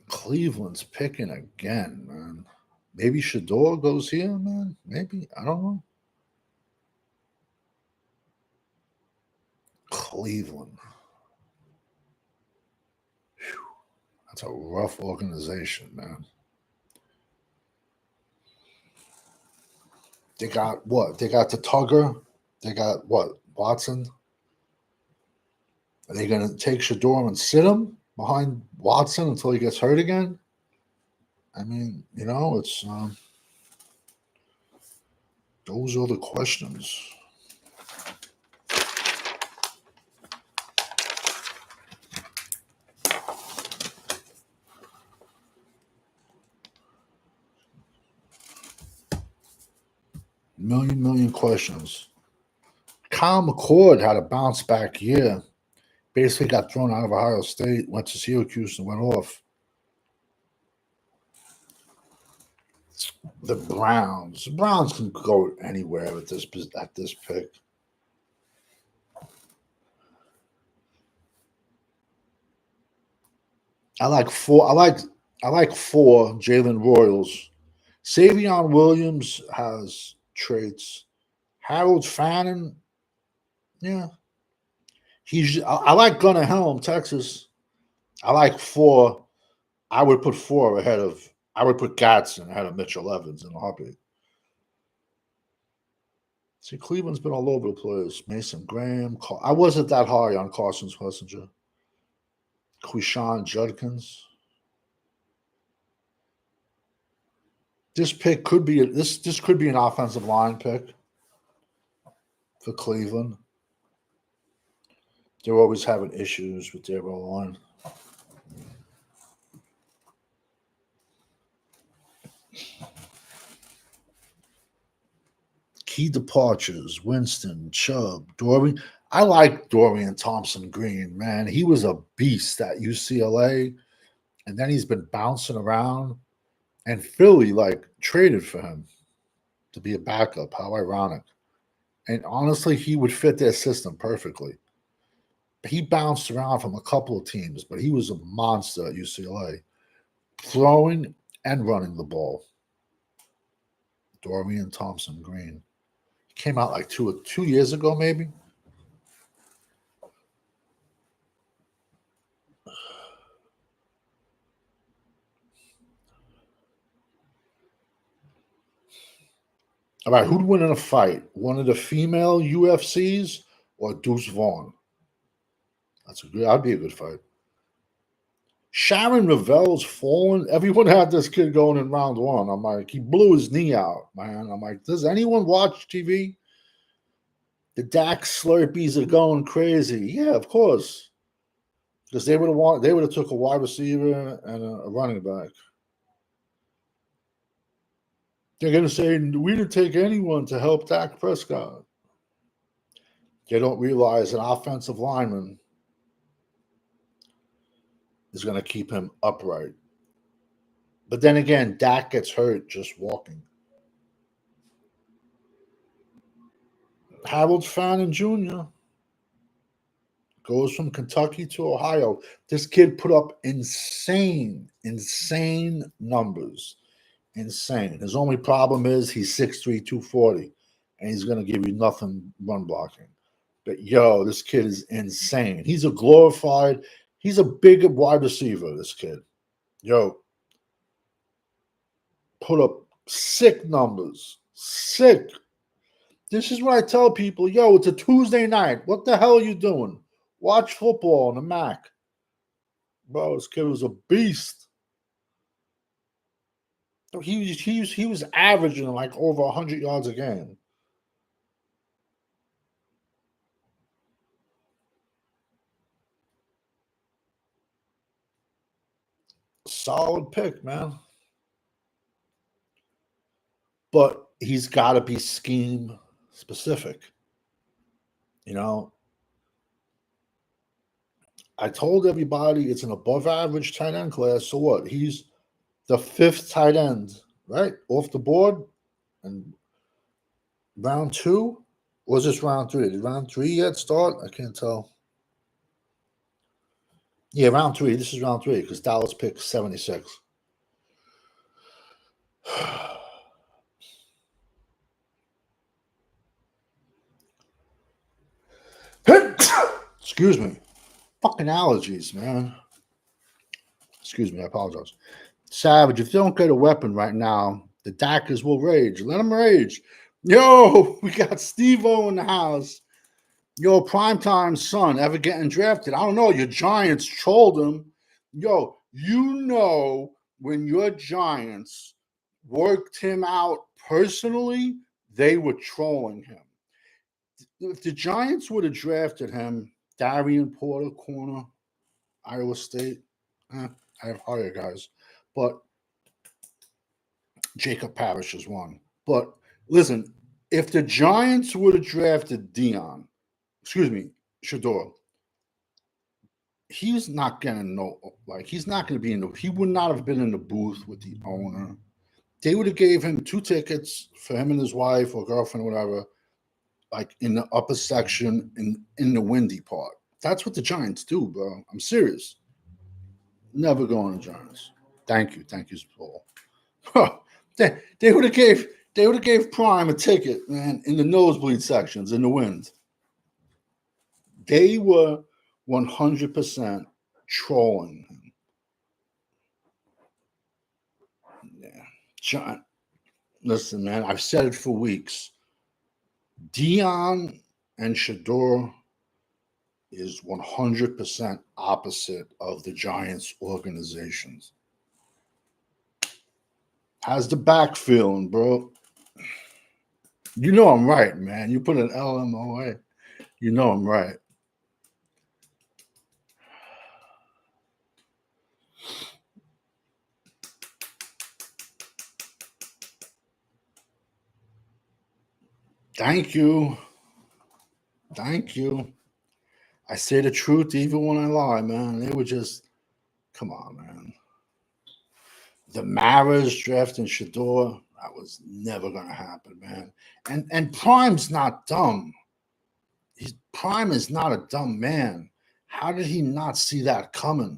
Cleveland's picking again, man. Maybe Shador goes here, man. Maybe. I don't know. Cleveland. Whew. That's a rough organization, man. They got what? They got the Tugger. They got what? Watson. Are they going to take Shador and sit him behind Watson until he gets hurt again? I mean, it's those are the questions. Million questions. Kyle McCord had a bounce back year. Basically got thrown out of Ohio State, went to Syracuse and went off. The Browns. The Browns can go anywhere at this pick. I like 4. I like 4 Jalen Royals. Savion Williams has traits. Harold Fannin, yeah. I like Gunnar Helm, Texas. I like 4. I would put 4 ahead of. I would put Gadsden ahead of Mitchell Evans in a heartbeat. See, Cleveland's been all over the place. Mason Graham. I wasn't that high on Carson Schlesinger. Quishon Judkins. This pick could be this could be an offensive line pick for Cleveland. They're always having issues with their line. Key departures: Winston, Chubb, Dorian. I like Dorian Thompson-Green, man. He was a beast at UCLA, and then he's been bouncing around. And Philly traded for him to be a backup. How ironic! And honestly, he would fit their system perfectly. He bounced around from a couple of teams, but he was a monster at UCLA, throwing and running the ball. Dorian Thompson-Green came out like 2 years ago, maybe. All right, who'd win in a fight? One of the female UFCs or Deuce Vaughn? That'd be a good fight. Sharon Ravel's fallen. Everyone had this kid going in round one. I'm like, he blew his knee out, man. I'm like, does anyone watch TV? The Dax Slurpees are going crazy. Yeah, of course. Because they would have took a wide receiver and a running back. They're going to say, we didn't take anyone to help Dak Prescott. They don't realize an offensive lineman is going to keep him upright. But then again, Dak gets hurt just walking. Harold Fannin Jr. goes from Kentucky to Ohio. This kid put up insane numbers. Insane. His only problem is he's 6'3", 240, and he's going to give you nothing run blocking. But, this kid is insane. He's a big wide receiver, this kid. Put up sick numbers. Sick. This is what I tell people. It's a Tuesday night. What the hell are you doing? Watch football on the Mac. Bro, this kid was a beast. He was averaging like over 100 yards a game. Solid pick, man. But he's got to be scheme specific. I told everybody it's an above average tight end class. So what? He's the 5th tight end, right? Off the board. And round 2? Or was this round 3? Did round 3 yet start? I can't tell. Yeah, round 3. This is round 3 because Dallas picked 76. Excuse me. Fucking allergies, man. Excuse me, I apologize. Savage, if you don't get a weapon right now, the Dackers will rage. Let them rage. Yo, we got Steve-O in the house. Yo, primetime son ever getting drafted? I don't know. Your Giants trolled him. Yo, when your Giants worked him out personally, they were trolling him. If the Giants would have drafted him, Darian Porter, corner, Iowa State, I have higher guys. But Jacob Parrish is one. But listen, if the Giants would have drafted Shedeur, he's not gonna know. He's not gonna be he would not have been in the booth with the owner. They would have gave him 2 tickets for him and his wife or girlfriend, or whatever, in the upper section in the windy part. That's what the Giants do, bro. I'm serious. Never going to Giants. Thank you, Paul. They would have gave Prime a ticket, man, in the nosebleed sections in the wind. They were 100% trolling him. Yeah. John, listen, man, I've said it for weeks. Deion and Shedeur is 100% opposite of the Giants organizations. How's the back feeling, bro? You know I'm right, man. You put an LMOA. You know I'm right. Thank you. Thank you. I say the truth even when I lie, man. They were just, come on, man. The Maras drafting Shador, that was never going to happen, man. And Prime's not dumb. Prime is not a dumb man. How did he not see that coming?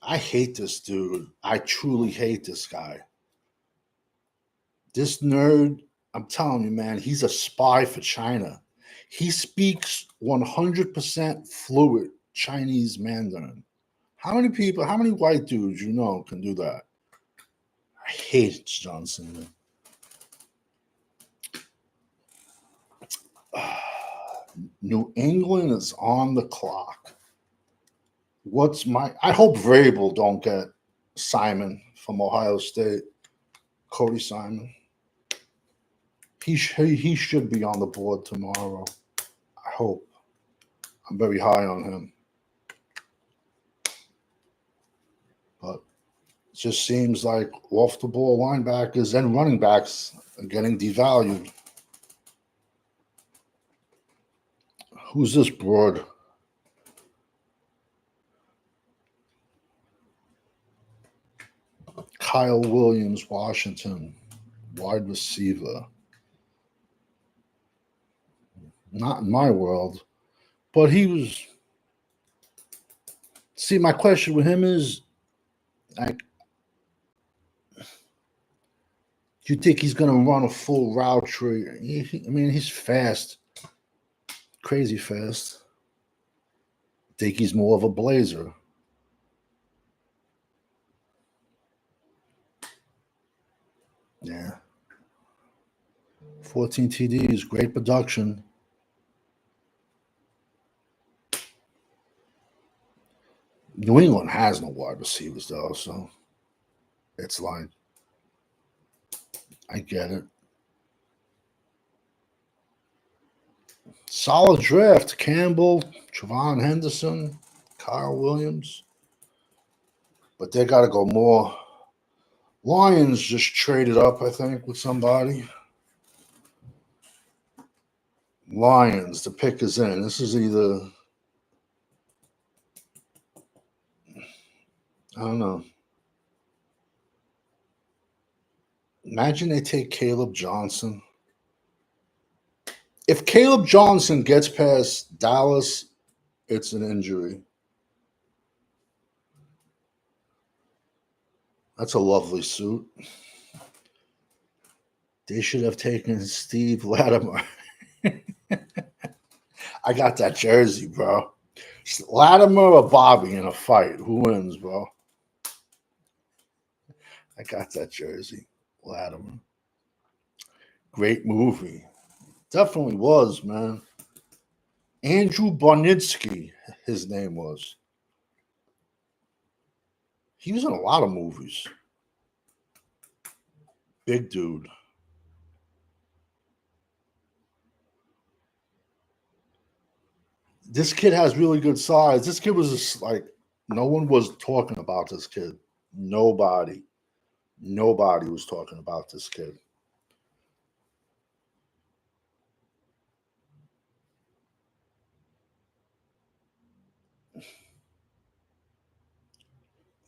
I hate this dude. I truly hate this guy. This nerd, I'm telling you, man, he's a spy for China. He speaks 100% fluent Chinese Mandarin. How many people, how many white dudes you know can do that? I hate Johnson, man. New England is on the clock. I hope Vrabel don't get Simon from Ohio State, Cody Simon. He should be on the board tomorrow. I hope. I'm very high on him. But it just seems like off the ball linebackers and running backs are getting devalued. Who's this broad? Kyle Williams, Washington, wide receiver. Not in my world, but he was. See, my question with him is, like, do you think he's going to run a full route tree? I mean, he's fast, crazy fast. Think he's more of a blazer. Yeah. 14 TDs, great production. New England has no wide receivers, though, so it's like, I get it. Solid draft. Campbell, Trevon Henderson, Kyle Williams. But they got to go more. Lions just traded up, I think, with somebody. Lions, the pick is in. This is either, I don't know. Imagine they take Caleb Johnson. If Caleb Johnson gets past Dallas, it's an injury. That's a lovely suit. They should have taken Steve Latimer. I got that jersey, bro. Latimer or Bobby in a fight. Who wins, bro? I got that jersey. Latimer. Great movie. Definitely was, man. Andrew Barnitsky, his name was. He was in a lot of movies. Big dude. This kid has really good size. This kid was just like, no one was talking about this kid. Nobody. Nobody was talking about this kid.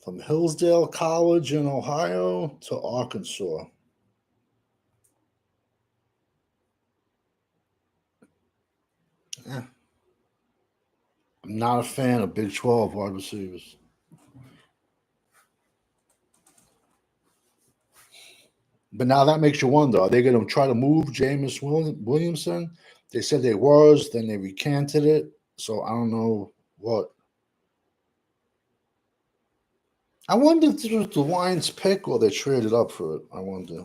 From Hillsdale College in Ohio to Arkansas. Yeah. I'm not a fan of Big 12 wide receivers. But now that makes you wonder, are they going to try to move Jameis Williamson? They said they was, then they recanted it. So I don't know what. I wonder if this was the Lions pick or they traded up for it. I wonder.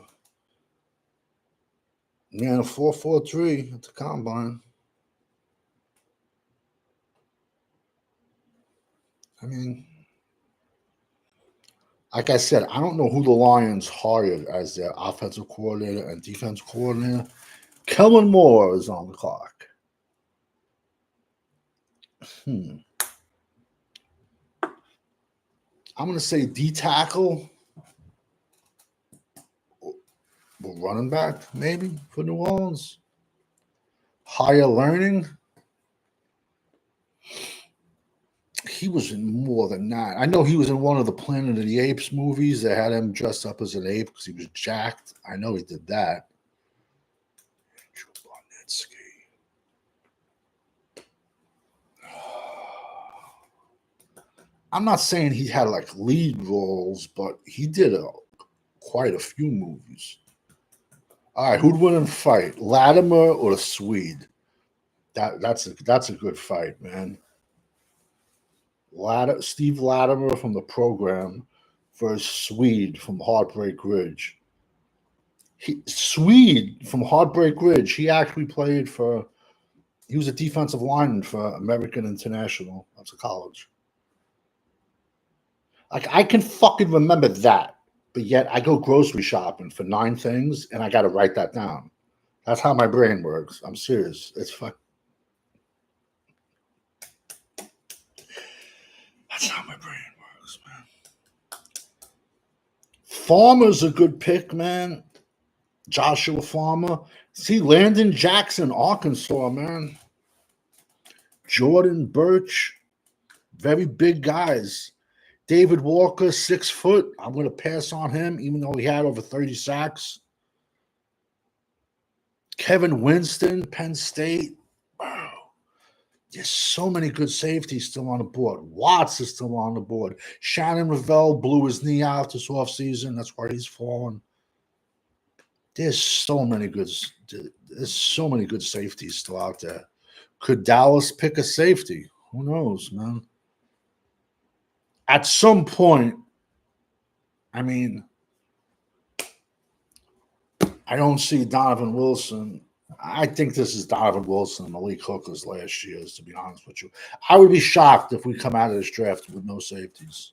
Yeah, a 4.43 at the combine. I mean, Like I said, I don't know who the Lions hired as their offensive coordinator and defensive coordinator. Kellen Moore is on the clock. I'm going to say D tackle or running back, maybe, for New Orleans. Higher learning. He was in more than that. I know he was in one of the Planet of the Apes movies. They had him dressed up as an ape because he was jacked. I know he did that. I'm not saying he had like lead roles, but he did quite a few movies. All right, who'd win in a fight, Latimer or the Swede? That's a good fight, man. Steve Latimer from the program versus Swede from Heartbreak Ridge. Swede from Heartbreak Ridge. He actually played for. He was a defensive lineman for American International. That's a college. Like I can fucking remember that, but yet I go grocery shopping for 9 things and I got to write that down. That's how my brain works. I'm serious. It's fun. That's how my brain works, man. Farmer's a good pick, man. Joshua Farmer. See, Landon Jackson, Arkansas, man. Jordan Birch, very big guys. David Walker, 6 foot. I'm going to pass on him, even though he had over 30 sacks. Kevin Winston, Penn State. Wow. There's so many good safeties still on the board. Watts is still on the board. Shannon Ravel blew his knee out this offseason. That's why he's fallen. There's so many good safeties still out there. Could Dallas pick a safety? Who knows, man? At some point, I mean, I don't see Donovan Wilson. I think this is Donovan Wilson and Malik Hooker's last year's, to be honest with you. I would be shocked if we come out of this draft with no safeties,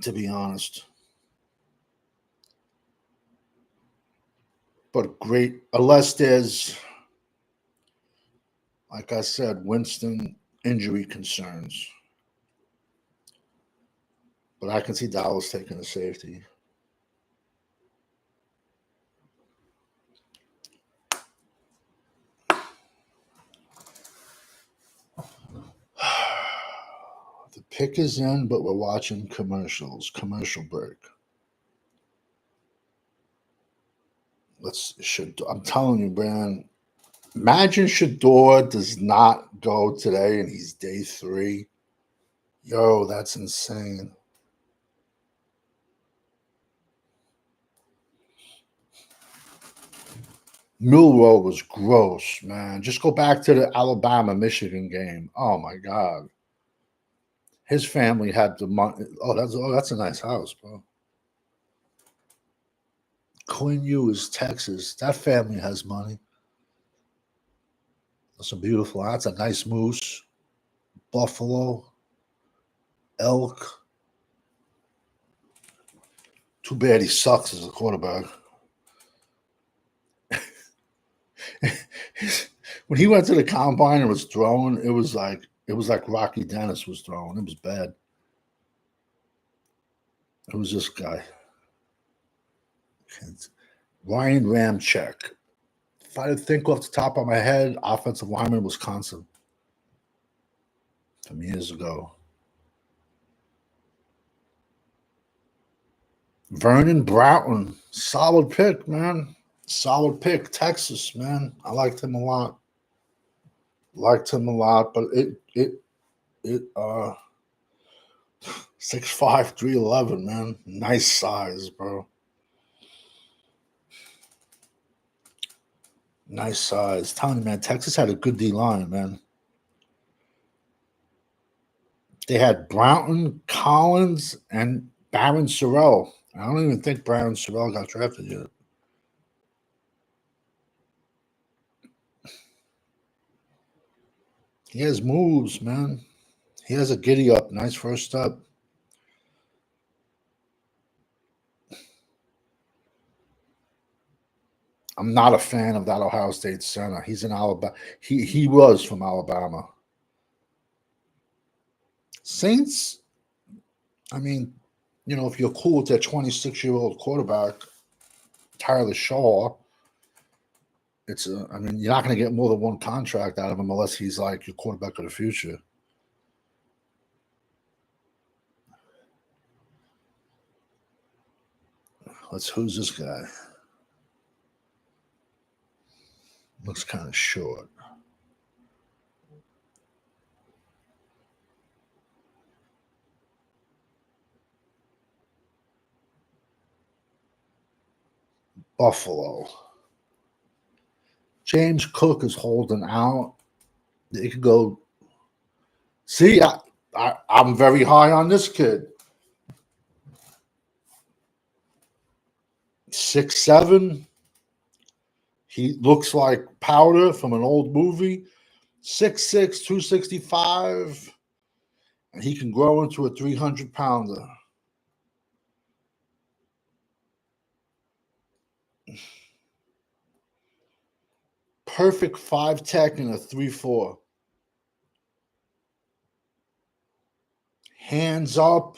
to be honest. But great, unless there's, like I said, Winston injury concerns. But I can see Dallas taking a safety. The pick is in, but we're watching commercials. Commercial break. I'm telling you, man. Imagine Shador does not go today and he's day 3. Yo, that's insane. Milroe was gross, man. Just go back to the Alabama-Michigan game. Oh my God. His family had the money. That's a nice house, bro. Quinn is Texas. That family has money. That's a nice moose. Buffalo. Elk. Too bad he sucks as a quarterback. When he went to the combine and was throwing, it was like Rocky Dennis was throwing. It was bad. It was this guy. Ryan Ramczyk. If I think off the top of my head, offensive lineman, Wisconsin. Some years ago. Vernon Broughton. Solid pick, man. Solid pick. Texas, man. I liked him a lot. But it 6'5", 311, man. Nice size, bro. Nice size. Telling you, man, Texas had a good D line, man. They had Broughton, Collins, and Barron Sorrell. I don't even think Barron Sorrell got drafted yet. He has moves, man. He has a giddy up. Nice first step. I'm not a fan of that Ohio State center. He's in Alabama. He was from Alabama. Saints, I mean, if you're cool with that 26-year-old quarterback, Tyler Shaw, I mean, you're not going to get more than one contract out of him unless he's like your quarterback of the future. Who's this guy? Looks kind of short. Buffalo. James Cook is holding out. They could go. See, I'm very high on this kid. 6'7". He looks like powder from an old movie. 6'6", 265. And he can grow into a 300-pounder. Perfect 5 tech and a 3-4. Hands up.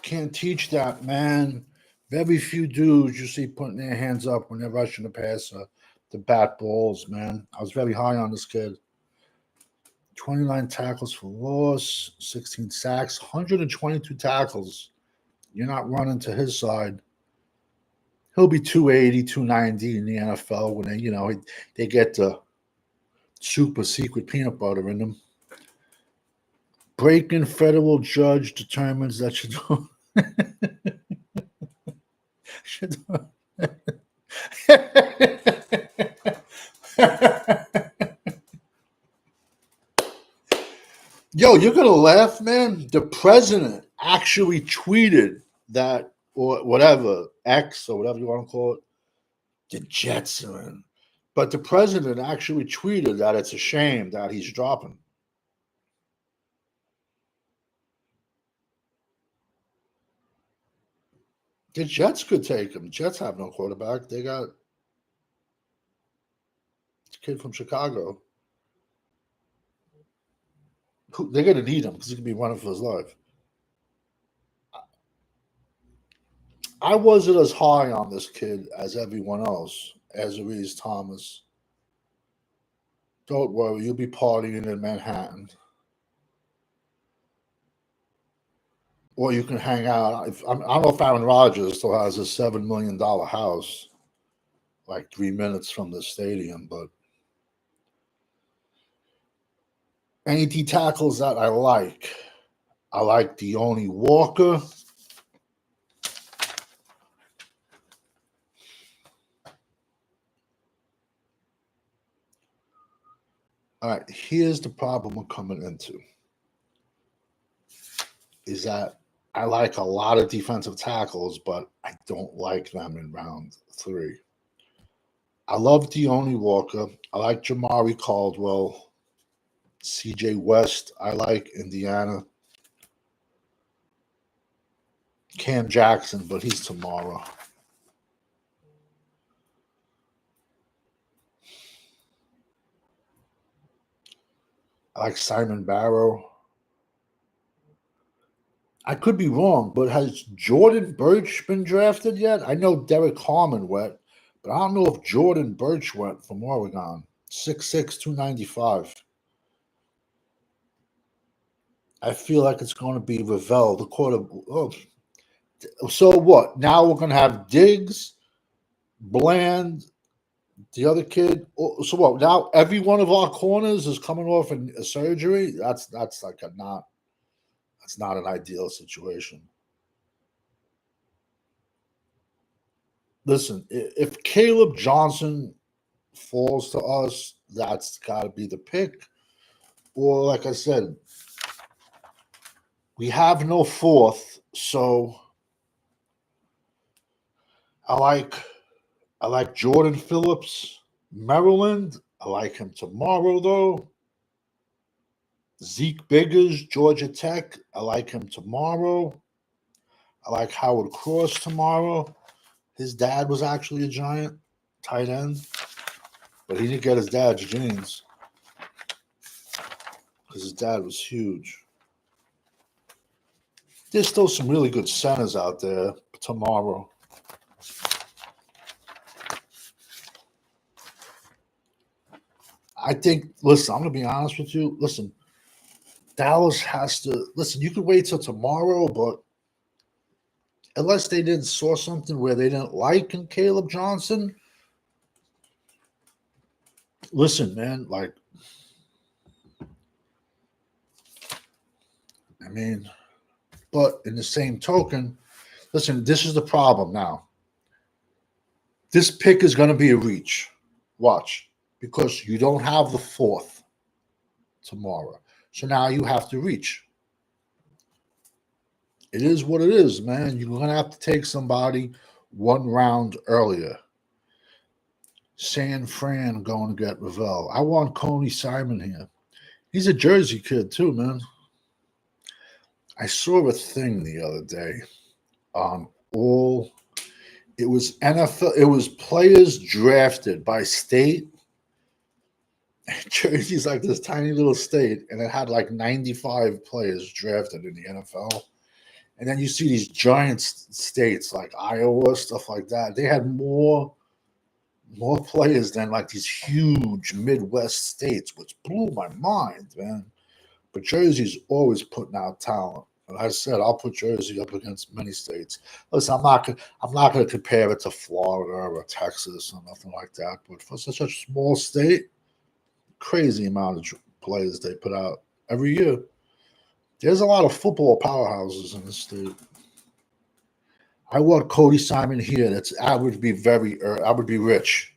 Can't teach that, man. Very few dudes you see putting their hands up when they're rushing the passer. The bat balls, man. I was very high on this kid. 29 tackles for loss, 16 sacks, 122 tackles. You're not running to his side. He'll be 280, 290 in the NFL when they get the super secret peanut butter in them. Break-in federal judge determines that you don't. Yo, you're gonna laugh, man. The president actually tweeted that, or whatever, X or whatever you want to call it, the Jets are in. But the president actually tweeted that it's a shame that he's dropping. The Jets could take him. Jets have no quarterback. They got a kid from Chicago. They're going to need him because he could be running for his life. I wasn't as high on this kid as everyone else, as Aries Thomas. Don't worry, you'll be partying in Manhattan. Or you can hang out. I don't know if Aaron Rodgers still has a $7 million house, like 3 minutes from the stadium, but any D tackles that I like Deone Walker. All right, here's the problem we're coming into. Is that I like a lot of defensive tackles, but I don't like them in round 3. I love Deone Walker. I like Jamari Caldwell. CJ West, I like Indiana. Cam Jackson, but he's tomorrow. I like Simon Barrow. I could be wrong, but has Jordan Birch been drafted yet? I know Derek Harmon went, but I don't know if Jordan Birch went from Oregon. 6'6", 295. I feel like it's going to be Ravel, the quarter. Oh. So what? Now we're going to have Diggs, Bland, the other kid. So what? Now every one of our corners is coming off a surgery. That's like that's not an ideal situation. Listen, if Caleb Johnson falls to us, that's got to be the pick. Or like I said, we have no 4th, so I like Jordan Phillips, Maryland. I like him tomorrow, though. Zeke Biggers, Georgia Tech. I like him tomorrow. I like Howard Cross tomorrow. His dad was actually a Giant. tight end, but he didn't get his dad's genes because his dad was huge. There's still some really good centers out there tomorrow. I think, listen, I'm going to be honest with you. Listen, Dallas has to, listen, you could wait till tomorrow, but unless they didn't saw something where they didn't like in Caleb Johnson, listen, man, like, I mean, but in the same token, listen, this is the problem now. This pick is going to be a reach. Watch, because you don't have the fourth tomorrow. So now you have to reach. It is what it is, man. You're going to have to take somebody one round earlier. San Fran going to get Ravel. I want Coney Simon here. He's a Jersey kid too, man. I saw a thing the other day on it was NFL, it was players drafted by state. Jersey's like this tiny little state, and it had like 95 players drafted in the NFL. And then you see these giant states like Iowa, stuff like that. They had more players than like these huge Midwest states, which blew my mind, man. But Jersey's always putting out talent. And I said I'll put Jersey up against many states. Listen, I'm not going to compare it to Florida or Texas or nothing like that. But for such a small state, crazy amount of players they put out every year. There's a lot of football powerhouses in the state. I want Cody Simon here. I would be rich.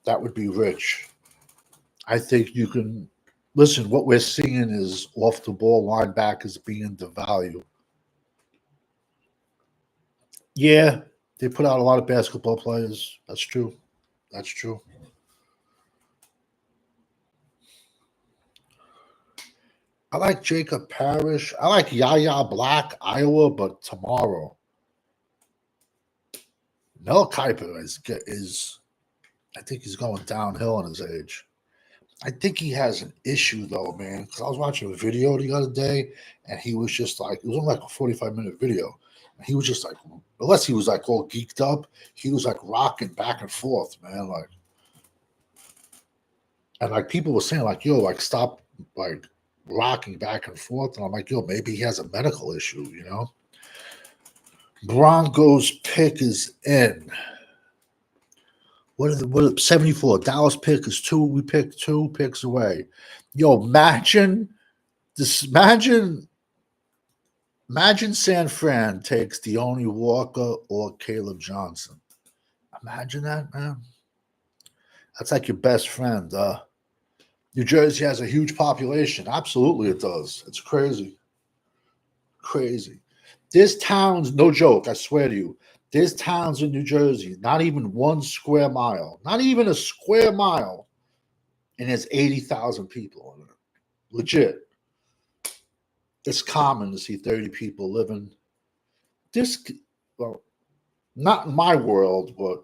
That would be rich. I think you can. Listen, what we're seeing is off the ball linebackers being devalued. Yeah, they put out a lot of basketball players. That's true. That's true. I like Jacob Parrish. I like Yaya Black, Iowa, but tomorrow. Mel Kiper is I think he's going downhill in his age. I think he has an issue though, man. Because I was watching a video the other day, and he was just like, it was only like a 45-minute video, and he was just like, unless he was like all geeked up, he was like rocking back and forth, man. Like, and like people were saying, like, yo, like stop, like rocking back and forth, and I'm like, yo, maybe he has a medical issue, you know. Broncos pick is in. What 74? Dallas pick is 2. We pick 2 picks away. Yo, imagine San Fran takes Deone Walker or Caleb Johnson. Imagine that, man. That's like your best friend. New Jersey has a huge population. Absolutely, it does. It's crazy. Crazy. There's towns, no joke, I swear to you. There's towns in New Jersey, not even 1 square mile, not even a square mile, and there's 80,000 people in it. Legit. It's common to see 30 people living. Well, not in my world, but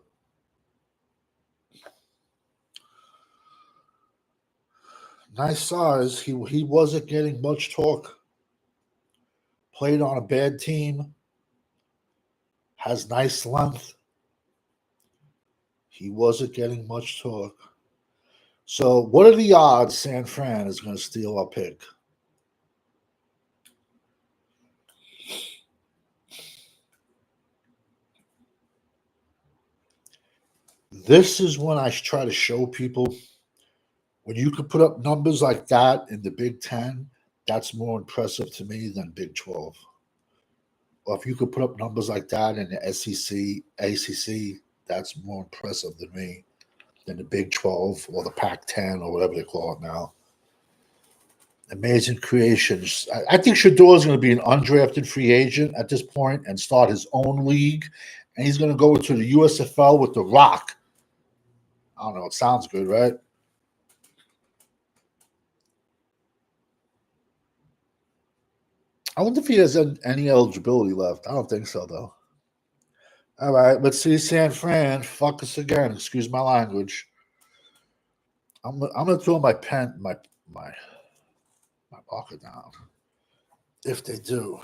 nice size. He wasn't getting much talk. Played on a bad team. Has nice length. He wasn't getting much talk. So, what are the odds San Fran is going to steal our pick? This is when I try to show people when you can put up numbers like that in the Big Ten, that's more impressive to me than Big 12. Or if you could put up numbers like that in the SEC, ACC, that's more impressive than me than the Big 12 or the Pac 10 or whatever they call it now. Amazing creations. I think Shedeur is going to be an undrafted free agent at this point and start his own league. And he's going to go to the USFL with The Rock. I don't know. It sounds good, right? I wonder if he has any eligibility left. I don't think so, though. All right, let's see San Fran. Fuck us again. Excuse my language. I'm gonna throw my pen, my pocket down. If they do.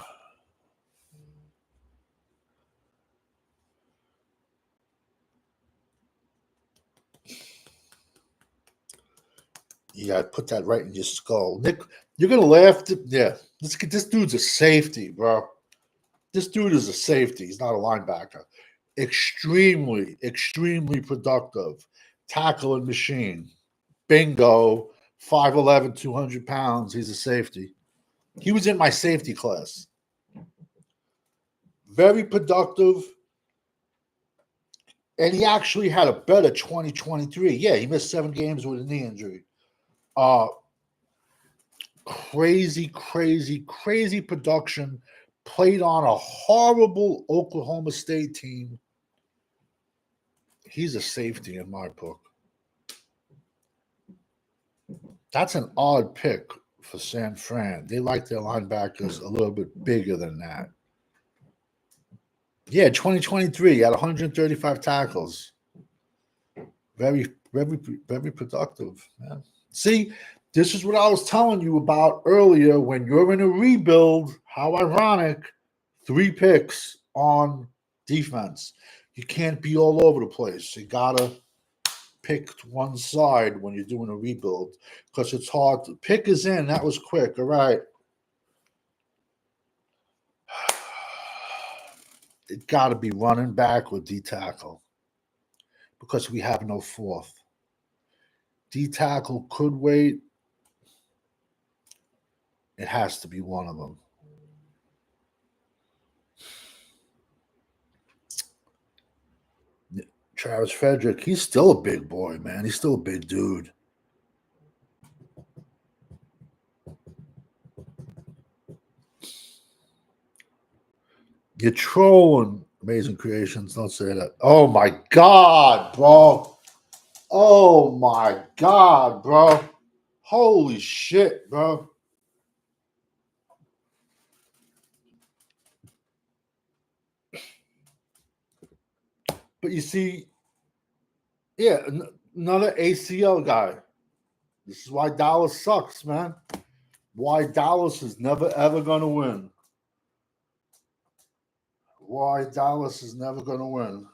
You gotta put that right in your skull. Nick, you're gonna laugh. Yeah. This dude's a safety, bro. This dude is a safety. He's not a linebacker. Extremely, extremely productive. Tackling machine. Bingo. 5'11, 200 pounds. He's a safety. He was in my safety class. Very productive. And he actually had a better 2023. Yeah, he missed 7 games with a knee injury. Crazy, crazy, crazy production. Played on a horrible Oklahoma State team. He's a safety in my book. That's an odd pick for San Fran. They like their linebackers a little bit bigger than that. Yeah, 2023, he had 135 tackles. Very, very, very productive, man. See, this is what I was telling you about earlier. When you're in a rebuild, how ironic, 3 picks on defense. You can't be all over the place. You gotta pick one side when you're doing a rebuild because it's hard. Pick is in. That was quick. All right. It got to be running back or D tackle because we have no 4th. D tackle could wait. It has to be one of them. Travis Frederick, he's still a big boy, man. He's still a big dude. You're trolling, Amazing Creations. Don't say that. Oh my God, bro. Oh my God, bro. Holy shit, bro. But you see, yeah, another ACL guy. This is why Dallas sucks, man. Why Dallas is never ever going to win. Why Dallas is never going to win.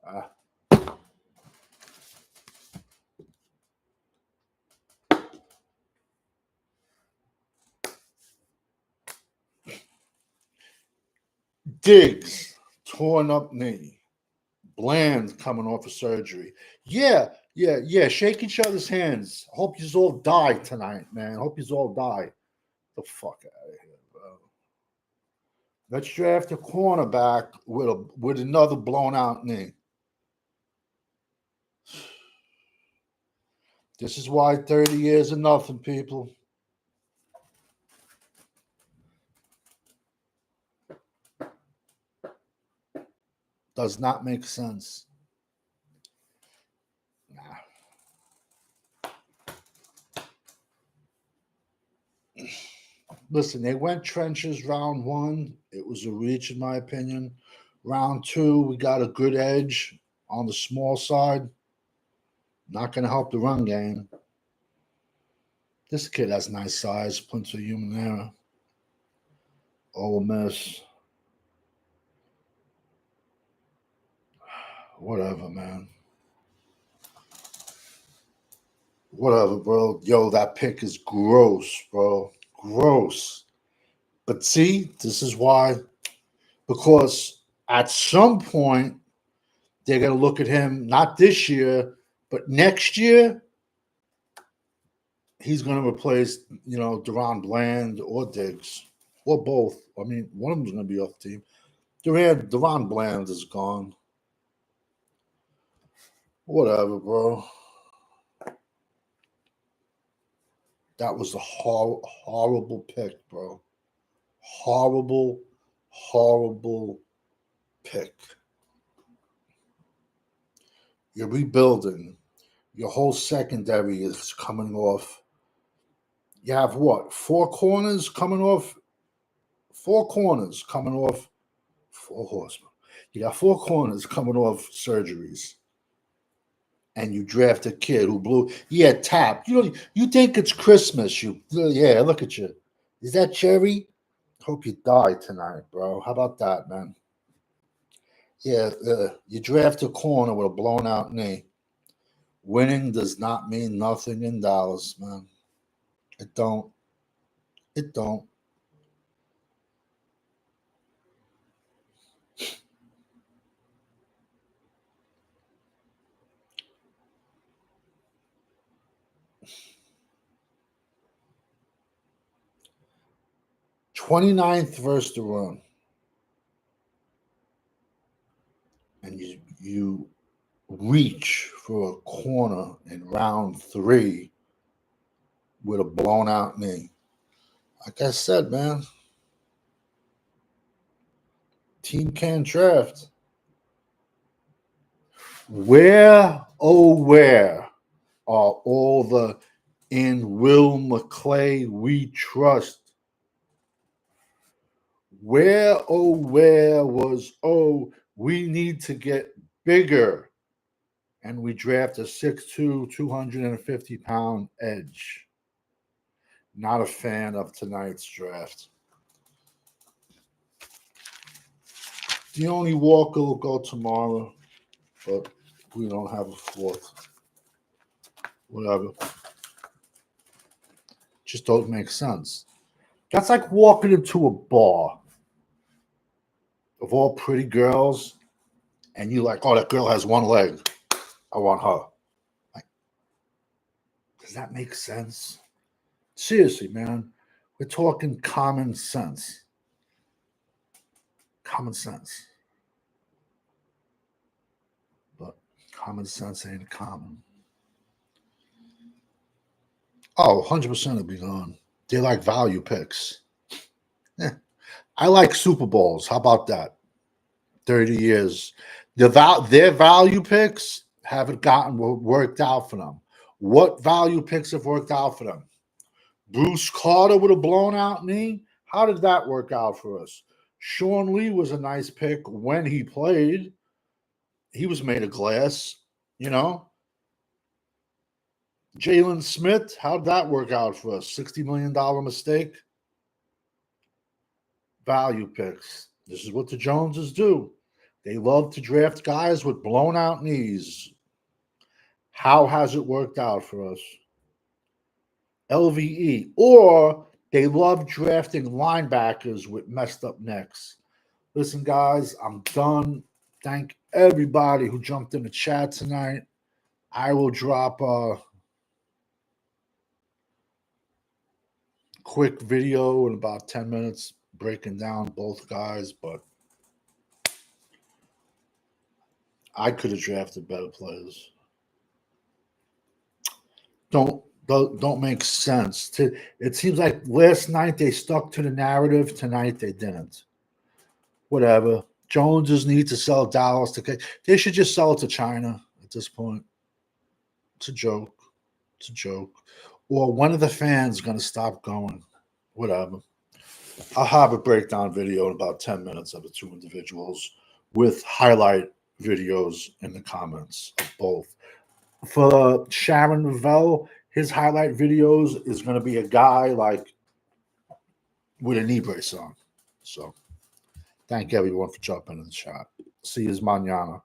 Uh, Diggs, torn up knee. Bland coming off of surgery. Yeah, yeah, yeah. Shake each other's hands. Hope you all die tonight, man. Hope you all die. The fuck out of here, bro. Let's draft a cornerback with another blown out knee. This is why 30 years of nothing, people. Does not make sense. Nah. Listen, they went trenches round 1. It was a reach, in my opinion. Round 2, we got a good edge on the small side. Not going to help the run game. This kid has nice size. Punts a human error. Ole Miss. Whatever, man. Whatever, bro. Yo, that pick is gross, bro. Gross. But see, this is why. Because at some point, they're going to look at him, not this year, but next year, he's going to replace, Duran Bland or Diggs or both. I mean, one of them's going to be off the team. Duran Bland is gone. Whatever, bro. That was a horrible pick, bro. Horrible, horrible pick. You're rebuilding. Your whole secondary is coming off You have what? Four corners coming off. Four corners coming off. Four horsemen. You got four corners coming off surgeries, and you draft a kid who blew. Yeah, tap. You think it's Christmas? Yeah. Look at you. Is that Cherry? Hope you die tonight, bro. How about that, man? Yeah, you draft a corner with a blown out knee. Winning does not mean nothing in Dallas, man. It don't. It don't. '29th versus the run. And you reach for a corner in round 3 with a blown out knee. Like I said, man, team can't draft. Where, oh, where are all the "in Will McClay we trust"? Where, oh, where was, "oh, we need to get bigger"? And we draft a 6'2", 250-pound edge. Not a fan of tonight's draft. Deone Walker will go tomorrow, but we don't have a fourth. Whatever. Just don't make sense. That's like walking into a bar of all pretty girls, and you're like, oh, that girl has one leg. I want her. Like, does that make sense? Seriously, man. We're talking common sense. Common sense. But common sense ain't common. Oh, 100% it'll be gone. They like value picks. I like Super Bowls. How about that? 30 years. Their value picks haven't worked out for them. What value picks have worked out for them? Bruce Carter with a blown out knee. How did that work out for us? Sean Lee was a nice pick when he played. He was made of glass, you know. Jalen Smith, how'd that work out for us? $60 million mistake. Value picks. This is what the Joneses do. They love to draft guys with blown out knees. How has it worked out for us? LVE. Or they love drafting linebackers with messed up necks. Listen, guys, I'm done. Thank everybody who jumped in the chat tonight. I will drop a quick video in about 10 minutes breaking down both guys, but I could have drafted better players. Don't make sense. It seems like last night they stuck to the narrative. Tonight they didn't. Whatever. Joneses need to sell Dallas. They should just sell it to China at this point. It's a joke. It's a joke. Or one of the fans going to stop going. Whatever. I'll have a breakdown video in about 10 minutes of the two individuals with highlight videos in the comments of both. For Sharon Ravel, his highlight videos is going to be a guy like with a knee brace on. So thank everyone for jumping in the chat. See you mañana.